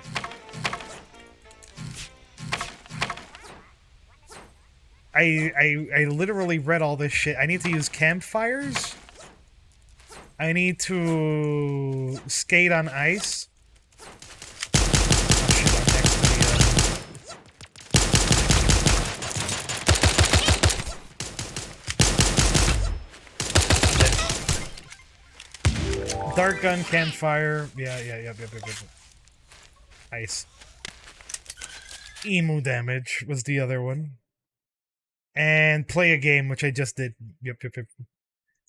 I literally read all this shit. I need to use campfires. I need to skate on ice. Oh shit, I'm next to the dart gun, campfire. Yep. Ice. Emu damage was the other one. And play a game, which I just did. Yep.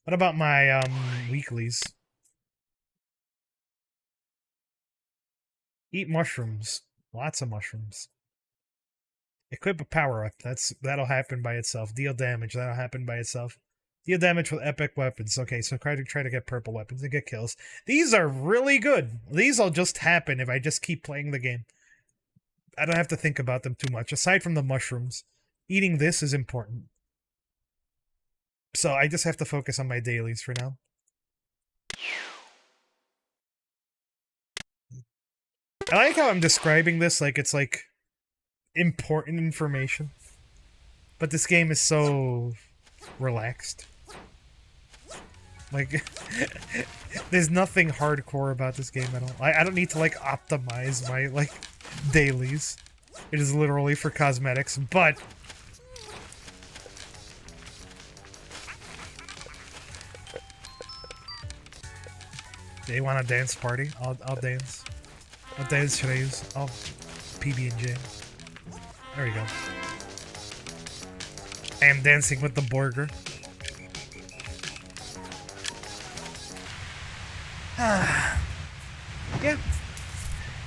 What about my weeklies? Eat mushrooms. Lots of mushrooms. Equip a power-up. That'll happen by itself. Deal damage. That'll happen by itself. Deal damage with epic weapons. Okay, so try to get purple weapons and get kills. These are really good. These will just happen if I just keep playing the game. I don't have to think about them too much. Aside from the mushrooms. Eating this is important. So I just have to focus on my dailies for now. I like how I'm describing this like it's like important information. But this game is so relaxed. Like there's nothing hardcore about this game at all. I don't need to like optimize my like dailies. It is literally for cosmetics, but they want a dance party? I'll dance. What dance should I use? Oh, PB&J. There we go. I am dancing with the burger. Yeah.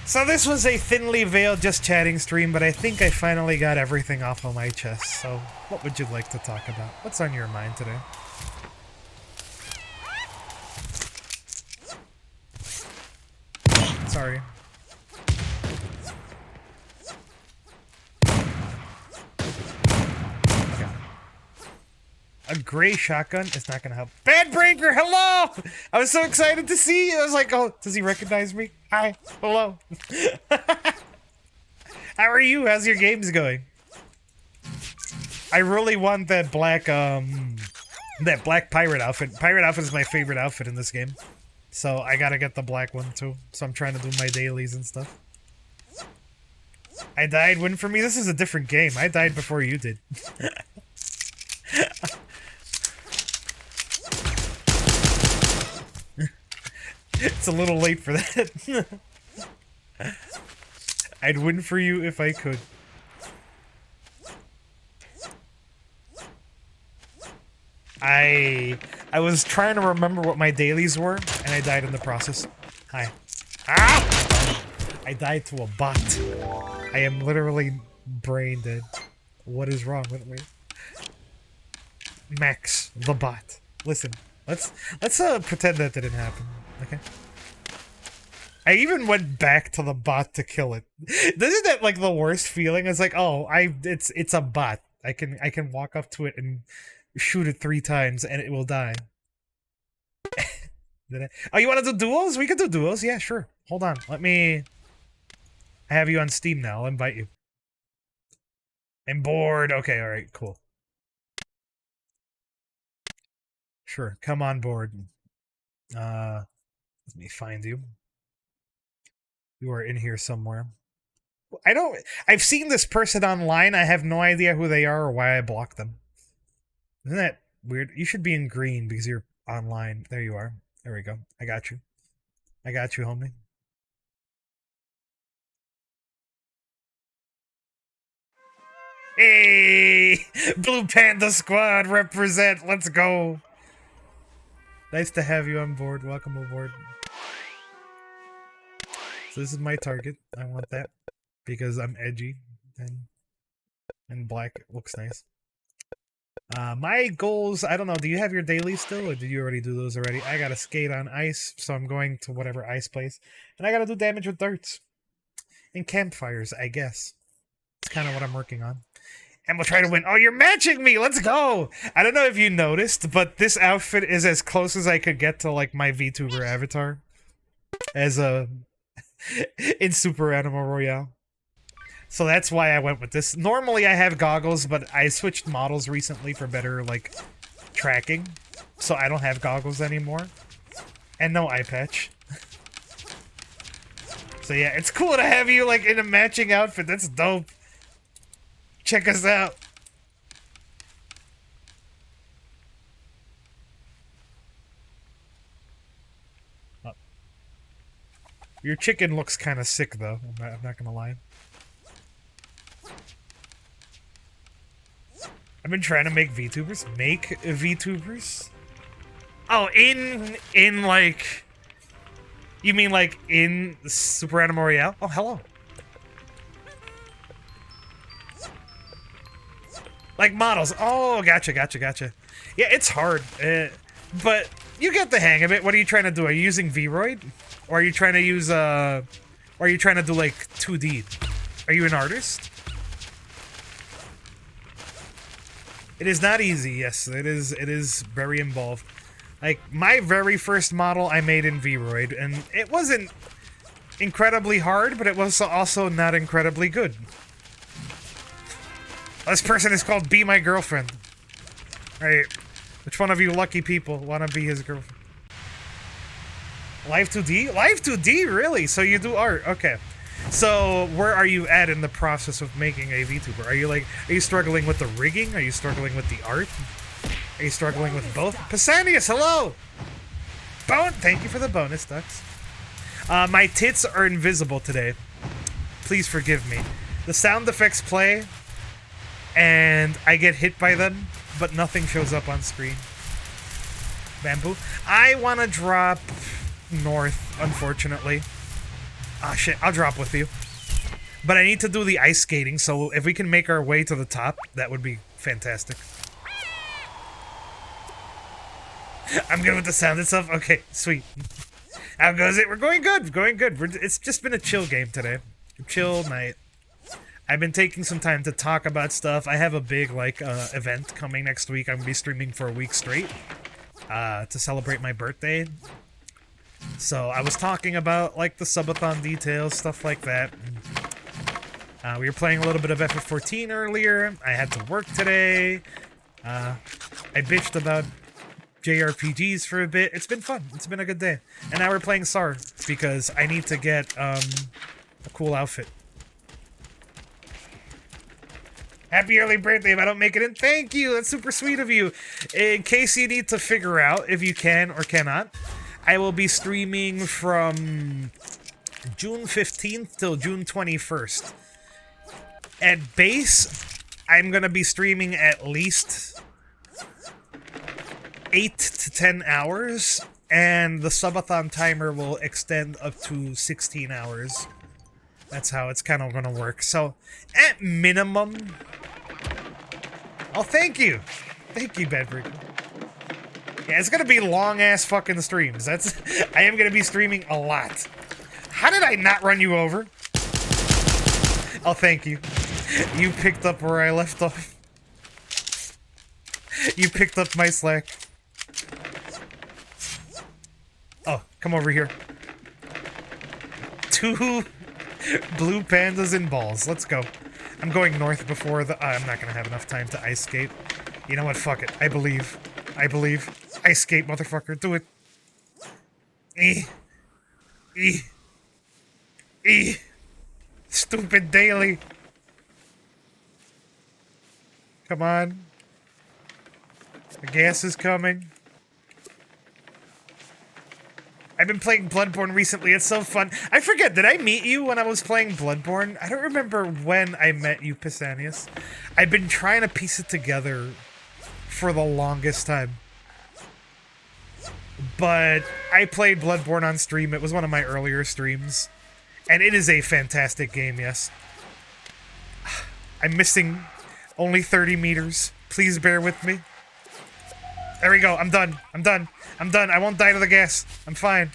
So this was a thinly veiled just chatting stream, but I think I finally got everything off of my chest. So what would you like to talk about? What's on your mind today? Sorry. Okay. A gray shotgun is not gonna help. Bad Breaker, hello! I was so excited to see you. I was like, oh, does he recognize me? Hi, hello. How are you? How's your games going? I really want that black pirate outfit. Pirate outfit is my favorite outfit in this game. So I gotta get the black one too. So I'm trying to do my dailies and stuff. I died. Win for me. This is a different game. I died before you did. It's a little late for that. I'd win for you if I could. I was trying to remember what my dailies were, and I died in the process. Hi. Ah! I I died to a bot. I am literally brain dead. What is wrong with me? Max, the bot. Listen, let's pretend that didn't happen. Okay. I even went back to the bot to kill it. Isn't that like the worst feeling? It's like, oh, it's a bot. I can walk up to it and shoot it 3 times and it will die. Oh, you want to do duos? We can do duos. Yeah, sure. Hold on. I have you on Steam now. I'll invite you. I'm bored. Okay, alright, cool. Sure, come on board. Let me find you. You are in here somewhere. I've seen this person online. I have no idea who they are or why I blocked them. Isn't that weird? You should be in green because you're online. There you are. There we go. I got you. I got you, homie. Hey! Blue Panda Squad represent. Let's go. Nice to have you on board. Welcome aboard. So this is my target. I want that because I'm edgy and black looks nice. My goals, I don't know, do you have your dailies still or did you already do those already? I gotta skate on ice, so I'm going to whatever ice place. And I gotta do damage with darts. And campfires, I guess. It's kind of what I'm working on. And we'll try to win. Oh, you're matching me! Let's go! I don't know if you noticed, but this outfit is as close as I could get to, like, my VTuber avatar. As a... in Super Animal Royale. So that's why I went with this. Normally I have goggles, but I switched models recently for better, like, tracking. So I don't have goggles anymore. And no eye patch. So yeah, it's cool to have you, like, in a matching outfit. That's dope. Check us out. Oh. Your chicken looks kind of sick, though. I'm not gonna lie. I've been trying to make VTubers. Make VTubers? Oh, in like... You mean like in Super Animal Royale? Oh, hello. Like models. Oh, gotcha. Yeah, it's hard. But you get the hang of it. What are you trying to do? Are you using Vroid? Or are you trying to use, or are you trying to do like 2D? Are you an artist? It is not easy, yes. It is very involved. Like, my very first model I made in Vroid, and it wasn't incredibly hard, but it was also not incredibly good. This person is called Be My Girlfriend. Right. Which one of you lucky people want to be his girlfriend? Live 2D? Live 2D? Really? So you do art? Okay. So, where are you at in the process of making a VTuber? Are you struggling with the rigging? Are you struggling with the art? Are you struggling with both? Pisanius, hello! Thank you for the bonus, Ducks. My tits are invisible today. Please forgive me. The sound effects play, and I get hit by them, but nothing shows up on screen. Bamboo. I want to drop north, unfortunately. Ah, shit, I'll drop with you. But I need to do the ice skating, so if we can make our way to the top, that would be fantastic. I'm good with the sound and stuff? Okay, sweet. How goes it? We're going good, it's just been a chill game today. A chill night. I've been taking some time to talk about stuff. I have a big, like, event coming next week. I'm gonna be streaming for a week straight. To celebrate my birthday. So I was talking about, like, the subathon details, stuff like that. We were playing a little bit of FF14 earlier. I had to work today. I bitched about JRPGs for a bit. It's been fun. It's been a good day. And now we're playing SAR because I need to get a cool outfit. Happy early birthday if I don't make it in. Thank you. That's super sweet of you. In case you need to figure out if you can or cannot, I will be streaming from June 15th till June 21st. At base, I'm going to be streaming at least 8 to 10 hours, and the subathon timer will extend up to 16 hours. That's how it's kind of gonna work. So, at minimum... Oh, thank you! Thank you, Bedbreaker. Yeah, it's gonna be long-ass fucking streams. That's... I am gonna be streaming a lot. How did I not run you over? Oh, thank you. You picked up where I left off. You picked up my slack. Oh, come over here. 2 blue pandas and balls. Let's go. I'm going north before the... I'm not gonna have enough time to ice skate. You know what? Fuck it. I believe. I believe. Ice skate, motherfucker. Do it. Stupid daily. Come on. The gas is coming. I've been playing Bloodborne recently. It's so fun. I forget, did I meet you when I was playing Bloodborne? I don't remember when I met you, Pisanius. I've been trying to piece it together for the longest time. But I played Bloodborne on stream. It was one of my earlier streams. And it is a fantastic game, yes. I'm missing only 30 meters. Please bear with me. There we go. I'm done. I'm done. I'm done. I won't die to the gas. I'm fine.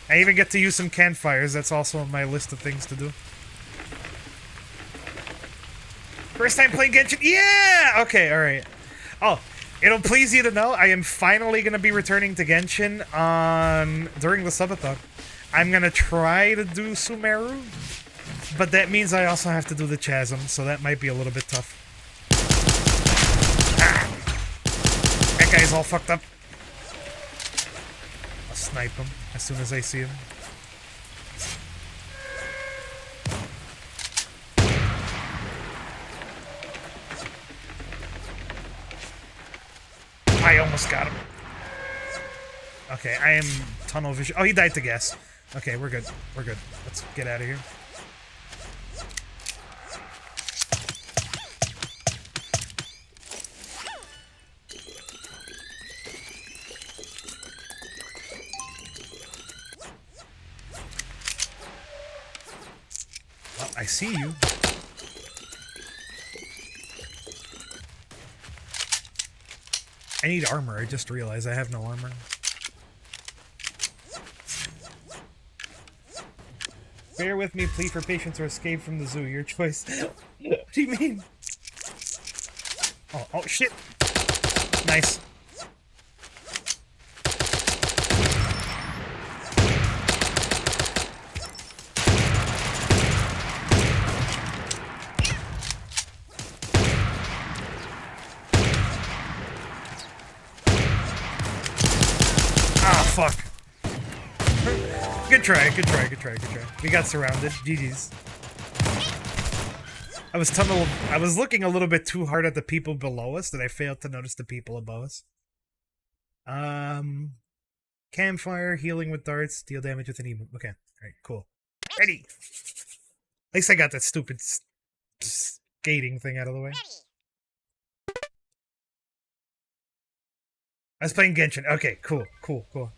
I even get to use some campfires. That's also on my list of things to do. First time playing Genshin? Yeah! Okay, alright. Oh, it'll please you to know, I am finally going to be returning to Genshin during the subathon. I'm going to try to do Sumeru, but that means I also have to do the Chasm, so that might be a little bit tough. That guy's all fucked up. I'll snipe him as soon as I see him. I almost got him. Okay, I am tunnel vision. Oh, he died to gas. Okay, we're good. We're good. Let's get out of here. Well, I see you. I need armor. I just realized I have no armor. Bear with me, plead for patience or escape from the zoo. Your choice. What do you mean? Oh shit. Nice. Fuck. Good try, good try, good try, good try. We got surrounded. GG's. I was looking a little bit too hard at the people below us that I failed to notice the people above us. Campfire, healing with darts, deal damage with an emo. Okay, alright, cool. Ready! At least I got that stupid skating thing out of the way. I was playing Genshin. Okay, cool, cool, cool.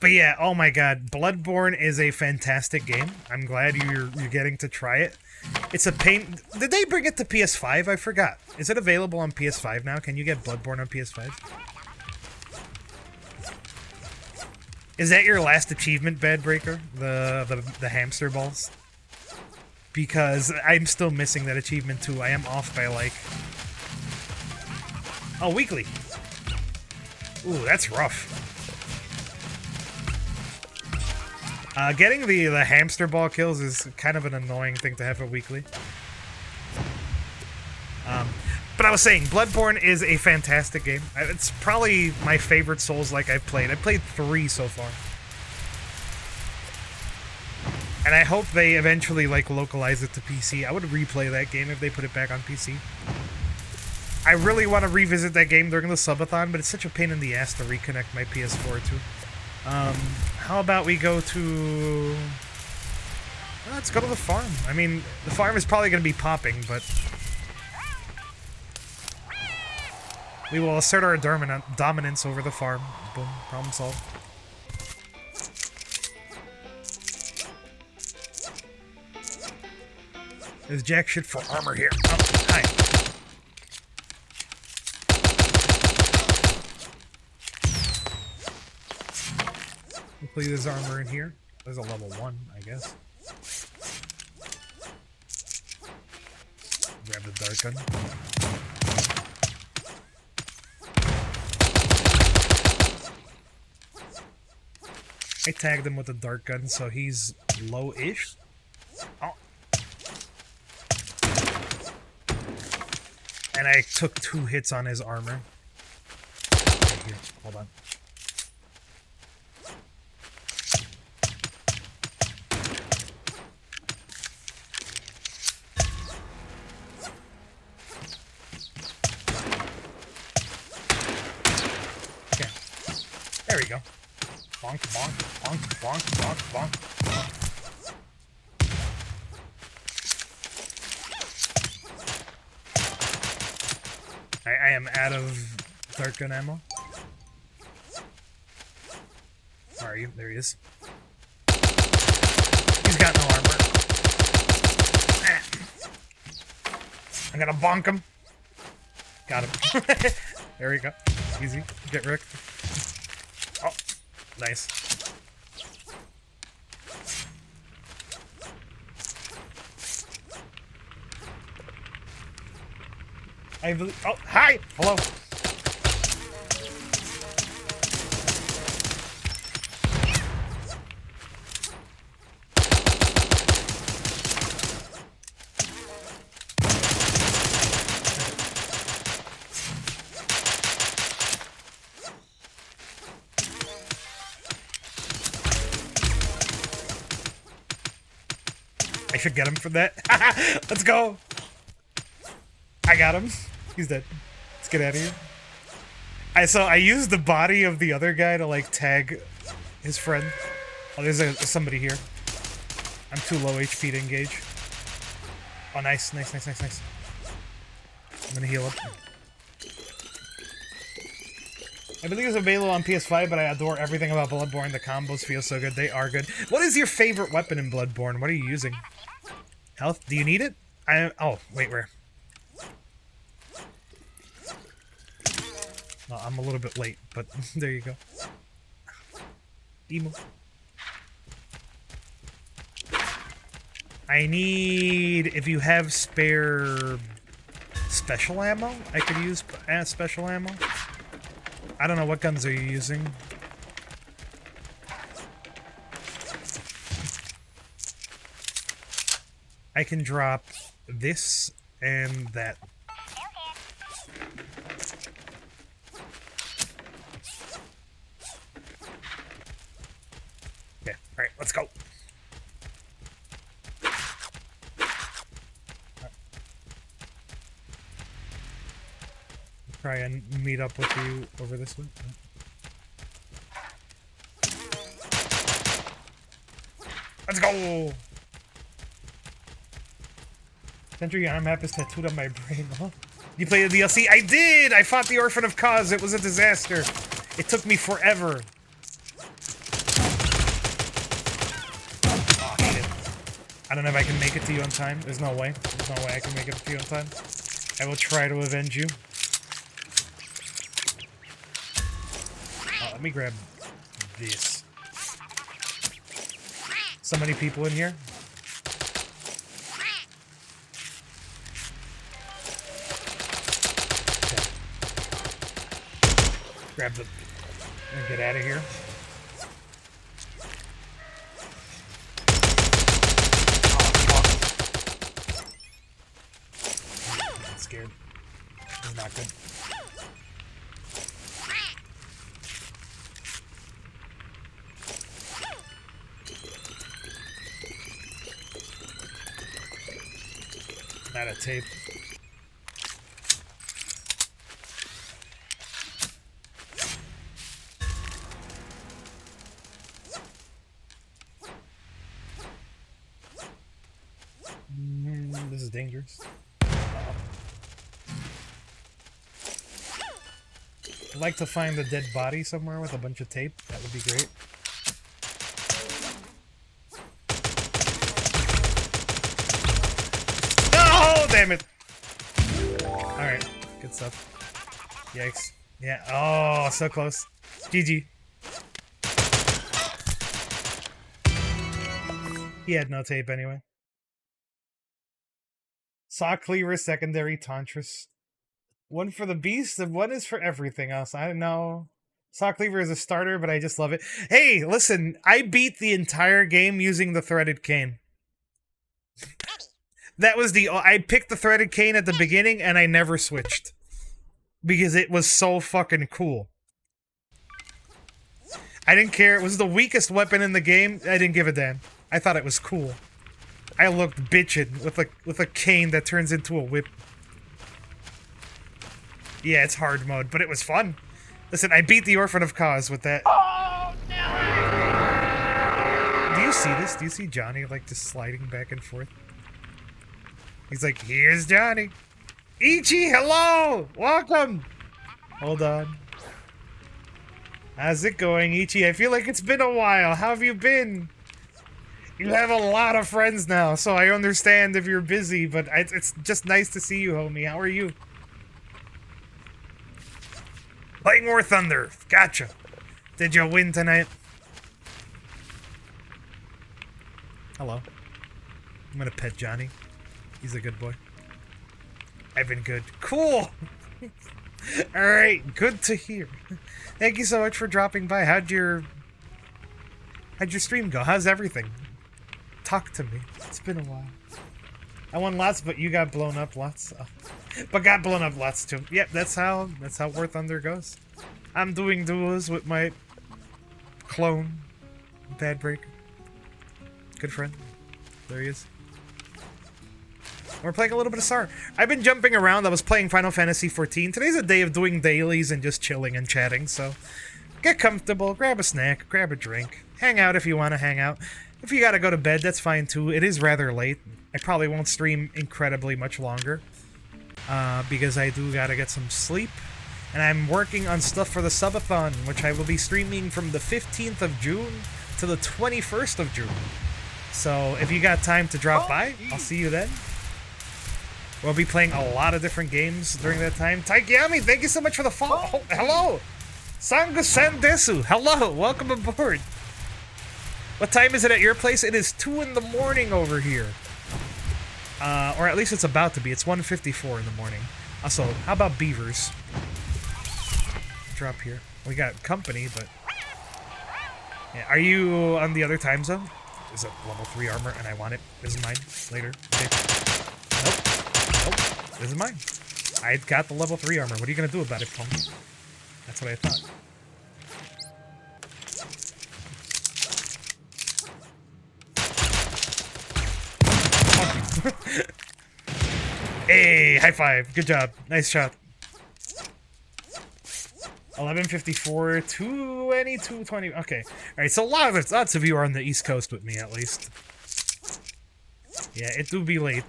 But yeah, oh my god, Bloodborne is a fantastic game. I'm glad you're getting to try it. It's a pain. Did they bring it to PS5? I forgot. Is it available on PS5 now? Can you get Bloodborne on PS5? Is that your last achievement, Badbreaker? The hamster balls? Because I'm still missing that achievement too. I am off by like... Oh, weekly. Ooh, that's rough. Getting the hamster ball kills is kind of an annoying thing to have a weekly. But I was saying, Bloodborne is a fantastic game. It's probably my favorite Souls-like I've played. I've played 3 so far. And I hope they eventually, like, localize it to PC. I would replay that game if they put it back on PC. I really want to revisit that game during the subathon, but it's such a pain in the ass to reconnect my PS4 to. How about we go to... Let's go to the farm. I mean, the farm is probably going to be popping, but... We will assert our dominance over the farm. Boom. Problem solved. There's jack shit for armor here. Oh, hi. Hopefully there's armor in here. There's a level 1, I guess. Grab the dart gun. I tagged him with the dart gun, so he's low-ish. Oh. And I took 2 hits on his armor. Right here. Hold on. Okay. There we go. Bonk, bonk, bonk, bonk, bonk, bonk. I am out of dart gun ammo. Where are you? There he is. He's got no armor. I'm gonna bonk him. Got him. There we go. Easy. Get wrecked. Oh, nice. I believe. Oh, hi! Hello. I should get him for that. Let's go. I got him. He's dead. Let's get out of here. I used the body of the other guy to like tag his friend. Oh, there's somebody here. I'm too low HP to engage. Oh, nice, nice, nice, nice, nice. I'm gonna heal up. I believe it's available on PS5, but I adore everything about Bloodborne. The combos feel so good. They are good. What is your favorite weapon in Bloodborne? What are you using? Health? Do you need it? Oh, wait, where? Well, I'm a little bit late, but there you go. Emo. I need... If you have spare special ammo, I could use special ammo. I don't know, what guns are you using? I can drop this and that. Okay, alright, let's go. Try and meet up with you over this way. Let's go! Century on map is tattooed on my brain, huh? You played the DLC? I did! I fought the Orphan of Cause. It was a disaster. It took me forever. Oh, shit. I don't know if I can make it to you on time. There's no way. There's no way I can make it to you on time. I will try to avenge you. Let me grab this. So many people in here. Okay. Grab the... and get out of here. Oh, I'm scared. This is not good. Out of tape. This is dangerous. I'd like to find a dead body somewhere with a bunch of tape. That would be great. time it. Alright, good stuff. Yikes. Yeah, oh, so close. GG. He had no tape anyway. Saw Cleaver, secondary Tantris. One for the beast, and one is for everything else. I don't know. Saw Cleaver is a starter, but I just love it. Hey, listen, I beat the entire game using the threaded cane. That was I picked the threaded cane at the beginning, and I never switched. Because it was so fucking cool. I didn't care. It was the weakest weapon in the game. I didn't give a damn. I thought it was cool. I looked bitchin' with a cane that turns into a whip. Yeah, it's hard mode, but it was fun. Listen, I beat the Orphan of Cause with that. Oh, no! Do you see this? Do you see Johnny, like, just sliding back and forth? He's like, here's Johnny. Ichi, hello! Welcome! Hold on. How's it going, Ichi? I feel like it's been a while. How have you been? You have a lot of friends now, so I understand if you're busy, but it's just nice to see you, homie. How are you? Playing War Thunder. Gotcha. Did you win tonight? Hello. I'm gonna pet Johnny. He's a good boy. I've been good. Cool! Alright, good to hear. Thank you so much for dropping by. How'd your stream go? How's everything? Talk to me. It's been a while. I won lots, but you got blown up lots. Oh. But got blown up lots too. Yep, that's how War Thunder goes. I'm doing duos with my clone, Bad Breaker. Good friend. There he is. We're playing a little bit of SAR. I've been jumping around. I was playing Final Fantasy XIV. Today's a day of doing dailies and just chilling and chatting, so get comfortable, grab a snack, grab a drink, hang out if you want to hang out. If you gotta go to bed, that's fine too. It is rather late. I probably won't stream incredibly much longer because I do gotta get some sleep. And I'm working on stuff for the subathon, which I will be streaming from the 15th of June to the 21st of June. So if you got time to drop by, I'll see you then. We'll be playing a lot of different games during that time. Taikiyami, thank you so much for the follow. Oh, hello! Sangu-san desu. Hello, welcome aboard. What time is it at your place? It is 2 in the morning over here. Or at least it's about to be. It's 1:54 in the morning. Also, how about beavers? Drop here. We got company, but... Yeah, are you on the other time zone? There's a level 3 armor, and I want it. This is mine. Later. Okay. Nope. Nope. This is mine. I got the level 3 armor. What are you gonna do about it, punk? That's what I thought. Hey, high five. Good job. Nice shot. 11:54, 22:20. Okay. Alright, so lots of you are on the East Coast with me, at least. Yeah, it do be late.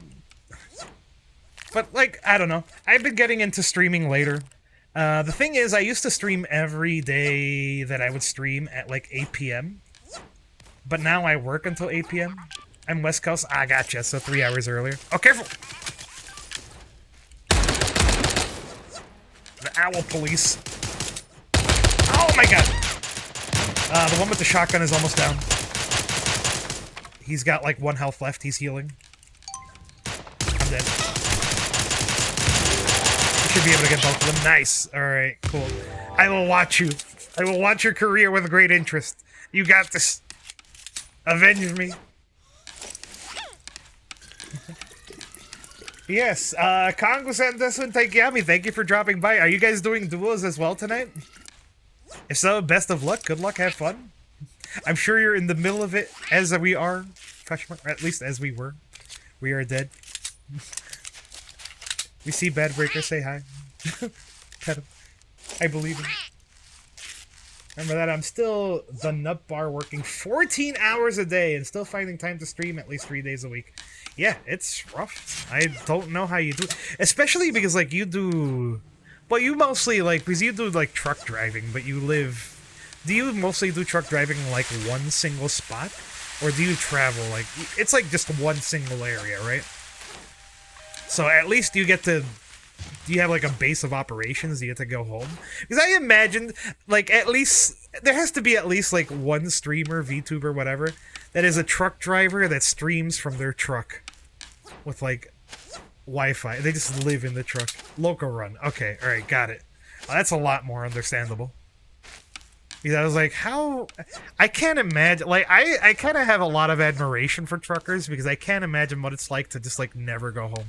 But, like, I don't know. I've been getting into streaming later. The thing is, I used to stream every day that I would stream at, like, 8 p.m. But now I work until 8 p.m. I'm West Coast. I gotcha, so 3 hours earlier. Oh, careful! The owl police. Oh my god! The one with the shotgun is almost down. He's got like 1 health left. He's healing. I'm dead. You should be able to get both of them. Nice. Alright, cool. I will watch you. I will watch your career with great interest. You got this. Avenge me. Yes, Kongo-san desu Taikiyami, thank you for dropping by. Are you guys doing duos as well tonight? If so, best of luck. Good luck. Have fun. I'm sure you're in the middle of it as we are. Or at least as we were. We are dead. We see Bad Breaker. Say hi. Pet him. I believe him. Remember that I'm still the nut bar working 14 hours a day and still finding time to stream at least 3 days a week. Yeah, it's rough. I don't know how you do it. Especially because, like, you do... Well, you mostly, like, because you do, like, truck driving, but you live... Do you mostly do truck driving in, like, one single spot? Or do you travel, like... It's, like, just one single area, right? So at least you get to... Do you have like a base of operations? You get to go home? Because I imagined, like, at least... There has to be at least like one streamer, VTuber, whatever, that is a truck driver that streams from their truck. With like... Wi-Fi. They just live in the truck. Local run. Okay, alright, got it. Well, that's a lot more understandable. Because I was like, how... I can't imagine... Like, I kind of have a lot of admiration for truckers because I can't imagine what it's like to just, like, never go home.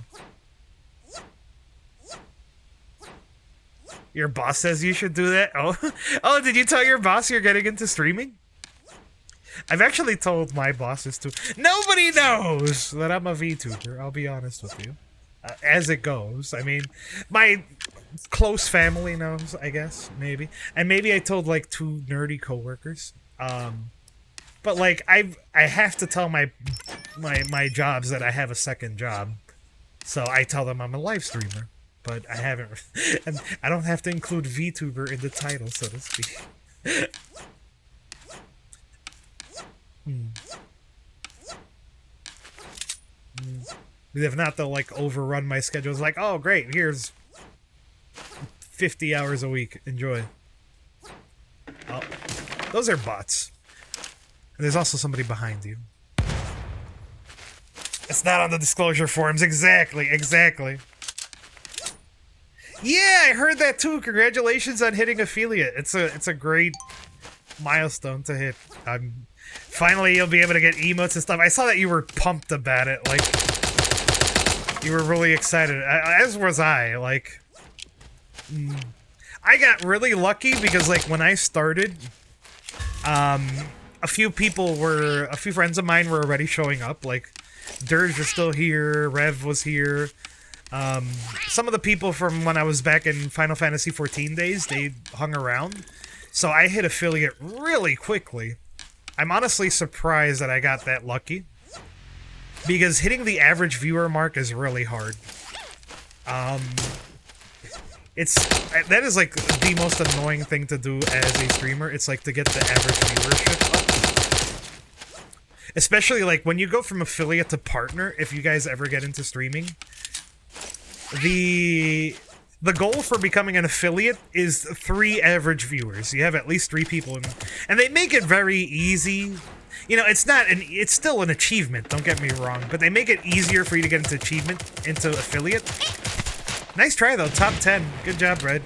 Your boss says you should do that? Oh, oh, did you tell your boss you're getting into streaming? I've actually told my bosses to... Nobody knows that I'm a VTuber, I'll be honest with you. As it goes. I mean, my close family knows, I guess, maybe. And maybe I told, like, 2 nerdy coworkers. But, like, I have to tell my jobs that I have a second job. So I tell them I'm a live streamer. But I haven't... And I don't have to include VTuber in the title, so to speak. If not, they'll, like, overrun my schedule. It's like, oh, great, here's 50 hours a week. Enjoy. Oh, those are bots. And there's also somebody behind you. It's not on the disclosure forums. Exactly, exactly. Yeah, I heard that too. Congratulations on hitting affiliate. It's a great milestone to hit. Finally, you'll be able to get emotes and stuff. I saw that you were pumped about it. Like... You were really excited, as was I, like... I got really lucky because, like, when I started, a few friends of mine were already showing up, like, Dirge was still here, Rev was here, some of the people from when I was back in Final Fantasy XIV days, they hung around, so I hit affiliate really quickly. I'm honestly surprised that I got that lucky. Because hitting the average viewer mark is really hard. That is like the most annoying thing to do as a streamer. It's like to get the average viewership up. Especially like when you go from affiliate to partner, if you guys ever get into streaming. The goal for becoming an affiliate is 3 average viewers. You have at least 3 people and they make it very easy. You know, it's still an achievement, don't get me wrong, but they make it easier for you to get into affiliate. Nice try though, top 10. Good job, Red.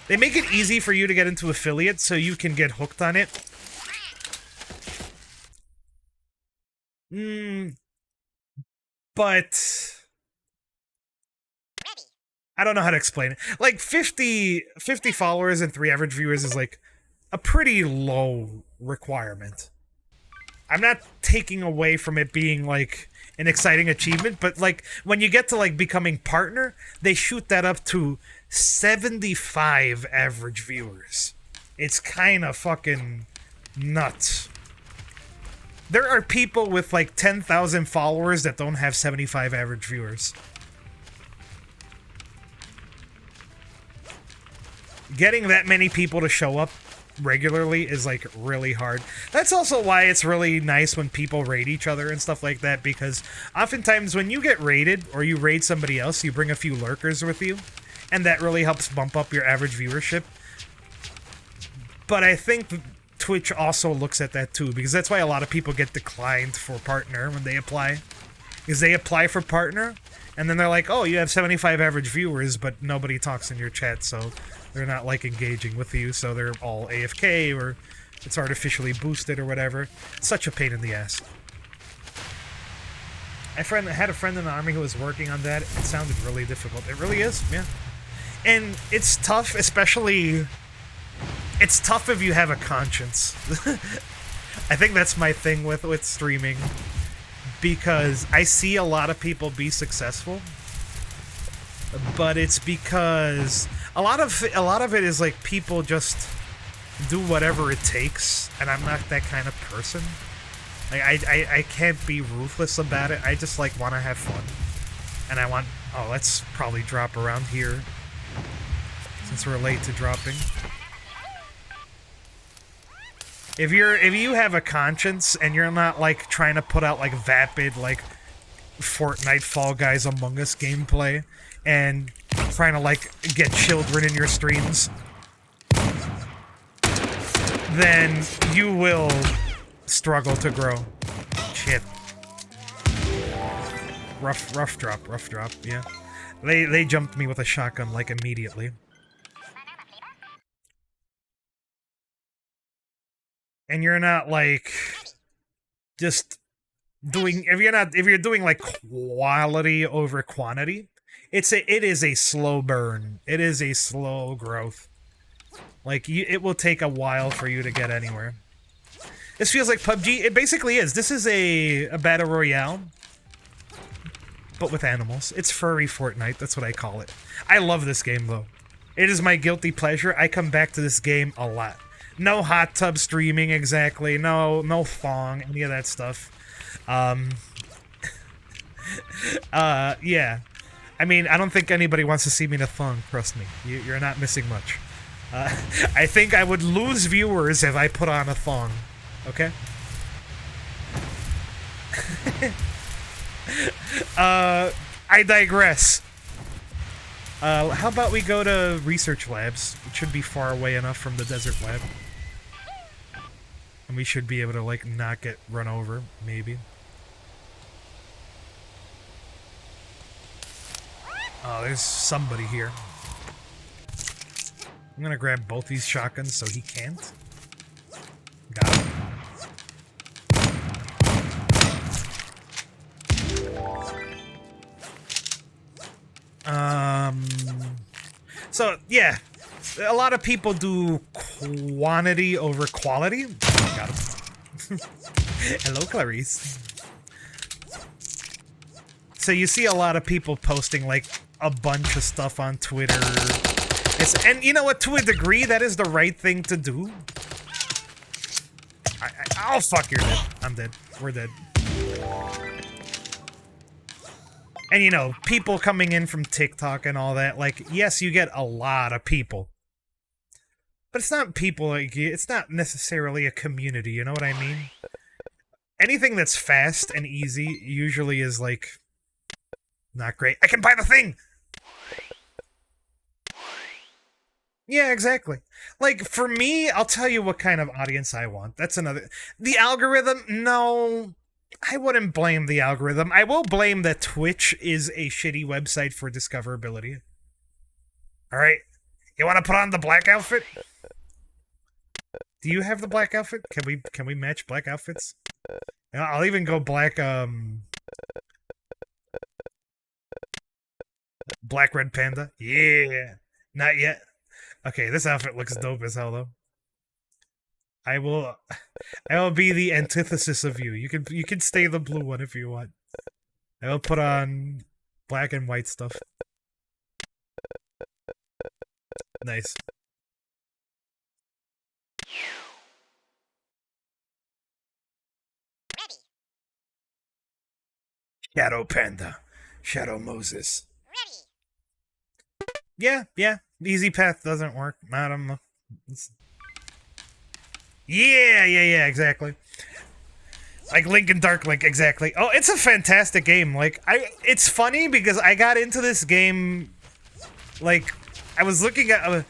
They make it easy for you to get into affiliate so you can get hooked on it. But I don't know how to explain it. Like 50 followers and 3 average viewers is like a pretty low requirement. I'm not taking away from it being like an exciting achievement, but like when you get to like becoming partner, they shoot that up to 75 average viewers. It's kind of fucking nuts. There are people with like 10,000 followers that don't have 75 average viewers. Getting that many people to show up regularly is like really hard. That's also why it's really nice when people raid each other and stuff like that, because oftentimes when you get raided or you raid somebody else, you bring a few lurkers with you, and that really helps bump up your average viewership. But I think Twitch also looks at that too, because that's why a lot of people get declined for partner when they apply. Is they apply for partner, and then they're like, oh, you have 75 average viewers, but nobody talks in your chat, so they're not, like, engaging with you, so they're all AFK, or it's artificially boosted, or whatever. It's such a pain in the ass. I had a friend in the army who was working on that. It sounded really difficult. It really is, yeah. And it's tough, especially... It's tough if you have a conscience. I think that's my thing with streaming. Because I see a lot of people be successful, but it's because a lot of it is like people just do whatever it takes, and I'm not that kind of person. Like I can't be ruthless about it. I just like want to have fun, and I want. Oh, let's probably drop around here since we're late to dropping. If you have a conscience and you're not like trying to put out like vapid like Fortnite Fall Guys Among Us gameplay and trying to like get children in your streams, then you will struggle to grow. Shit. Rough drop, yeah. They jumped me with a shotgun like immediately. And you're not like just doing if you're doing like quality over quantity, it is a slow burn. It is a slow growth. Like it will take a while for you to get anywhere. This feels like PUBG. It basically is. This is a battle royale, but with animals. It's furry Fortnite. That's what I call it. I love this game though. It is my guilty pleasure. I come back to this game a lot. No hot tub streaming exactly. No thong. Any of that stuff. Yeah. I mean, I don't think anybody wants to see me in a thong. Trust me. You're not missing much. I think I would lose viewers if I put on a thong. Okay? I digress. How about we go to research labs? It should be far away enough from the desert lab. And we should be able to, like, not get run over, maybe. Oh, there's somebody here. I'm gonna grab both these shotguns so he can't. Got him. So, yeah. A lot of people do quantity over quality. Got him. Hello, Clarice. So you see a lot of people posting, like, a bunch of stuff on Twitter. And you know what? To a degree, that is the right thing to do. Oh, fuck, you're dead. I'm dead. We're dead. And, you know, people coming in from TikTok and all that, like, yes, you get a lot of people. But it's not people, like, it's not necessarily a community, you know what I mean? Anything that's fast and easy usually is, like, not great. I can buy the thing! Yeah, exactly. Like, for me, I'll tell you what kind of audience I want. That's another... The algorithm? No... I wouldn't blame the algorithm. I will blame that Twitch is a shitty website for discoverability. Alright? You want to put on the black outfit? Do you have the black outfit? Can we match black outfits? I'll even go black, Black Red Panda? Yeah! Not yet. Okay, this outfit looks dope as hell, though. I will be the antithesis of you. You can stay the blue one if you want. I will put on black and white stuff. Nice. Ready. Shadow Panda. Shadow Moses. Ready. Yeah. Easy path doesn't work. I don't know. Yeah, exactly. Like Link and Dark Link, exactly. Oh, it's a fantastic game. Like, it's funny because I got into this game, like, I was looking at,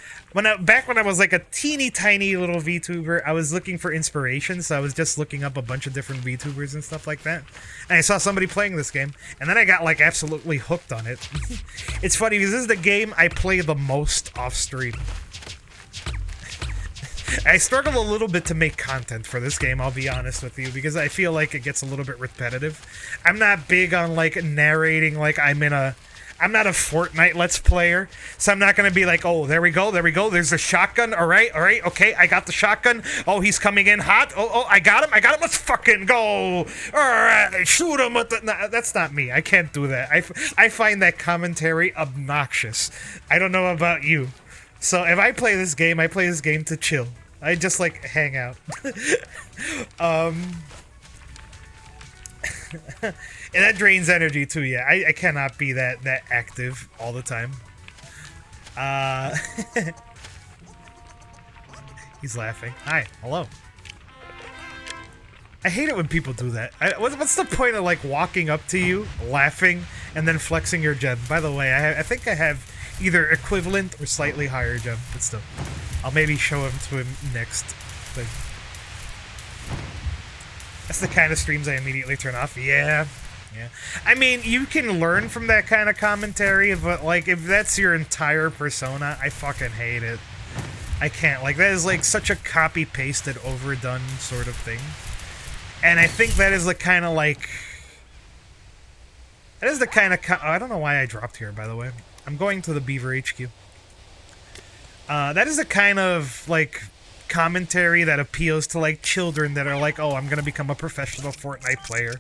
back when I was like a teeny tiny little VTuber, I was looking for inspiration, so I was just looking up a bunch of different VTubers and stuff like that. And I saw somebody playing this game, and then I got, like, absolutely hooked on it. It's funny because this is the game I play the most off stream. I struggle a little bit to make content for this game, I'll be honest with you, because I feel like it gets a little bit repetitive. I'm not big on, like, narrating like I'm not a Fortnite Let's Player, so I'm not gonna be like, oh, there we go, there's a shotgun, alright, okay, I got the shotgun, oh, he's coming in hot, oh, I got him, let's fucking go, alright, shoot him with the... No, that's not me, I can't do that. I find that commentary obnoxious. I don't know about you. So if I play this game to chill. I just, like, hang out. And that drains energy, too, yeah. I cannot be that active all the time. He's laughing. Hi, hello. I hate it when people do that. What's the point of like walking up to you, laughing, and then flexing your gem? By the way, I think I have either equivalent or slightly higher gem, but still. I'll maybe show him to him next. But that's the kind of streams I immediately turn off. Yeah. Yeah. I mean, you can learn from that kind of commentary, but like if that's your entire persona, I fucking hate it. I can't. Like that is like such a copy-pasted, overdone sort of thing. And I think that is the kind of like... That is the kind of... I don't know why I dropped here, by the way. I'm going to the Beaver HQ. That is the kind of, like, commentary that appeals to, like, children that are like, oh, I'm gonna become a professional Fortnite player.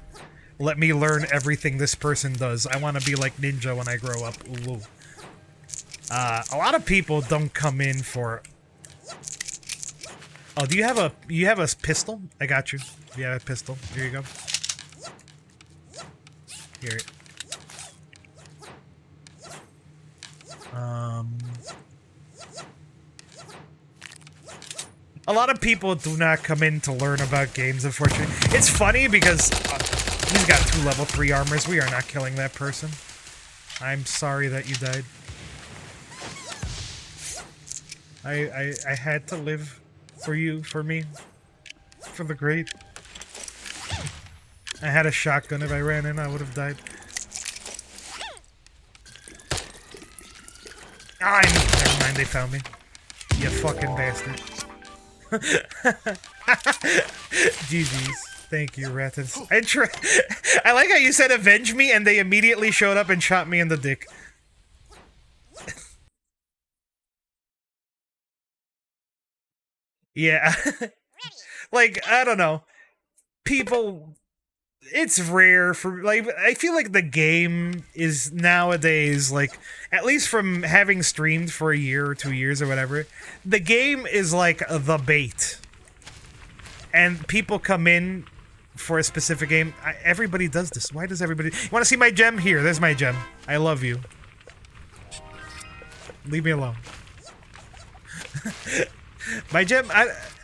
Let me learn everything this person does. I want to be like Ninja when I grow up. Ooh. A lot of people don't come in for... Oh, do you have a pistol? I got you. You have a pistol. Here you go. Here. A lot of people do not come in to learn about games, unfortunately. It's funny because he's got 2 level 3 armors. We are not killing that person. I'm sorry that you died. I had to live for you, for me, for the great. I had a shotgun. If I ran in, I would have died. Ah, never mind, they found me. You fucking bastard. GG's. Thank you, Rattans. I like how you said avenge me and they immediately showed up and shot me in the dick. Yeah. Like, I don't know. People... It's rare for, like, I feel like the game is nowadays, like, at least from having streamed for a year or 2 years or whatever, the game is like the bait. And people come in for a specific game. Everybody does this. Why does everybody... You want to see my gem? Here, there's my gem. I love you. Leave me alone. My gem...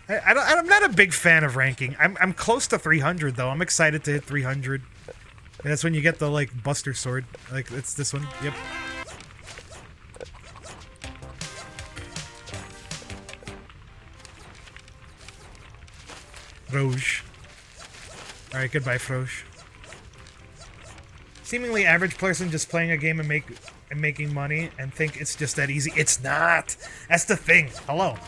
I'm not a big fan of ranking. I'm close to 300 though. I'm excited to hit 300. And that's when you get the like Buster Sword. Like it's this one. Yep. Froge. Alright, goodbye, Froge. Seemingly average person just playing a game and making money and think it's just that easy. It's not! That's the thing. Hello.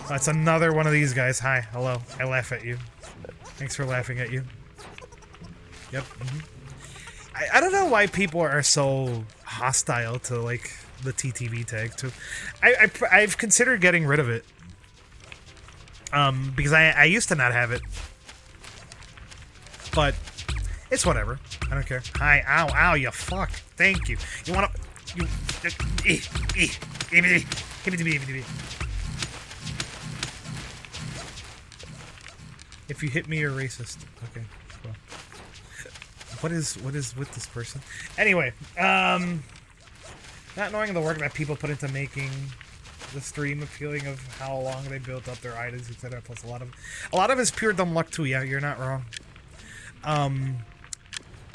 That's another one of these guys. Hi, hello. I laugh at you. Thanks for laughing at you. Yep. I don't know why people are so hostile to, like, the TTV tag, too. I've considered getting rid of it. Because I used to not have it. But, it's whatever. I don't care. Hi, ow, ow, you fuck. Thank you. You wanna... If you hit me, you're racist. Okay, cool. What is with this person? Anyway, not knowing the work that people put into making the stream, a feeling of how long they built up their items, etc. Plus a lot of it's pure dumb luck too. Yeah, you're not wrong.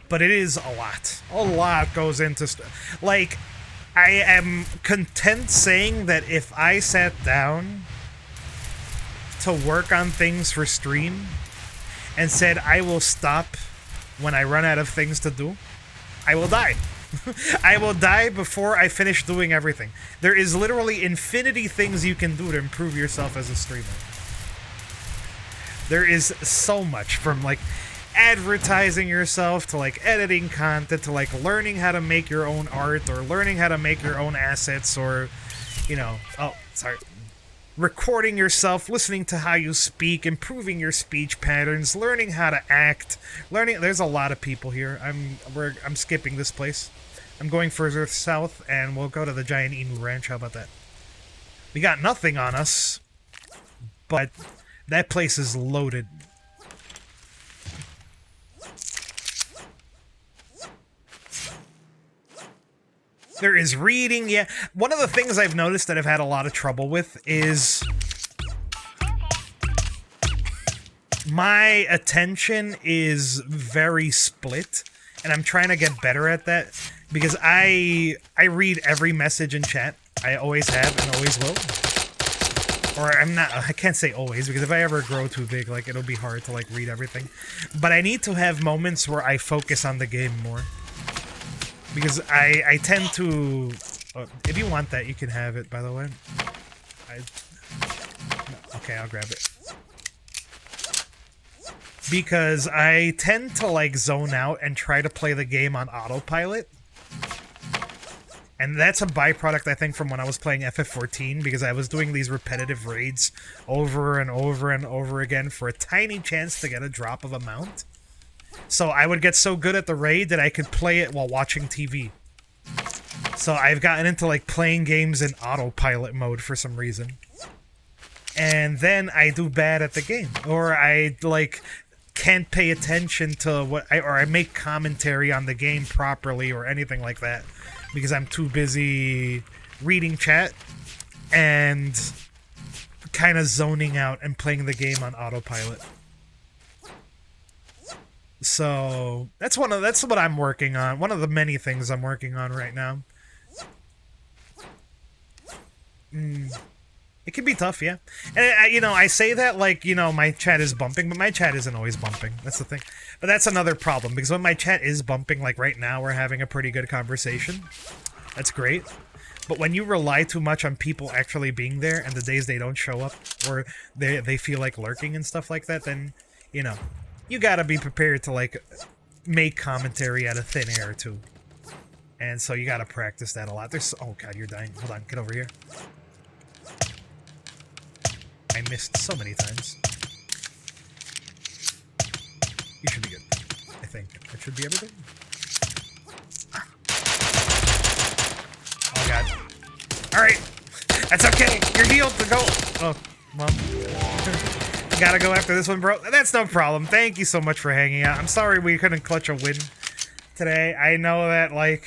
But it is a lot. A lot goes into like. I am content saying that if I sat down to work on things for stream and said I will stop when I run out of things to do, I will die. I will die before I finish doing everything. There is literally infinity things you can do to improve yourself as a streamer. There is so much, from like advertising yourself to like editing content to like learning how to make your own art or learning how to make your own assets or, you know, oh, sorry. Recording yourself, listening to how you speak, improving your speech patterns, learning how to act, learning. There's a lot of people here. I'm skipping this place. I'm going further south, and we'll go to the giant emu ranch. How about that? We got nothing on us, but that place is loaded. There is reading, yeah. One of the things I've noticed that I've had a lot of trouble with is my attention is very split, and I'm trying to get better at that because I read every message in chat. I always have and always will. Or I can't say always, because if I ever grow too big, like, it'll be hard to, like, read everything. But I need to have moments where I focus on the game more. Because I tend to... if you want that, you can have it, by the way. Okay, I'll grab it. Because I tend to, like, zone out and try to play the game on autopilot. And that's a byproduct, I think, from when I was playing FF14, because I was doing these repetitive raids over and over and over again for a tiny chance to get a drop of a mount. So I would get so good at the raid that I could play it while watching TV. So I've gotten into, like, playing games in autopilot mode for some reason. And then I do bad at the game. Or I, like, can't pay attention to what... or I make commentary on the game properly or anything like that. Because I'm too busy reading chat and kind of zoning out and playing the game on autopilot. So that's what I'm working on. One of the many things I'm working on right now. It can be tough, yeah. And, you know, I say that like, you know, my chat is bumping, but my chat isn't always bumping. That's the thing. But that's another problem, because when my chat is bumping, like right now, we're having a pretty good conversation. That's great. But when you rely too much on people actually being there, and the days they don't show up, or they feel like lurking and stuff like that, then, you know, you gotta be prepared to, like, make commentary out of thin air, too. And so you gotta practice that a lot. There's... oh, God, you're dying. Hold on, get over here. I missed so many times. You should be good. I think. That should be everything. Oh, God. Alright. That's okay. You're healed to go. Oh, well. Gotta go after this one, bro. That's no problem. Thank you so much for hanging out. I'm sorry we couldn't clutch a win today. I know that, like,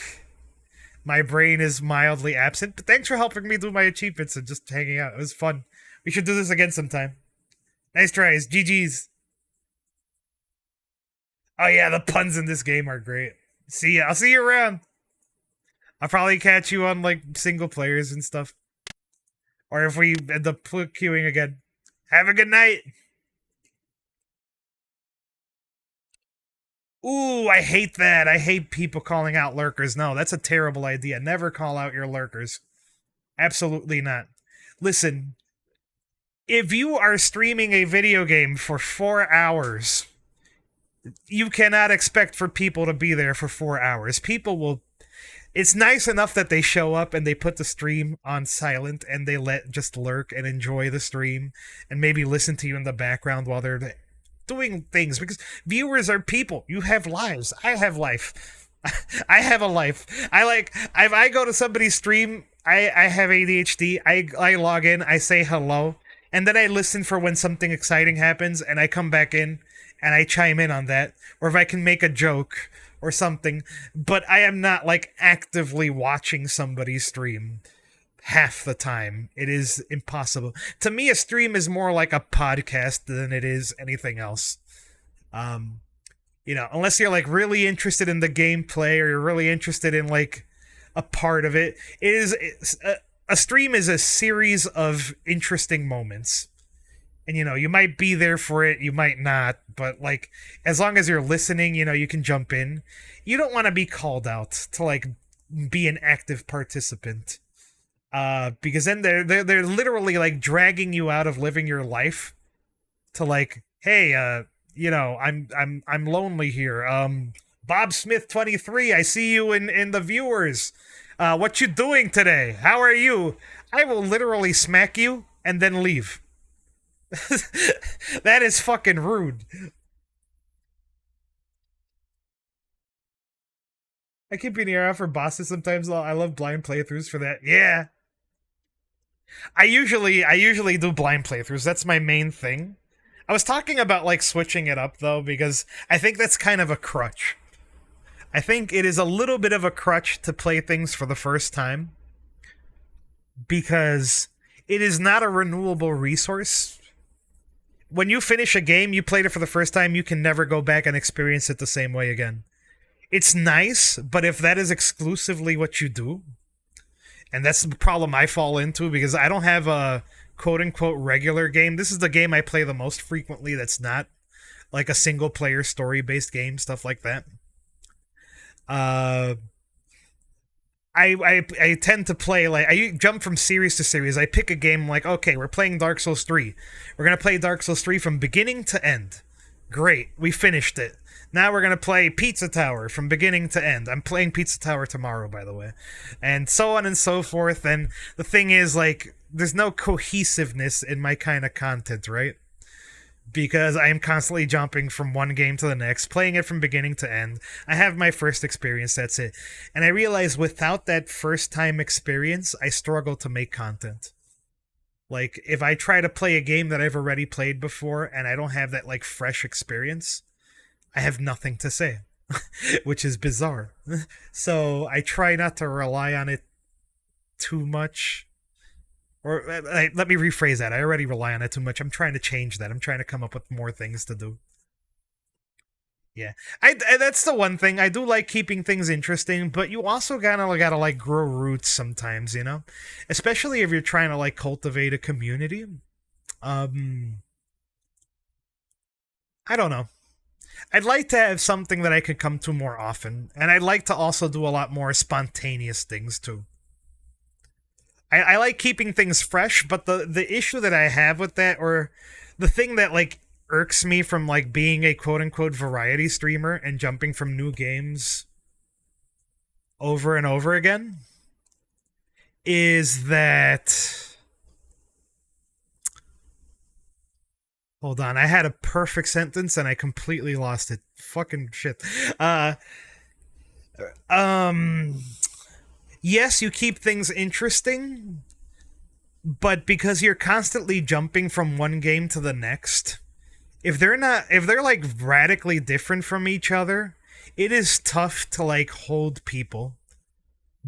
my brain is mildly absent, but thanks for helping me do my achievements and just hanging out. It was fun. We should do this again sometime. Nice tries. GG's. Oh yeah, the puns in this game are great. See ya. I'll see you around. I'll probably catch you on, like, single players and stuff. Or if we end up queuing again. Have a good night. Ooh, I hate that. I hate people calling out lurkers. No, that's a terrible idea. Never call out your lurkers. Absolutely not. Listen... if you are streaming a video game for 4 hours, you cannot expect for people to be there for 4 hours. People will... it's nice enough that they show up and they put the stream on silent and they just lurk and enjoy the stream and maybe listen to you in the background while they're doing things. Because viewers are people. You have lives. I have life. I have a life. If I go to somebody's stream, I have ADHD. I log in, I say hello. And then I listen for when something exciting happens, and I come back in, and I chime in on that. Or if I can make a joke or something. But I am not, like, actively watching somebody's stream half the time. It is impossible. To me, a stream is more like a podcast than it is anything else. You know, unless you're, like, really interested in the gameplay, or you're really interested in, like, a part of it. A stream is a series of interesting moments. And, you know, you might be there for it, you might not, but, like, as long as you're listening, you know, you can jump in. You don't want to be called out to, like, be an active participant. Because then they're literally, like, dragging you out of living your life to, like, hey, you know, I'm lonely here. Bob Smith 23, I see you in the viewers. What you doing today? How are you? I will literally smack you and then leave. That is fucking rude. I keep an ear out for bosses sometimes. I love blind playthroughs for that. Yeah. I usually do blind playthroughs. That's my main thing. I was talking about, like, switching it up, though, because I think that's kind of a crutch. I think it is a little bit of a crutch to play things for the first time, because it is not a renewable resource. when you finish a game, you played it for the first time, you can never go back and experience it the same way again. It's nice, but if that is exclusively what you do, and that's the problem I fall into because I don't have a quote-unquote regular game. This is the game I play the most frequently that's not like a single-player story-based game, stuff like that. I tend to play, like, I jump from series to series. I pick a game like, okay, we're playing Dark Souls 3. We're going to play Dark Souls 3 from beginning to end. Great, we finished it. Now we're going to play Pizza Tower from beginning to end. I'm playing Pizza Tower tomorrow, by the way. And so on and so forth. And the thing is, like, there's no cohesiveness in my kind of content, right? Because I am constantly jumping from one game to the next, playing it from beginning to end. I have my first experience, that's it. And I realize without that first time experience, I struggle to make content. Like, if I try to play a game that I've already played before and I don't have that, like, fresh experience, I have nothing to say, which is bizarre. So I try not to rely on it too much. Or let me rephrase that. I already rely on it too much. I'm trying to change that. I'm trying to come up with more things to do. Yeah, that's the one thing. I do like keeping things interesting, but you also gotta like grow roots sometimes, you know? Especially if you're trying to like cultivate a community. I don't know. I'd like to have something that I could come to more often, and I'd like to also do a lot more spontaneous things too. I like keeping things fresh, but the issue that I have with that, or the thing that like irks me from like being a quote-unquote variety streamer and jumping from new games over and over again, is that... Hold on, I had a perfect sentence and I completely lost it. Fucking shit. Yes, you keep things interesting, but because you're constantly jumping from one game to the next, if they're like radically different from each other, it is tough to like hold people.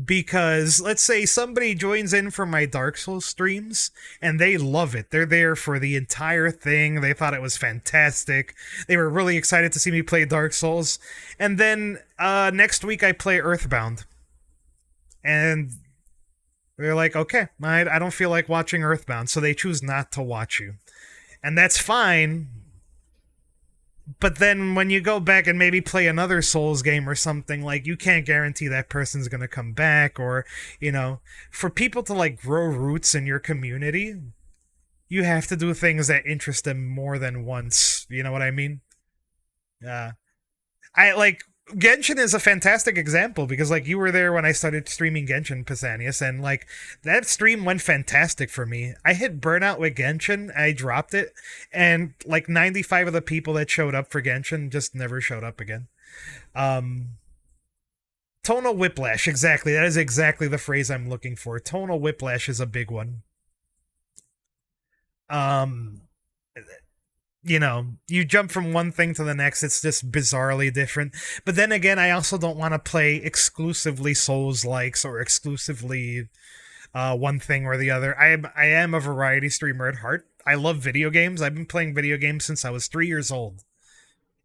Because let's say somebody joins in for my Dark Souls streams and they love it. They're there for the entire thing. They thought it was fantastic. They were really excited to see me play Dark Souls. And then next week I play Earthbound. And they're like, okay, I don't feel like watching Earthbound. So they choose not to watch you. And that's fine. But then when you go back and maybe play another Souls game or something, like, you can't guarantee that person's going to come back, or, you know, for people to, like, grow roots in your community, you have to do things that interest them more than once. You know what I mean? Genshin is a fantastic example because, like, you were there when I started streaming Genshin, Pisanius, and, like, that stream went fantastic for me. I hit burnout with Genshin, I dropped it, and, like, 95 of the people that showed up for Genshin just never showed up again. Tonal whiplash, exactly. That is exactly the phrase I'm looking for. Tonal whiplash is a big one. You know, you jump from one thing to the next, it's just bizarrely different. But then again, I also don't want to play exclusively Souls-likes or exclusively one thing or the other. I am a variety streamer at heart. I love video games. I've been playing video games since I was 3 years old.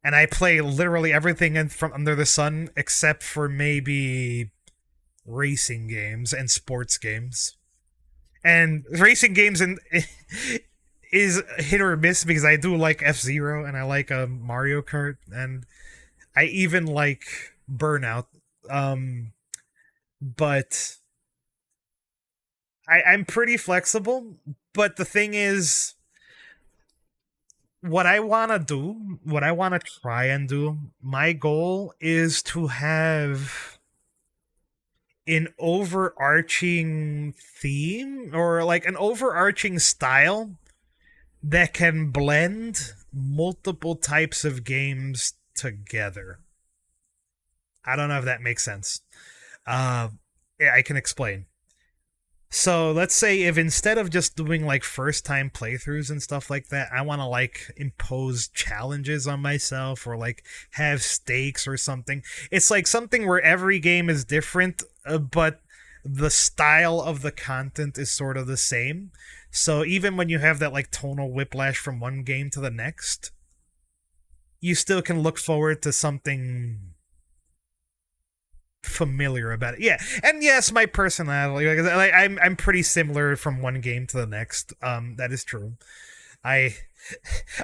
And I play literally everything from under the sun except for maybe racing games and sports games. And racing games is hit or miss because I do like F-Zero and I like Mario Kart and I even like Burnout. But I'm pretty flexible. But the thing is, what I want to try and do, my goal is to have an overarching theme or like an overarching style that can blend multiple types of games together. I don't know if that makes sense. Yeah, I can explain. So let's say if instead of just doing like first time playthroughs and stuff like that, I want to like impose challenges on myself or like have stakes or something. It's like something where every game is different, but the style of the content is sort of the same. So even when you have that like tonal whiplash from one game to the next, you still can look forward to something familiar about it. Yeah, and yes, my personality, like I'm pretty similar from one game to the next. That is true. I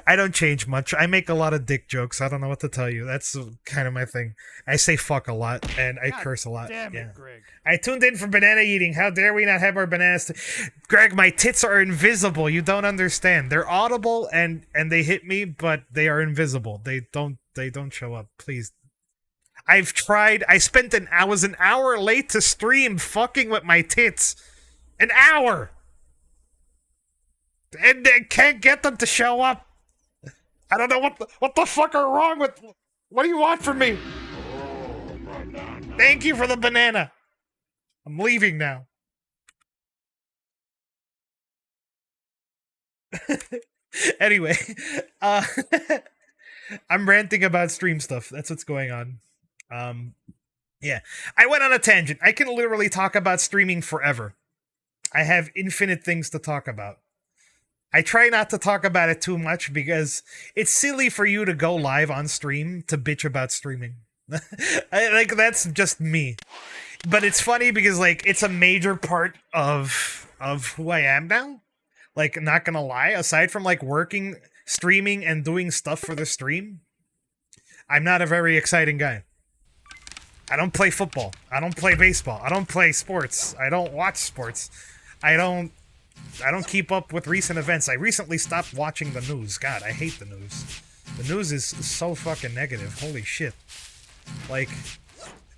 don't change much. I make a lot of dick jokes. I don't know what to tell you. That's kind of my thing. I say fuck a lot and I curse a lot. Damn Yeah. it, Greg. I tuned in for banana eating. How dare we not have our bananas? Greg, my tits are invisible. You don't understand. They're audible and they hit me, but they are invisible. They don't show up. Please. I've tried. I was an hour late to stream fucking with my tits. An hour. And I can't get them to show up. I don't know what the fuck are wrong with. What do you want from me? Thank you for the banana. I'm leaving now. Anyway, I'm ranting about stream stuff. That's what's going on. Yeah, I went on a tangent. I can literally talk about streaming forever. I have infinite things to talk about. I try not to talk about it too much because it's silly for you to go live on stream to bitch about streaming. Like, that's just me. But it's funny because, like, it's a major part of who I am now. Like, not gonna lie, aside from, like, working, streaming, and doing stuff for the stream, I'm not a very exciting guy. I don't play football. I don't play baseball. I don't play sports. I don't watch sports. I don't keep up with recent events. I recently stopped watching the news. God, I hate the news. The news is so fucking negative. Holy shit. Like,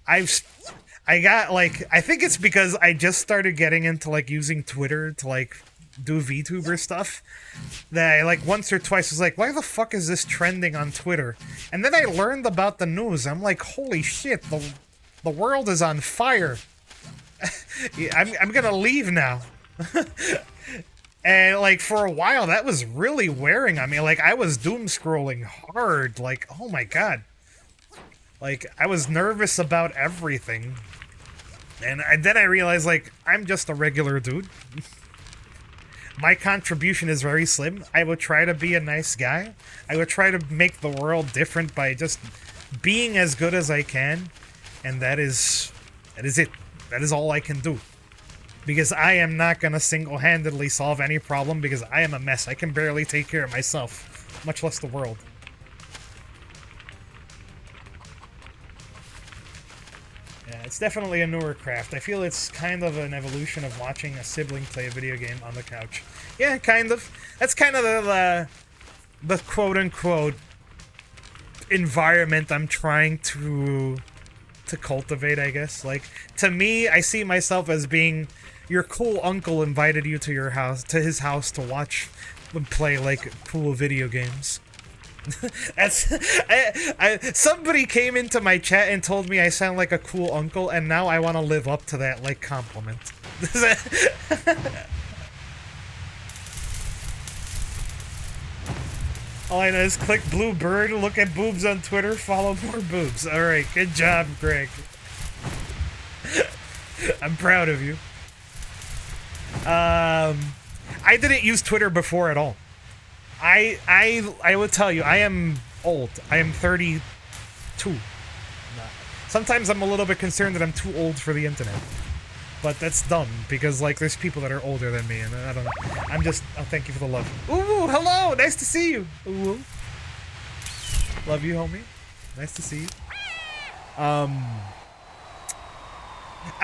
I think it's because I just started getting into, like, using Twitter to, like, do VTuber stuff, that I, like, once or twice was like, why the fuck is this trending on Twitter? And then I learned about the news. I'm like, holy shit, the world is on fire. I'm gonna leave now. And, like, for a while, that was really wearing on me. Like, I was doom scrolling hard. Like, oh my god. Like, I was nervous about everything. And then I realized, like, I'm just a regular dude. My contribution is very slim. I would try to be a nice guy. I would try to make the world different by just being as good as I can. And that is it. That is all I can do. Because I am not going to single-handedly solve any problem because I am a mess. I can barely take care of myself, much less the world. Yeah, it's definitely a newer craft. I feel it's kind of an evolution of watching a sibling play a video game on the couch. Yeah, kind of. That's kind of the quote-unquote environment I'm trying to cultivate, I guess. Like, to me, I see myself as being your cool uncle invited you to his house to watch and play, like, cool video games. Somebody came into my chat and told me I sound like a cool uncle, and now I want to live up to that, like, compliment. All I know is click blue bird, look at boobs on Twitter, follow more boobs. Alright, good job, Greg. I'm proud of you. I didn't use Twitter before at all. I will tell you, I am old. I am 32. Sometimes I'm a little bit concerned that I'm too old for the internet. But that's dumb, because, like, there's people that are older than me, and I don't know. I'm just... Oh, thank you for the love. Ooh, hello! Nice to see you! Ooh. Love you, homie. Nice to see you. I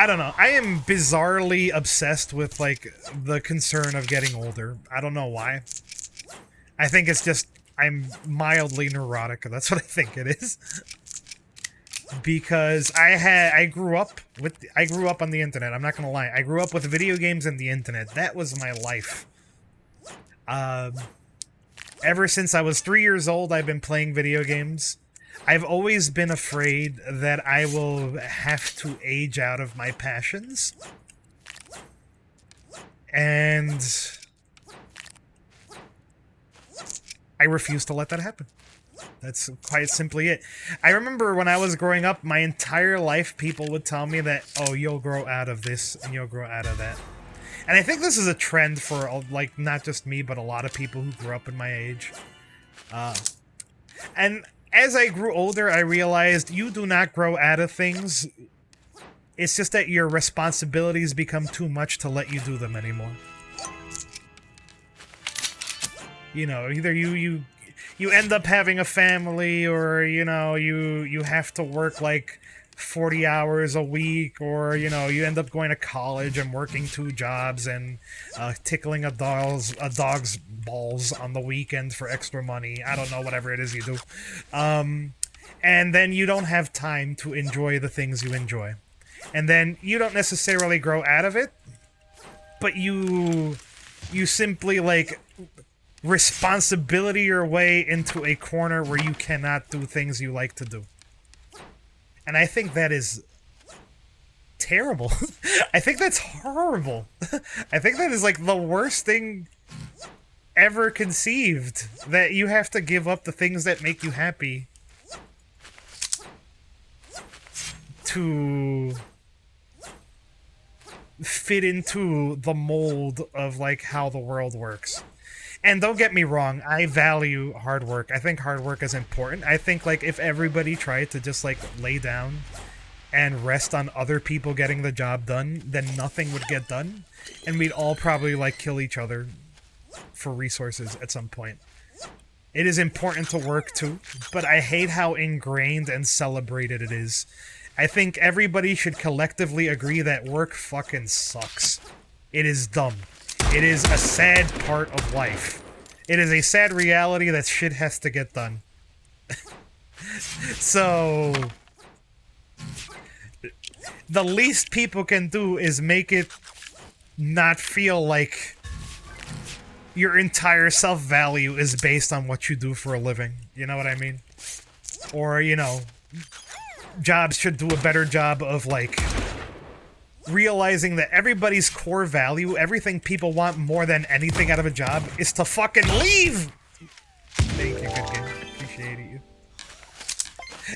don't know. I am bizarrely obsessed with, like, the concern of getting older. I don't know why. I think it's just... I'm mildly neurotic. That's what I think it is. Because I grew up on the internet. I'm not gonna lie. I grew up with video games and the internet. That was my life. Ever since I was 3 years old, I've been playing video games. I've always been afraid that I will have to age out of my passions. And I refuse to let that happen. That's quite simply it. I remember when I was growing up, my entire life, people would tell me that, oh, you'll grow out of this and you'll grow out of that. And I think this is a trend for, like, not just me, but a lot of people who grew up in my age. And as I grew older, I realized you do not grow out of things. It's just that your responsibilities become too much to let you do them anymore. You know, either you end up having a family, or, you know, you have to work like 40 hours a week, or, you know, you end up going to college and working 2 jobs and tickling a dog's balls on the weekend for extra money. I don't know, whatever it is you do. And then you don't have time to enjoy the things you enjoy. And then you don't necessarily grow out of it, but you simply, like, responsibility your way into a corner where you cannot do things you like to do. And I think that is terrible. I think that's horrible. I think that is, like, the worst thing ever conceived, that you have to give up the things that make you happy to fit into the mold of, like, how the world works. And don't get me wrong, I value hard work. I think hard work is important. I think, like, if everybody tried to just, like, lay down and rest on other people getting the job done, then nothing would get done. And we'd all probably, like, kill each other for resources at some point. It is important to work, too, but I hate how ingrained and celebrated it is. I think everybody should collectively agree that work fucking sucks. It is dumb. It is a sad part of life. It is a sad reality that shit has to get done. So, the least people can do is make it not feel like your entire self-value is based on what you do for a living. You know what I mean? Or, you know, jobs should do a better job of, like, realizing that everybody's core value, everything people want more than anything out of a job, is to fucking leave! Thank you, good game. Appreciate you.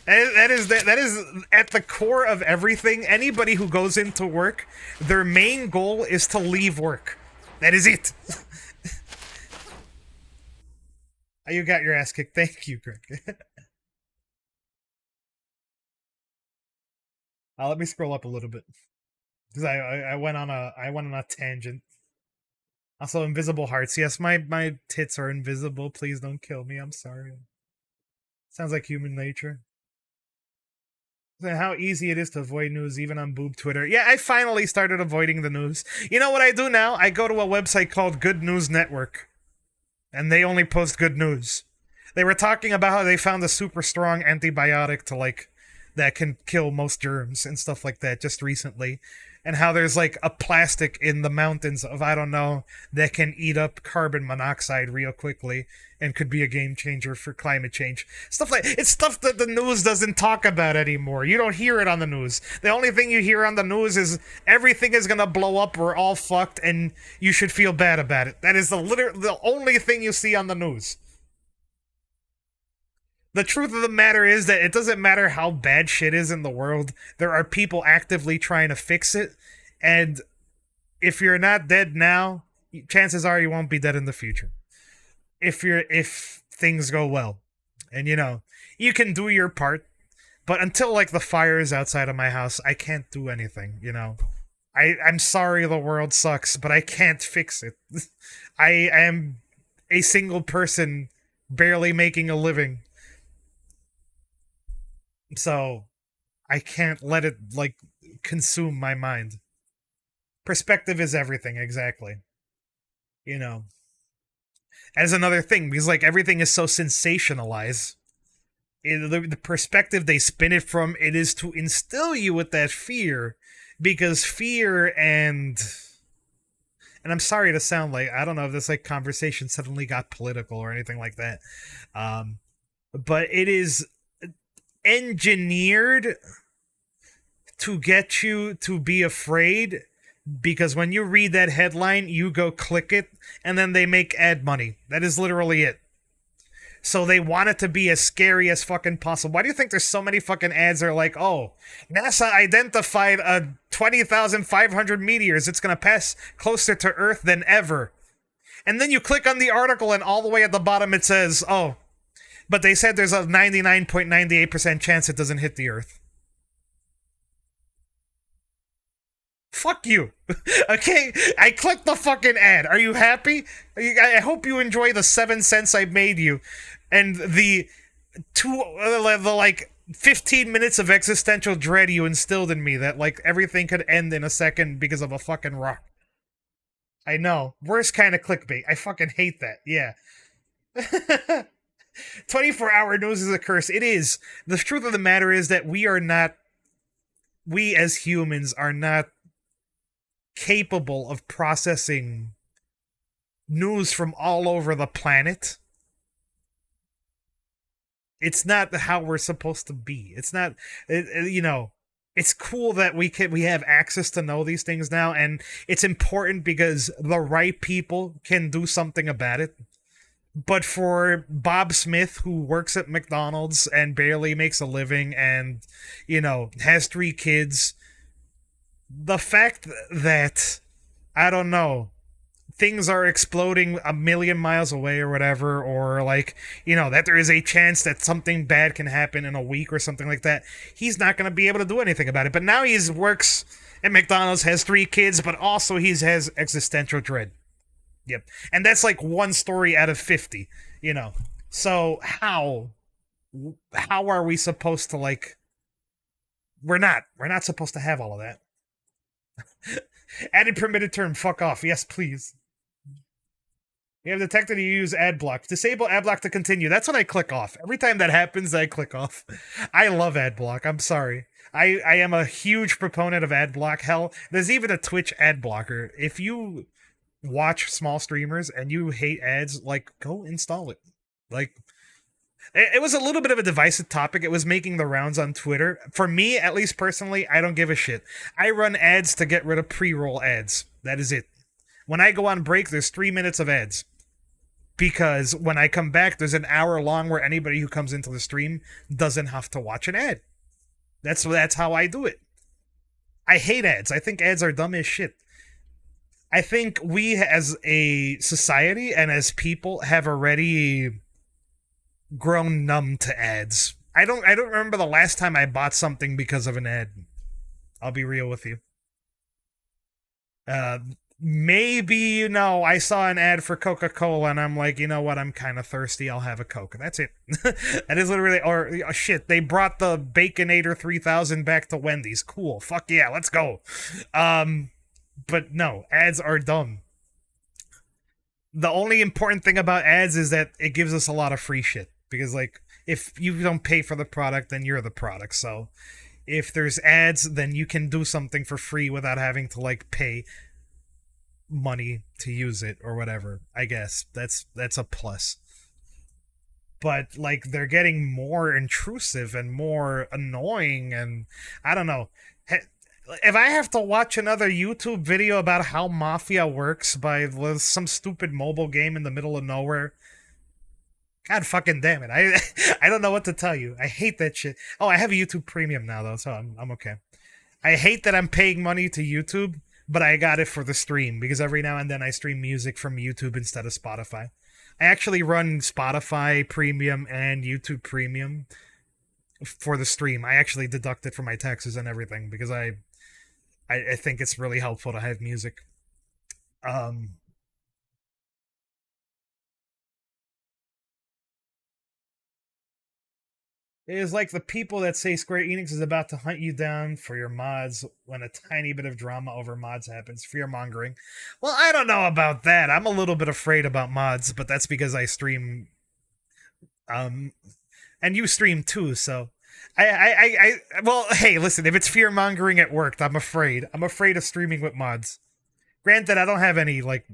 That is at the core of everything. Anybody who goes into work, their main goal is to leave work. That is it. You got your ass kicked. Thank you, Greg. Let me scroll up a little bit. Because I went on a tangent. Also, invisible hearts. Yes, my tits are invisible. Please don't kill me. I'm sorry. Sounds like human nature. How easy it is to avoid news, even on boob Twitter. Yeah, I finally started avoiding the news. You know what I do now? I go to a website called Good News Network. And they only post good news. They were talking about how they found a super strong antibiotic to, like, that can kill most germs and stuff like that just recently. And how there's, like, a plastic in the mountains of, I don't know, that can eat up carbon monoxide real quickly and could be a game changer for climate change. It's stuff that the news doesn't talk about anymore. You don't hear it on the news. The only thing you hear on the news is everything is gonna blow up, we're all fucked, and you should feel bad about it. That is the only thing you see on the news. The truth of the matter is that it doesn't matter how bad shit is in the world, there are people actively trying to fix it, and if you're not dead now, chances are you won't be dead in the future. If things go well. And, you know, you can do your part, but until, like, the fire is outside of my house, I can't do anything, you know. I'm sorry the world sucks, but I can't fix it. I am a single person barely making a living. So, I can't let it, like, consume my mind. Perspective is everything, exactly. You know. As another thing, because, like, everything is so sensationalized. The perspective they spin it from, it is to instill you with that fear. Because fear and I'm sorry to sound like, I don't know if this, like, conversation suddenly got political or anything like that. But it is engineered to get you to be afraid, because when you read that headline, you go click it, and then they make ad money. That is literally it. So they want it to be as scary as fucking possible. Why do you think there's so many fucking ads that are like, oh, NASA identified a 20,500 meteors. It's going to pass closer to Earth than ever. And then you click on the article and all the way at the bottom it says, oh, but they said there's a 99.98% chance it doesn't hit the Earth. Fuck you. Okay, I clicked the fucking ad. Are you happy? I hope you enjoy the 7 cents I made you, and the 15 minutes of existential dread you instilled in me that like everything could end in a second because of a fucking rock. I know, worst kind of clickbait. I fucking hate that. Yeah. 24-hour news is a curse. It is. The truth of the matter is that we as humans are not capable of processing news from all over the planet. It's not how we're supposed to be. It's not, it's cool that we have access to know these things now, and it's important because the right people can do something about it. But for Bob Smith, who works at McDonald's and barely makes a living and, has 3 kids, the fact that, I don't know, things are exploding a million miles away or whatever, or like, that there is a chance that something bad can happen in a week or something like that, he's not going to be able to do anything about it. But now he works at McDonald's, has 3 kids, but also he has existential dread. Yep. And that's like 1 story out of 50, So how are we supposed to, like, we're not supposed to have all of that. Added permitted term, fuck off. Yes, please. You have detected you use ad block. Disable ad block to continue. That's when I click off. Every time that happens, I click off. I love ad block. I'm sorry. I am a huge proponent of ad block. Hell, there's even a Twitch ad blocker. If you watch small streamers and you hate ads, like, go install it. Like, it was a little bit of a divisive topic. It was making the rounds on Twitter. For me, at least personally, I don't give a shit. I run ads to get rid of pre-roll ads. That is it. When I go on break, there's 3 minutes of ads. Because when I come back, there's an hour long where anybody who comes into the stream doesn't have to watch an ad. That's how I do it. I hate ads. I think ads are dumb as shit. I think we as a society and as people have already grown numb to ads. I don't remember the last time I bought something because of an ad. I'll be real with you. Maybe, I saw an ad for Coca-Cola and I'm like, you know what, I'm kind of thirsty, I'll have a Coke. That's it. That is literally, or shit, they brought the Baconator 3000 back to Wendy's. Cool, fuck yeah, let's go. But no, ads are dumb. The only important thing about ads is that it gives us a lot of free shit. Because, like, if you don't pay for the product, then you're the product. So, if there's ads, then you can do something for free without having to, like, pay money to use it or whatever. I guess that's a plus. But, like, they're getting more intrusive and more annoying, and I don't know. If I have to watch another YouTube video about how Mafia works by some stupid mobile game in the middle of nowhere, God fucking damn it. I don't know what to tell you. I hate that shit. Oh, I have a YouTube Premium now, though, so I'm okay. I hate that I'm paying money to YouTube, but I got it for the stream, because every now and then I stream music from YouTube instead of Spotify. I actually run Spotify Premium and YouTube Premium for the stream. I actually deduct it from my taxes and everything, because I think it's really helpful to have music. It is like the people that say Square Enix is about to hunt you down for your mods when a tiny bit of drama over mods happens. Fear-mongering. Well, I don't know about that. I'm a little bit afraid about mods, but that's because I stream. And you stream too, so. Well, hey, listen, if it's fear-mongering, it worked. I'm afraid. I'm afraid of streaming with mods. Granted, I don't have any, like.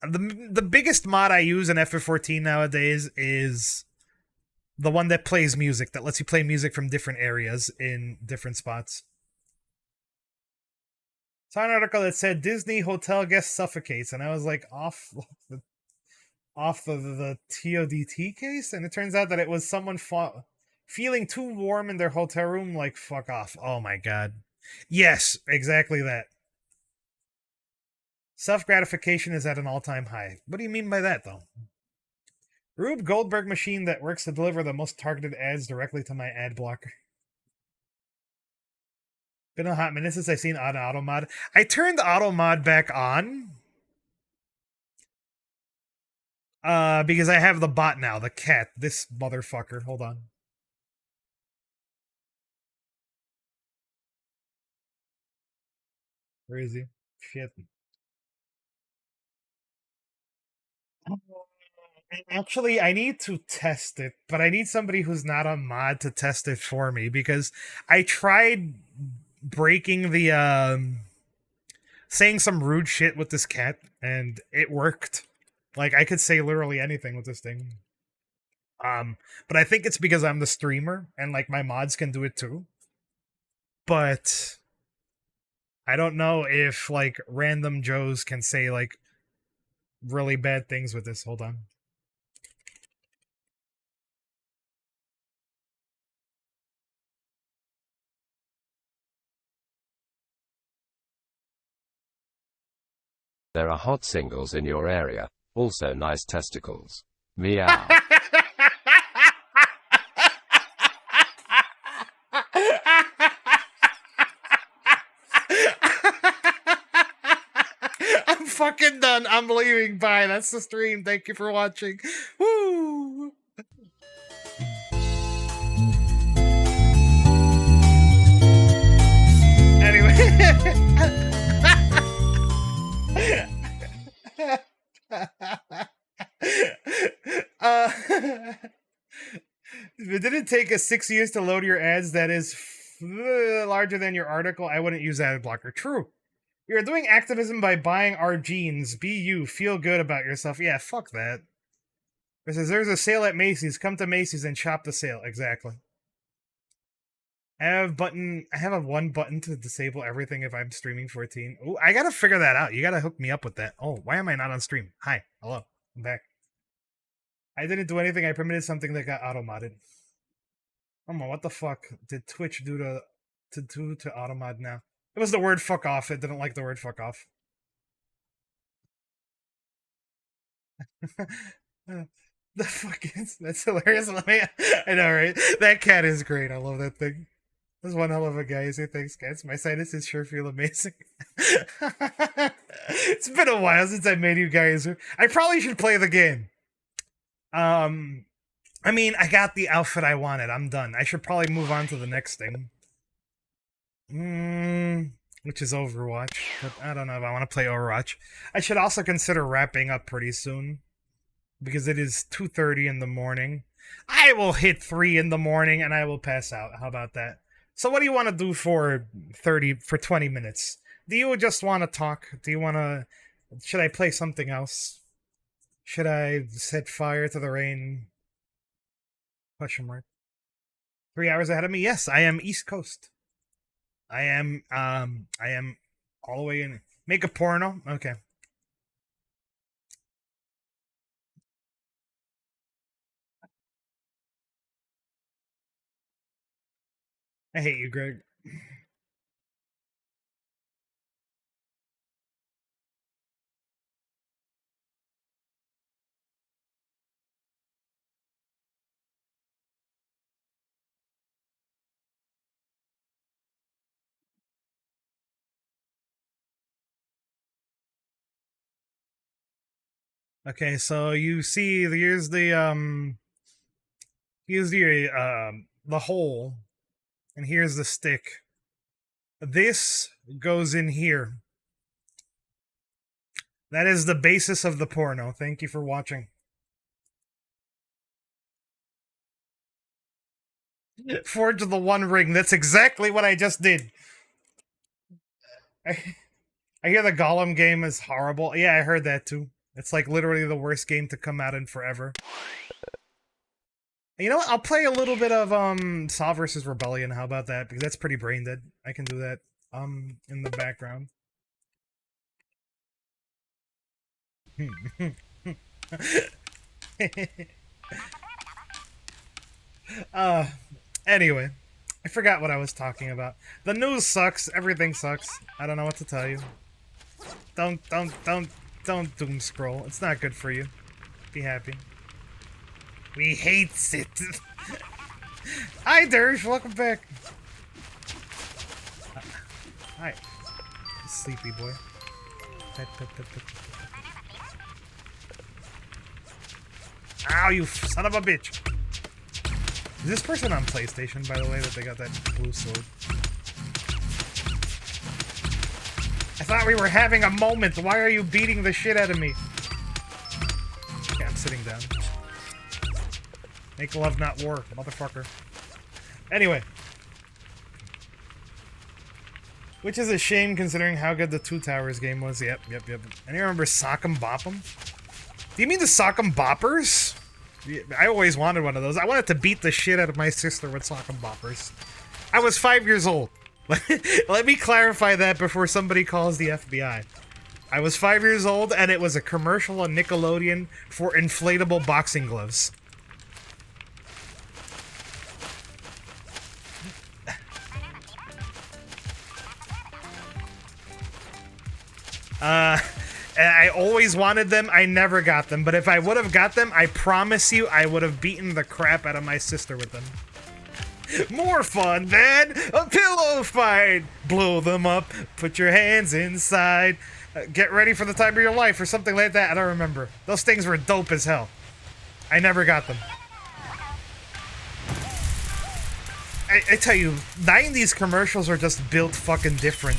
The biggest mod I use in FF14 nowadays is the one that plays music, that lets you play music from different areas in different spots. Saw an article that said Disney hotel guest suffocates, and I was like, off. off the TODT case, and it turns out that it was someone feeling too warm in their hotel room. Like, fuck off. Oh my god. Yes, exactly that. Self-gratification is at an all-time high. What do you mean by that, though? Rube Goldberg machine that works to deliver the most targeted ads directly to my ad blocker. Been a hot minute since I've seen auto mod. I turned auto mod back on. Because I have the bot now, the cat. This motherfucker. Hold on. Where is he? Shit. Actually, I need to test it, but I need somebody who's not a mod to test it for me, because I tried breaking the, saying some rude shit with this cat, and it worked. Like, I could say literally anything with this thing. But I think it's because I'm the streamer, and, like, my mods can do it too. But I don't know if, like, random Joes can say, like, really bad things with this. Hold on. There are hot singles in your area. Also nice testicles. Meow. I'm fucking done. I'm leaving. Bye. That's the stream. Thank you for watching. Woo! Anyway. If it didn't take us 6 years to load your ads that is larger than your article, I wouldn't use ad blocker. True. You're doing activism by buying our jeans. Be you. Feel good about yourself. Yeah, fuck that. It says there's a sale at Macy's. Come to Macy's and shop the sale. Exactly. I have a one button to disable everything if I'm streaming 14. Oh, I gotta figure that out. You gotta hook me up with that. Oh, why am I not on stream? Hi. Hello. I'm back. I didn't do anything. I permitted something that got auto-modded. Oh my, what the fuck did Twitch do to auto-mod now? It was the word fuck off. It didn't like the word fuck off. The fuck is... That's hilarious. I know, right? That cat is great. I love that thing. There's one hell of a guy. Say thanks, cats. My sinuses sure feel amazing. It's been a while since I made you guys. I probably should play the game. I mean, I got the outfit I wanted. I'm done. I should probably move on to the next thing. Which is Overwatch. But I don't know if I want to play Overwatch. I should also consider wrapping up pretty soon, because it is 2:30 in the morning. I will hit 3 in the morning and I will pass out. How about that? So what do you want to do for 20 minutes? Do you just want to talk? Do you want to... Should I play something else? Should I set fire to the rain? Question mark. 3 hours ahead of me? Yes, I am East Coast. I am all the way in... Make a porno? Okay. I hate you, Greg. Okay, so you see, here's the hole, and here's the stick. This goes in here. That is the basis of the porno. Thank you for watching. Forge the One Ring. That's exactly what I just did. I hear the Gollum game is horrible. Yeah, I heard that too. It's like literally the worst game to come out in forever. You know what? I'll play a little bit of Saw vs. Rebellion. How about that? Because that's pretty brain dead. I can do that in the background. Anyway, I forgot what I was talking about. The news sucks. Everything sucks. I don't know what to tell you. Don't doom scroll. It's not good for you. Be happy. We hates it. Hi, Dersh. Welcome back. Hi. Sleepy boy. Pet, pet, pet, pet, pet. Ow, you son of a bitch. Is this person on PlayStation, by the way, that they got that blue sword? I thought we were having a moment. Why are you beating the shit out of me? Okay, I'm sitting down. Make love, not war, motherfucker. Anyway. Which is a shame considering how good the Two Towers game was. Yep. And you remember Sock'em Bop'em? Do you mean the Sock'em Boppers? I always wanted one of those. I wanted to beat the shit out of my sister with Sock'em Boppers. I was 5 years old. Let me clarify that before somebody calls the FBI. I was 5 years old, and it was a commercial on Nickelodeon for inflatable boxing gloves. And I always wanted them. I never got them. But if I would have got them, I promise you, I would have beaten the crap out of my sister with them. More fun than a pillow fight. Blow them up. Put your hands inside. Get ready for the time of your life or something like that. I don't remember. Those things were dope as hell. I never got them. I tell you, 90s commercials are just built fucking different.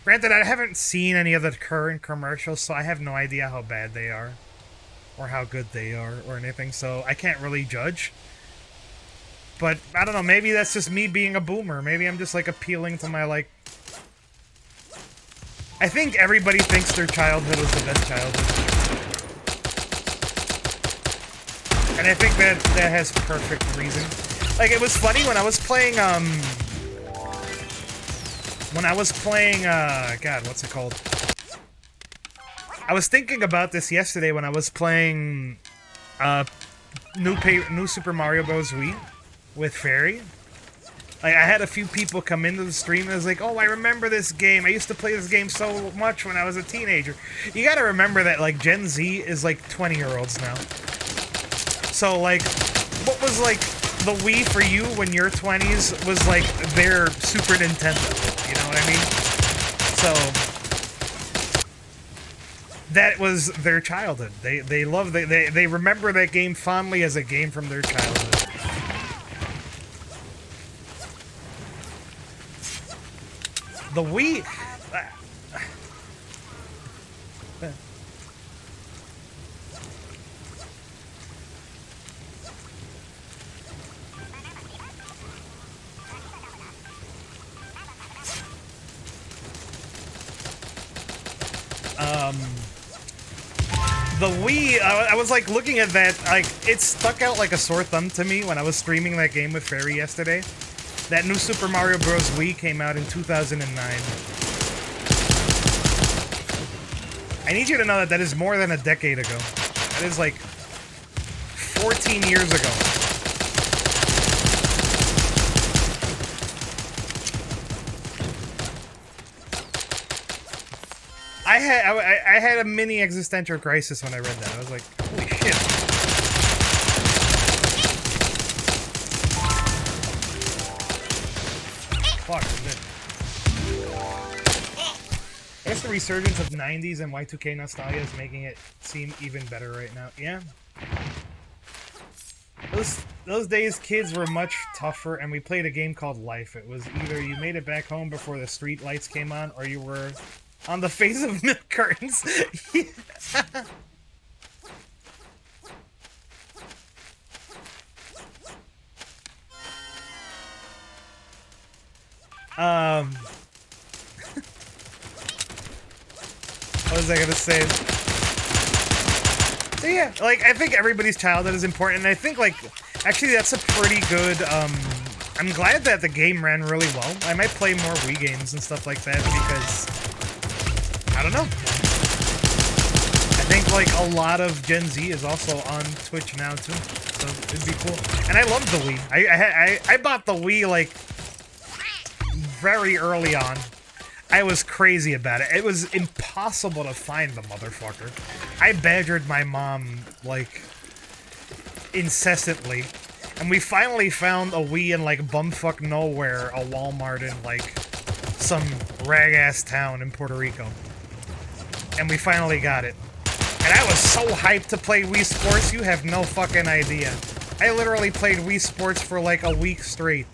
Granted, I haven't seen any of the current commercials, so I have no idea how bad they are. Or how good they are, or anything, so I can't really judge. But, I don't know, maybe that's just me being a boomer. Maybe I'm just, like, appealing to my, like... I think everybody thinks their childhood was the best childhood. And I think that has perfect reason. Like, it was funny when I was playing, God, what's it called? I was thinking about this yesterday when I was playing, new Super Mario Bros. Wii with Fairy. Like, I had a few people come into the stream and I was like, oh, I remember this game. I used to play this game so much when I was a teenager. You gotta remember that, like, Gen Z is, like, 20-year-olds now. So, like, what was, like, the Wii for you when your 20s was, like, their Super Nintendo. You know what I mean? So, that was their childhood. They love, they remember that game fondly as a game from their childhood. The Wii... The Wii, I was like looking at that, like, it stuck out like a sore thumb to me when I was streaming that game with Fairy yesterday. That new Super Mario Bros. Wii came out in 2009. I need you to know that that is more than a decade ago. That is like 14 years ago. I had a mini existential crisis when I read that. I was like, holy shit. Fuck, I guess the resurgence of 90s and Y2K nostalgia is making it seem even better right now. Yeah. Those days, kids were much tougher, and we played a game called Life. It was either you made it back home before the street lights came on, or you were on the face of milk cartons. What was I gonna say? So yeah, like, I think everybody's childhood is important, and I think, like, actually that's a pretty good, I'm glad that the game ran really well. I might play more Wii games and stuff like that, because I don't know. I think like a lot of Gen Z is also on Twitch now too, so it'd be cool. And I love the Wii. I bought the Wii like very early on. I was crazy about it. It was impossible to find the motherfucker. I badgered my mom like incessantly, and we finally found a Wii in like bumfuck nowhere, a Walmart in like some rag-ass town in Puerto Rico. And we finally got it. And I was so hyped to play Wii Sports, you have no fucking idea. I literally played Wii Sports for like a week straight.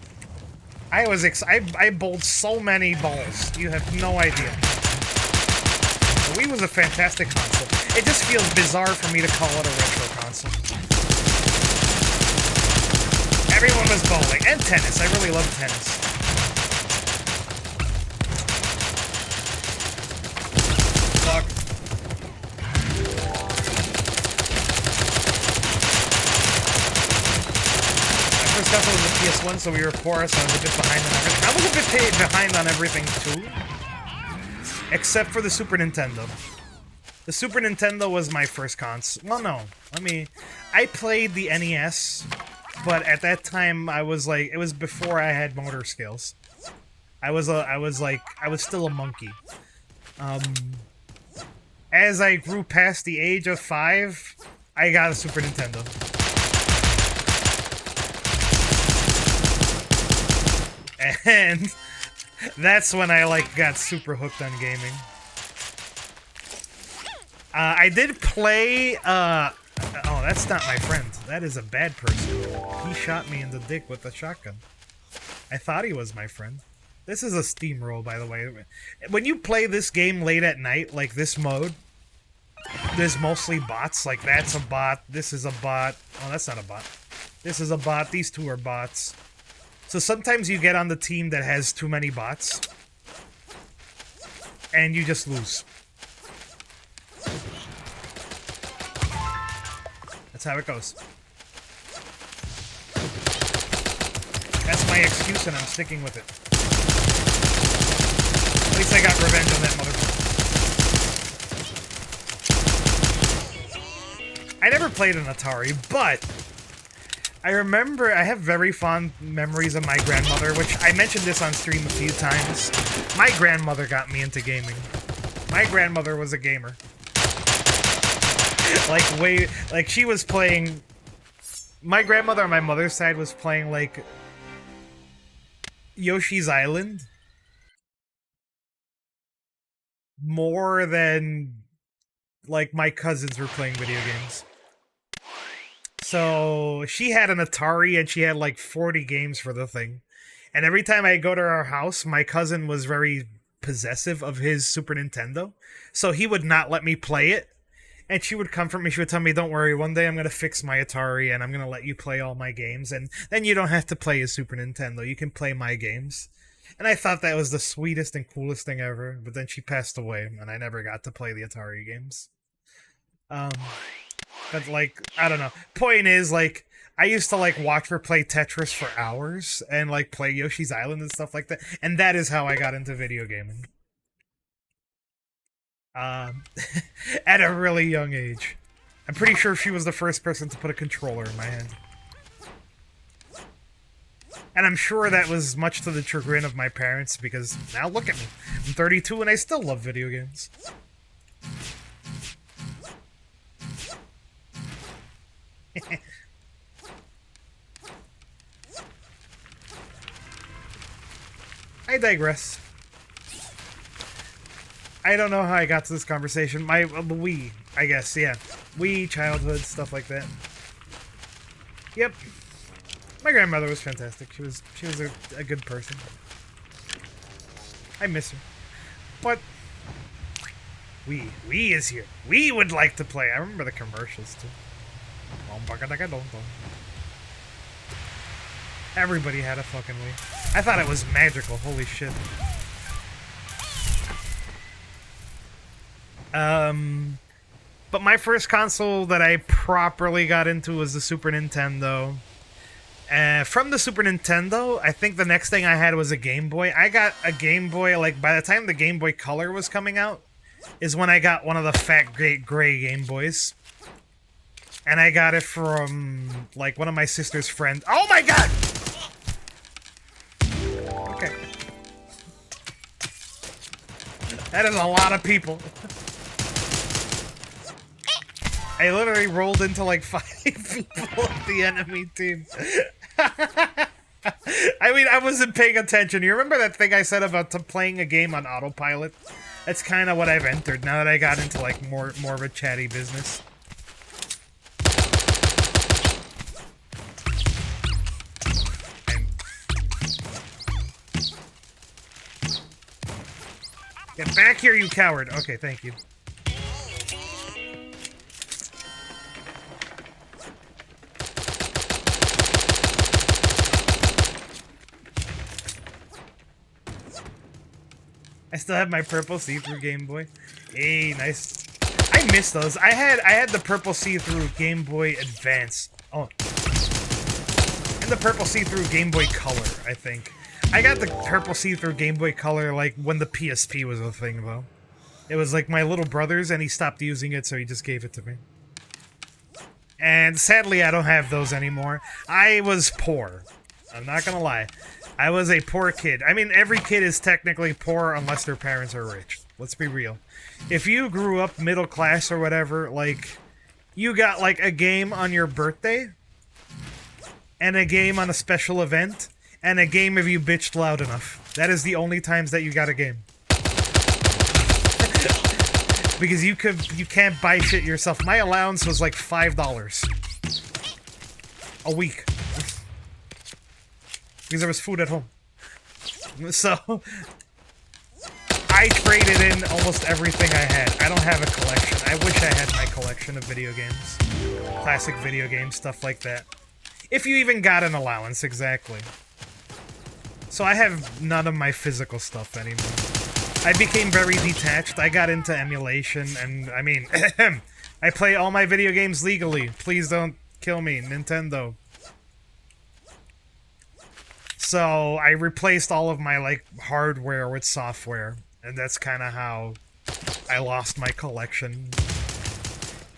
I bowled so many balls, you have no idea. The Wii was a fantastic console. It just feels bizarre for me to call it a retro console. Everyone was bowling, and tennis. I really love tennis. Fuck. My first console was a PS1, so we were poor, so I was a bit behind on everything. I was a bit behind on everything, too. Except for the Super Nintendo. The Super Nintendo was my first console. Well, no. I played the NES, but at that time, I was like, it was before I had motor skills. I was still a monkey. As I grew past the age of 5, I got a Super Nintendo. And that's when I like got super hooked on gaming. I did play, oh, that's not my friend. That is a bad person. He shot me in the dick with a shotgun. I thought he was my friend. This is a steamroll, by the way. When you play this game late at night, like this mode, there's mostly bots. Like, that's a bot, this is a bot. Oh, that's not a bot. This is a bot, these two are bots. So sometimes you get on the team that has too many bots, and you just lose. That's how it goes. That's my excuse, and I'm sticking with it. At least I got revenge on that motherfucker. I never played an Atari, but I remember I have very fond memories of my grandmother, which I mentioned this on stream a few times. My grandmother got me into gaming. My grandmother was a gamer. Like she was playing. My grandmother on my mother's side was playing like Yoshi's Island more than like my cousins were playing video games. So she had an Atari and she had like 40 games for the thing. And every time I go to our house, my cousin was very possessive of his Super Nintendo. So he would not let me play it. And she would comfort me. She would tell me, don't worry, one day I'm going to fix my Atari and I'm going to let you play all my games. And then you don't have to play a Super Nintendo. You can play my games. And I thought that was the sweetest and coolest thing ever. But then she passed away and I never got to play the Atari games. But, like, I don't know. Point is, like, I used to, like, watch her play Tetris for hours and, like, play Yoshi's Island and stuff like that. And that is how I got into video gaming. At a really young age. I'm pretty sure she was the first person to put a controller in my hand. And I'm sure that was much to the chagrin of my parents, because now look at me. I'm 32 and I still love video games. I digress. I don't know how I got to this conversation. The Wii, I guess, yeah. Wii, childhood, stuff like that. Yep. My grandmother was fantastic. She was a good person. I miss her. But Wii is here. We would like to play. I remember the commercials too. Everybody had a fucking Wii. I thought it was magical. Holy shit. But my first console that I properly got into was the Super Nintendo. From the Super Nintendo, I think the next thing I had was a Game Boy. I got a Game Boy, like, by the time the Game Boy Color was coming out, is when I got one of the fat gray Game Boys. And I got it from, like, one of my sister's friends. Oh my god! Okay. That is a lot of people. I literally rolled into like 5 people of the enemy team. I mean, I wasn't paying attention. You remember that thing I said about playing a game on autopilot? That's kind of what I've entered now that I got into like more of a chatty business. Get back here, you coward! Okay, thank you. I still have my purple see-through Game Boy. Hey, nice. I miss those. I had the purple see-through Game Boy Advance. Oh. And the purple see-through Game Boy Color, I think. I got the purple see-through Game Boy Color like when the PSP was a thing, though. It was like my little brother's, and he stopped using it, so he just gave it to me. And sadly, I don't have those anymore. I was poor. I'm not gonna lie. I was a poor kid. I mean, every kid is technically poor unless their parents are rich. Let's be real. If you grew up middle class or whatever, like, you got like a game on your birthday, and a game on a special event, and a game if you bitched loud enough. That is the only times that you got a game. Because you can't buy shit yourself. My allowance was like $5 a week. Because there was food at home. So I traded in almost everything I had. I don't have a collection. I wish I had my collection of video games. Classic video games, stuff like that. If you even got an allowance, exactly. So I have none of my physical stuff anymore. I became very detached. I got into emulation, and I mean, I play all my video games legally. Please don't kill me, Nintendo. So I replaced all of my like hardware with software, and that's kind of how I lost my collection.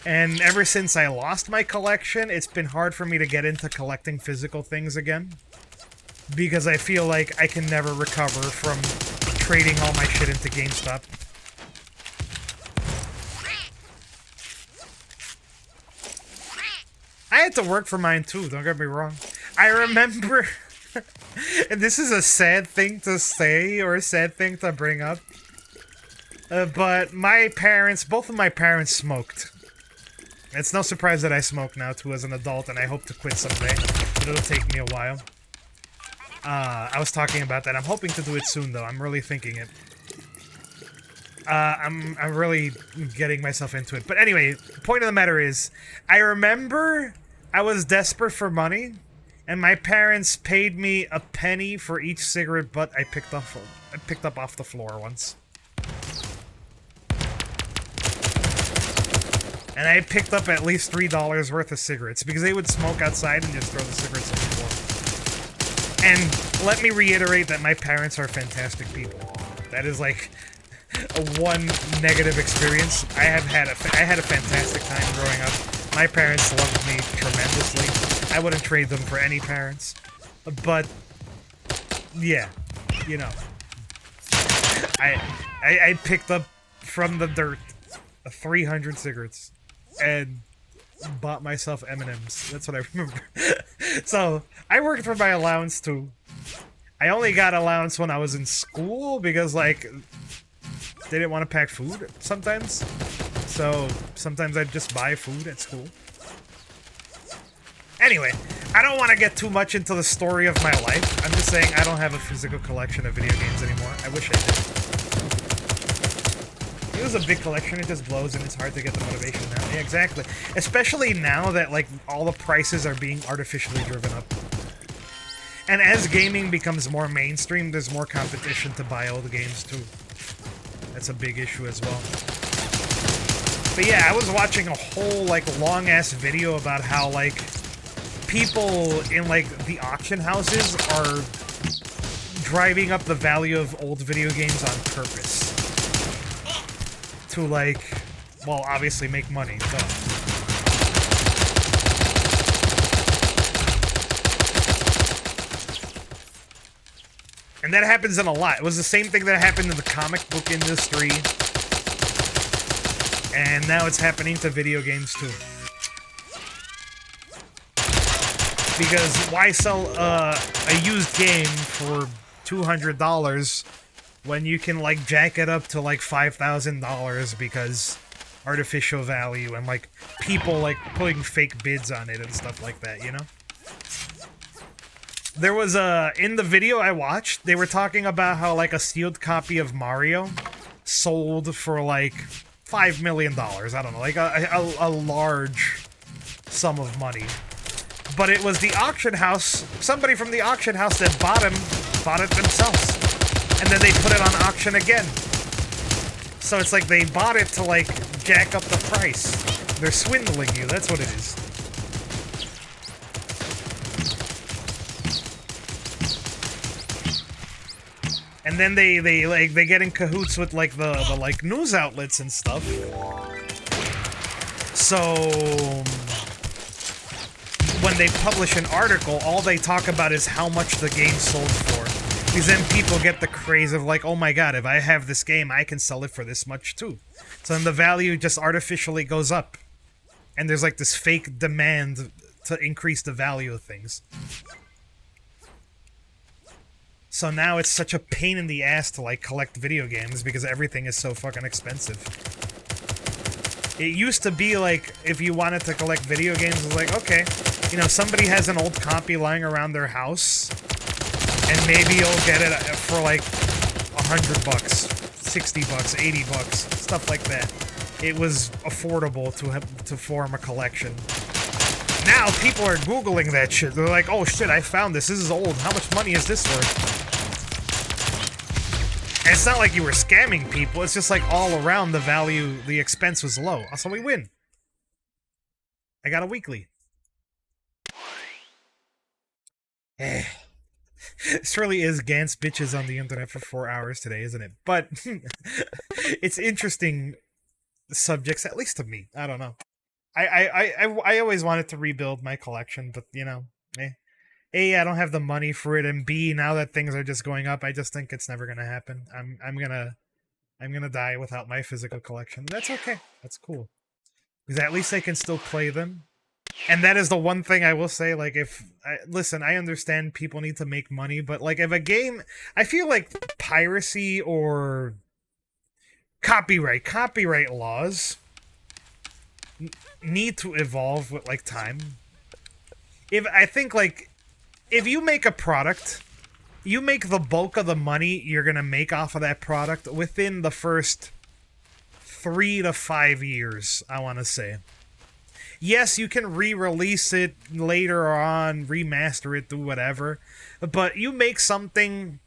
And ever since I lost my collection, it's been hard for me to get into collecting physical things again. Because I feel like I can never recover from trading all my shit into GameStop. I had to work for mine too, don't get me wrong. I remember... and this is a sad thing to say, or a sad thing to bring up. But my parents, both of my parents smoked. It's no surprise that I smoke now too as an adult, and I hope to quit someday. But it'll take me a while. I was talking about that. I'm hoping to do it soon, though. I'm really thinking it. I'm really getting myself into it. But anyway, the point of the matter is, I remember I was desperate for money, and my parents paid me a penny for each cigarette butt I picked up off the floor once. And I picked up at least $3 worth of cigarettes, because they would smoke outside and just throw the cigarettes on the floor. And let me reiterate that my parents are fantastic people. That is like one negative experience. I had a fantastic time growing up. My parents loved me tremendously. I wouldn't trade them for any parents. But yeah, you know. I picked up from the dirt 300 cigarettes and bought myself M&Ms. That's what I remember. So, I worked for my allowance too. I only got allowance when I was in school because, like, they didn't want to pack food sometimes. So, sometimes I'd just buy food at school. Anyway, I don't want to get too much into the story of my life. I'm just saying I don't have a physical collection of video games anymore. I wish I did. It was a big collection, it just blows and it's hard to get the motivation now. Yeah, exactly. Especially now that, like, all the prices are being artificially driven up. And as gaming becomes more mainstream, there's more competition to buy all the games, too. That's a big issue as well. But yeah, I was watching a whole, like, long-ass video about how, like, people in, like, the auction houses are driving up the value of old video games on purpose. To to, like, well, obviously make money, duh. And that happens in a lot. It was the same thing that happened in the comic book industry. And now it's happening to video games too. Because why sell a used game for $200 when you can, like, jack it up to, like, $5,000 because artificial value and, like, people, like, putting fake bids on it and stuff like that, you know? There was in the video I watched, they were talking about how, like, a sealed copy of Mario sold for, like, $5 million. I don't know, like, a large sum of money. But it was the auction house, somebody from the auction house that bought it themselves. And then they put it on auction again. So it's like they bought it to, like, jack up the price. They're swindling you, that's what it is. And then they get in cahoots with, like, the like, news outlets and stuff. So when they publish an article, all they talk about is how much the game sold for. Because then people get the craze of, like, oh my god, if I have this game, I can sell it for this much too. So then the value just artificially goes up. And there's, like, this fake demand to increase the value of things. So now it's such a pain in the ass to, like, collect video games because everything is so fucking expensive. It used to be, like, if you wanted to collect video games, it was like, okay, you know, somebody has an old copy lying around their house, and maybe you'll get it for, like, $100, $60, $80, stuff like that. It was affordable to form a collection. Now people are Googling that shit. They're like, oh shit, I found this. This is old. How much money is this worth? And it's not like you were scamming people. It's just like all around the value, the expense was low. So we win. I got a weekly. This really is Gantz bitches on the internet for 4 hours today, isn't it? But it's interesting subjects, at least to me. I don't know. I always wanted to rebuild my collection, but, you know, A, I don't have the money for it, and B, now that things are just going up, I just think it's never gonna happen. I'm gonna die without my physical collection. That's okay. That's cool. Because at least I can still play them. And that is the one thing I will say, like, listen, I understand people need to make money, but, like, if a game, I feel like piracy or copyright laws need to evolve with, like, time. I think, like, if you make a product, you make the bulk of the money you're gonna make off of that product within the first 3 to 5 years, I want to say. Yes, you can re-release it later on, remaster it, do whatever, but you make something,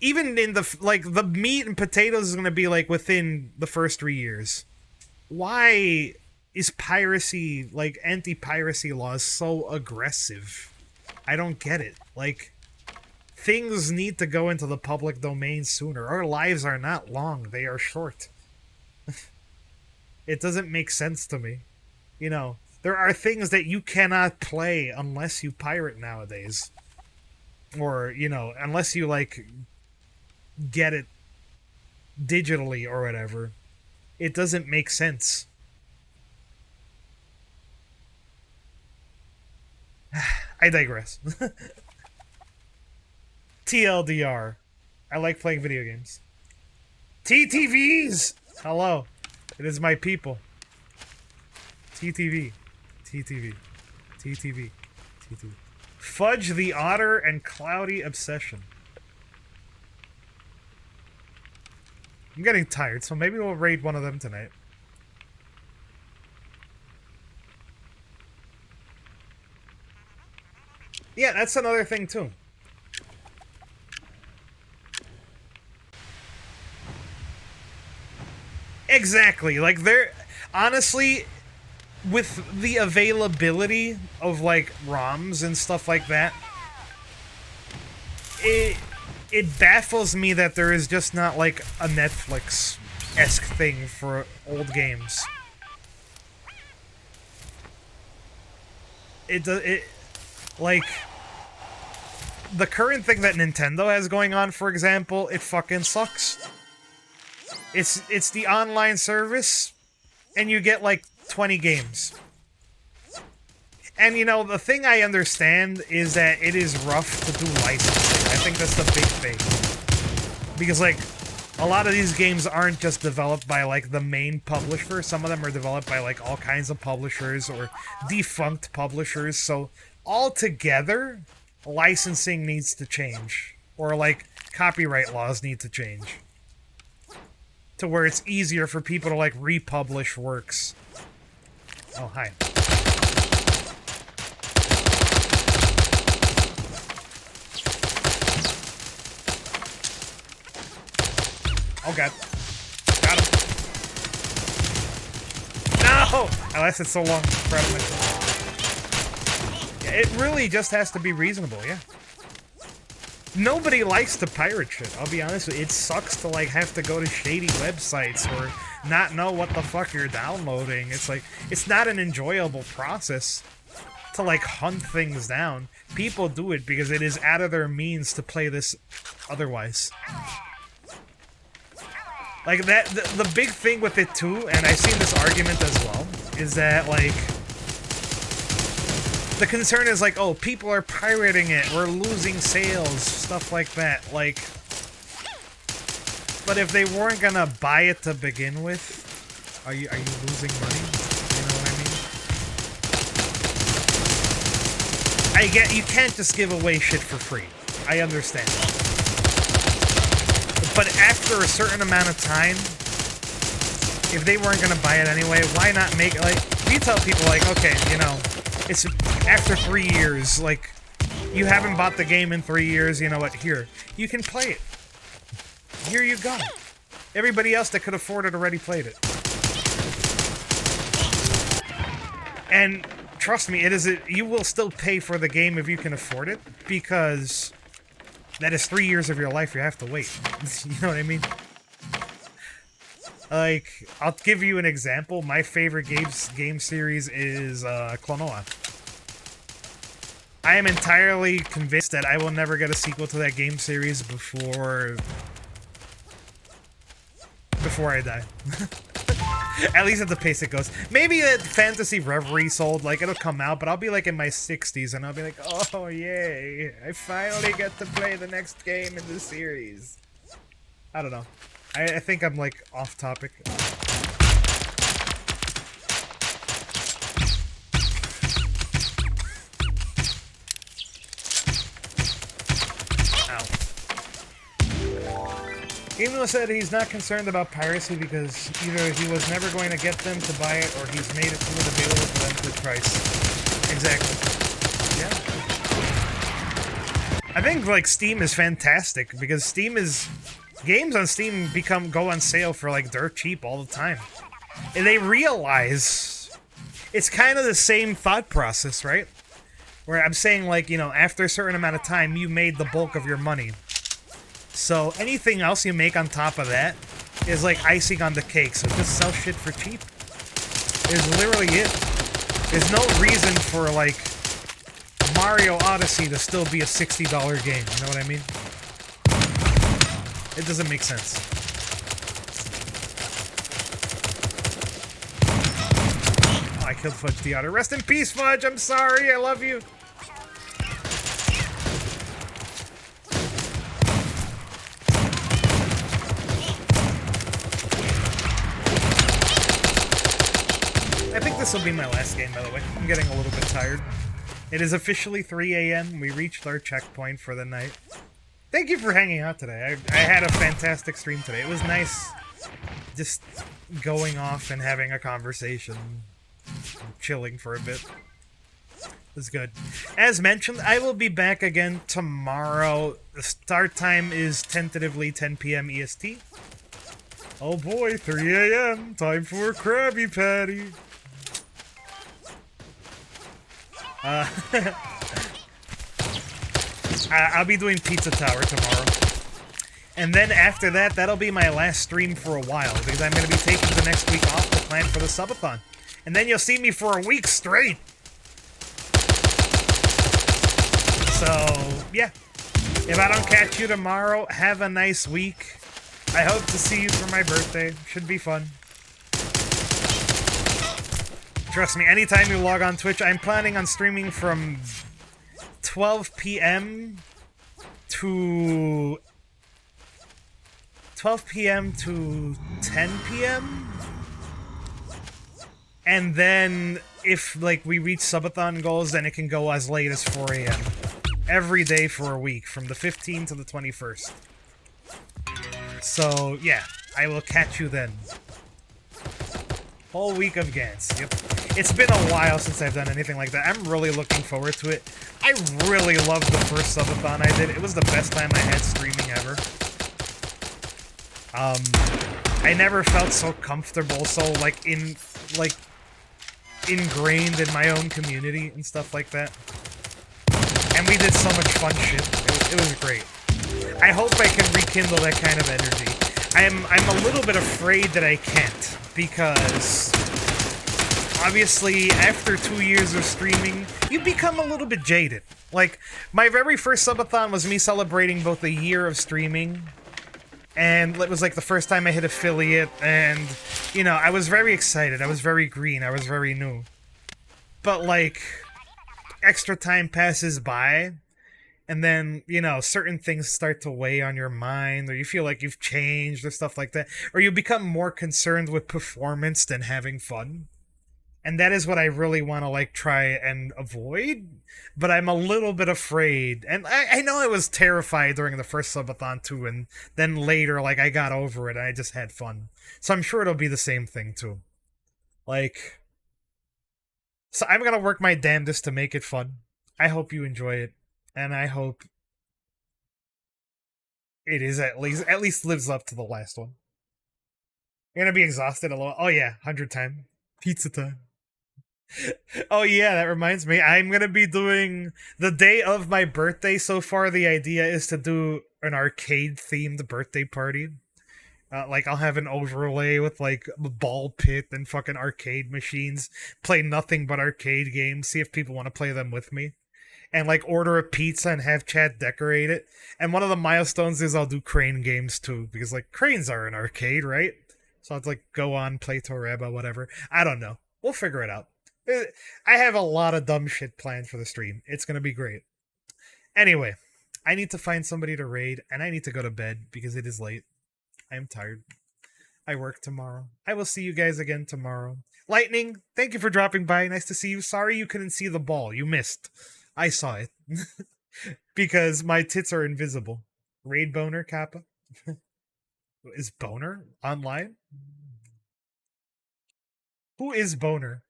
even in the, like, the meat and potatoes is going to be, like, within the first 3 years. Why is piracy, like, anti-piracy laws so aggressive? I don't get it. Like, things need to go into the public domain sooner. Our lives are not long, they are short. It doesn't make sense to me. You know, there are things that you cannot play unless you pirate nowadays. Or, you know, unless you, like, get it digitally or whatever. It doesn't make sense. I digress. TLDR. I like playing video games. TTVs! Hello. It is my people. TTV. TTV. TTV. TTV. Fudge the Otter and Cloudy Obsession. I'm getting tired, so maybe we'll raid one of them tonight. Yeah, that's another thing, too. Exactly. Like, they're... Honestly, with the availability of, like, ROMs and stuff like that, it baffles me that there is just not, like, a Netflix esque thing for old games. Like, the current thing that Nintendo has going on, for example, it fucking sucks. It's the online service, and you get like 20 games. And you know, the thing I understand is that it is rough to do licensing. I think that's the big thing. Because like, a lot of these games aren't just developed by like the main publisher. Some of them are developed by like all kinds of publishers or defunct publishers. So altogether, licensing needs to change. Or like, copyright laws need to change. To where it's easier for people to like republish works. Oh, hi. Oh god. Got him. No! I lasted so long. Proud of myself. Yeah, it really just has to be reasonable, yeah. Nobody likes to pirate shit, I'll be honest with you. It sucks to like have to go to shady websites or not know what the fuck you're downloading. It's like, it's not an enjoyable process to like hunt things down. People do it because it is out of their means to play this otherwise. Like, that, the big thing with it too, and I've seen this argument as well, is that, like, the concern is like, oh, people are pirating it, we're losing sales, stuff like that, like, but if they weren't gonna buy it to begin with, are you losing money? You know what I mean? I get, you can't just give away shit for free. I understand. But after a certain amount of time, if they weren't gonna buy it anyway, why not make it, like, you tell people, like, okay, you know, it's after 3 years, like, you haven't bought the game in 3 years, you know what, here, you can play it. Here you go. Everybody else that could afford it already played it. And trust me, you will still pay for the game if you can afford it, because that is 3 years of your life you have to wait. You know what I mean? Like, I'll give you an example. My favorite game series is Klonoa. I am entirely convinced that I will never get a sequel to that game series before I die. At least at the pace it goes. Maybe that Fantasy Reverie sold, like, it'll come out, but I'll be, like, in my 60s, and I'll be like, oh, yay, I finally get to play the next game in the series. I don't know. I think I'm, like, off topic. Gamer said he's not concerned about piracy because either he was never going to get them to buy it or he's made it too available for them to price. Exactly. Yeah. I think, like, Steam is fantastic because games on Steam go on sale for, like, dirt cheap all the time. And they realize it's kind of the same thought process, right? Where I'm saying, like, you know, after a certain amount of time, you made the bulk of your money. So anything else you make on top of that is like icing on the cake. So just sell shit for cheap. Is literally it. There's no reason for like Mario Odyssey to still be a $60 game. You know what I mean? It doesn't make sense. Oh, I killed Fudge the Otter. Rest in peace, Fudge. I'm sorry. I love you. I think this will be my last game, by the way. I'm getting a little bit tired. It is officially 3 a.m. We reached our checkpoint for the night. Thank you for hanging out today. I had a fantastic stream today. It was nice just going off and having a conversation. Chilling for a bit. It was good. As mentioned, I will be back again tomorrow. The start time is tentatively 10 p.m. EST. Oh boy, 3 a.m. Time for a Krabby Patty. I'll be doing Pizza Tower tomorrow. And then after that, that'll be my last stream for a while, because I'm going to be taking the next week off to plan for the subathon. And then you'll see me for a week straight. So, yeah. If I don't catch you tomorrow, have a nice week. I hope to see you for my birthday. Should be fun. Trust me, anytime you log on Twitch, I'm planning on streaming from 12 p.m. to 12 p.m. to 10 p.m. And then if like we reach subathon goals, then it can go as late as 4 a.m. every day for a week, from the 15th to the 21st. So yeah, I will catch you then. Whole week of Gantz. Yep. It's been a while since I've done anything like that. I'm really looking forward to it. I really loved the first subathon I did. It was the best time I had streaming ever. I never felt so comfortable, so ingrained in my own community and stuff like that. And we did so much fun shit. It was great. I hope I can rekindle that kind of energy. I'm a little bit afraid that I can't, because obviously after 2 years of streaming, you become a little bit jaded. Like, my very first subathon was me celebrating both a year of streaming, and it was like the first time I hit affiliate, and, you know, I was very excited, I was very green, I was very new. But, like, extra time passes by, and then, you know, certain things start to weigh on your mind, or you feel like you've changed, or stuff like that, or you become more concerned with performance than having fun. And that is what I really want to, like, try and avoid, but I'm a little bit afraid. And I know I was terrified during the first subathon, too, and then later, like, I got over it, and I just had fun. So I'm sure it'll be the same thing, too. Like, so I'm gonna work my damnedest to make it fun. I hope you enjoy it, and I hope it is at least lives up to the last one. You're gonna be exhausted a little. Oh yeah, 100 time. Pizza time. Oh yeah, that reminds me. I'm gonna be doing the day of my birthday. So far, the idea is to do an arcade-themed birthday party. Like, I'll have an overlay with, like, a ball pit and fucking arcade machines. Play nothing but arcade games. See if people want to play them with me. And, like, order a pizza and have chat decorate it. And one of the milestones is I'll do crane games, too. Because, like, cranes are an arcade, right? So I'll, like, go on, play Toreba, whatever. I don't know. We'll figure it out. I have a lot of dumb shit planned for the stream. It's gonna be great. Anyway, I need to find somebody to raid, and I need to go to bed because it is late. I am tired. I work tomorrow. I will see you guys again tomorrow. Lightning, thank you for dropping by. Nice to see you. Sorry you couldn't see the ball. You missed. I saw it. Because my tits are invisible. Raid Boner, Kappa. Is Boner online? Who is Boner?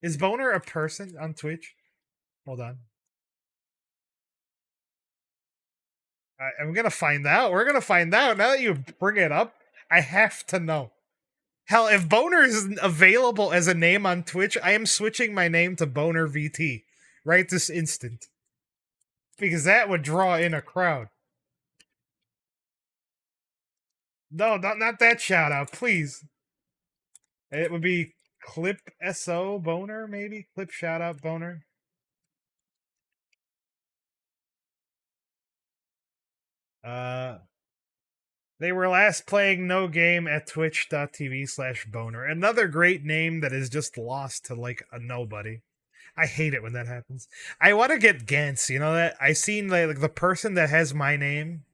Is Boner a person on Twitch? Hold on. I'm gonna find out. We're gonna find out. Now that you bring it up, I have to know. Hell, if Boner is available as a name on Twitch, I am switching my name to Boner VT right this instant. Because that would draw in a crowd. No, not that shout out, please. It would be Clip SO Boner, maybe? Clip shout out Boner. They were last playing No Game at twitch.tv/boner. Another great name that is just lost to, like, a nobody. I hate it when that happens. I want to get Gantz, you know that? I seen, like, the person that has my name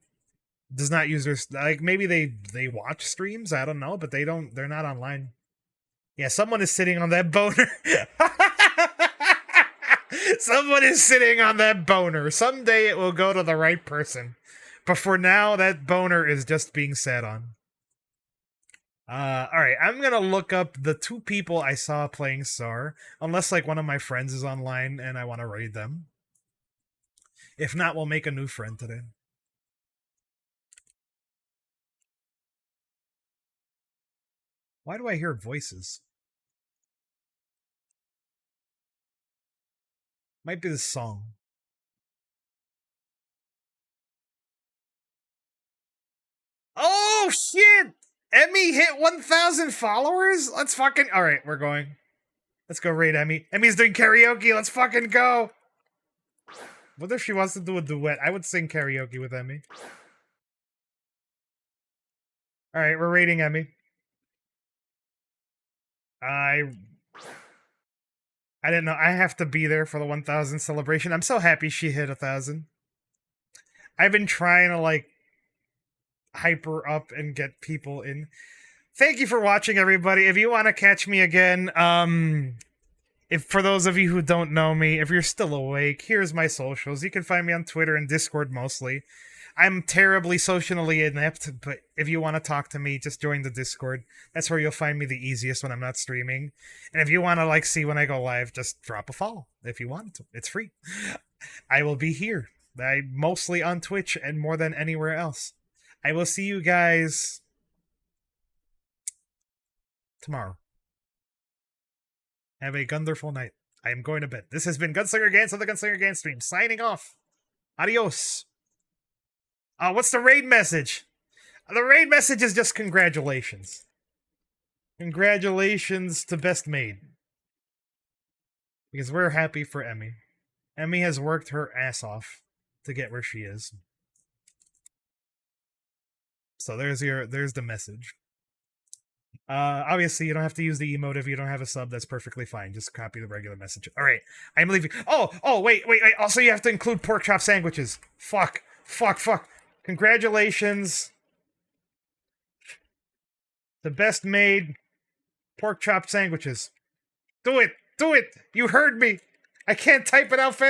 does not use their, like, maybe they watch streams, I don't know, but they're not online. Yeah, someone is sitting on that boner. Someone is sitting on that boner. Someday it will go to the right person. But for now, that boner is just being sat on. Alright, I'm gonna look up the 2 people I saw playing SAR. Unless, like, one of my friends is online and I want to raid them. If not, we'll make a new friend today. Why do I hear voices? Might be the song. Emmy hit 1,000 followers? Let's fucking... Alright, we're going. Let's go raid Emmy. Emmy's doing karaoke. Let's fucking go. What if she wants to do a duet? I would sing karaoke with Emmy. Alright, we're raiding Emmy. I didn't know. I have to be there for the 1,000 celebration. I'm so happy she hit 1,000. I've been trying to, like, hype her up and get people in. Thank you for watching, everybody. If you want to catch me again, if for those of you who don't know me, if you're still awake, here's my socials. You can find me on Twitter and Discord mostly. I'm terribly socially inept, but if you want to talk to me, just join the Discord. That's where you'll find me the easiest when I'm not streaming. And if you want to, like, see when I go live, just drop a follow if you want to. It's free. I will be here. I'm mostly on Twitch and more than anywhere else. I will see you guys tomorrow. Have a wonderful night. I am going to bed. This has been Gunslinger Gantz of the Gunslinger Gantz stream. Signing off. Adios. What's the raid message? The raid message is just congratulations. Congratulations to Best Maid. Because we're happy for Emmy. Emmy has worked her ass off to get where she is. So there's the message. Obviously you don't have to use the emote if you don't have a sub. That's perfectly fine. Just copy the regular message. All right, I'm leaving. Oh, wait. Also, you have to include pork chop sandwiches. Fuck. Congratulations. The Best Maid pork chop sandwiches. Do it. You heard me. I can't type it out fast.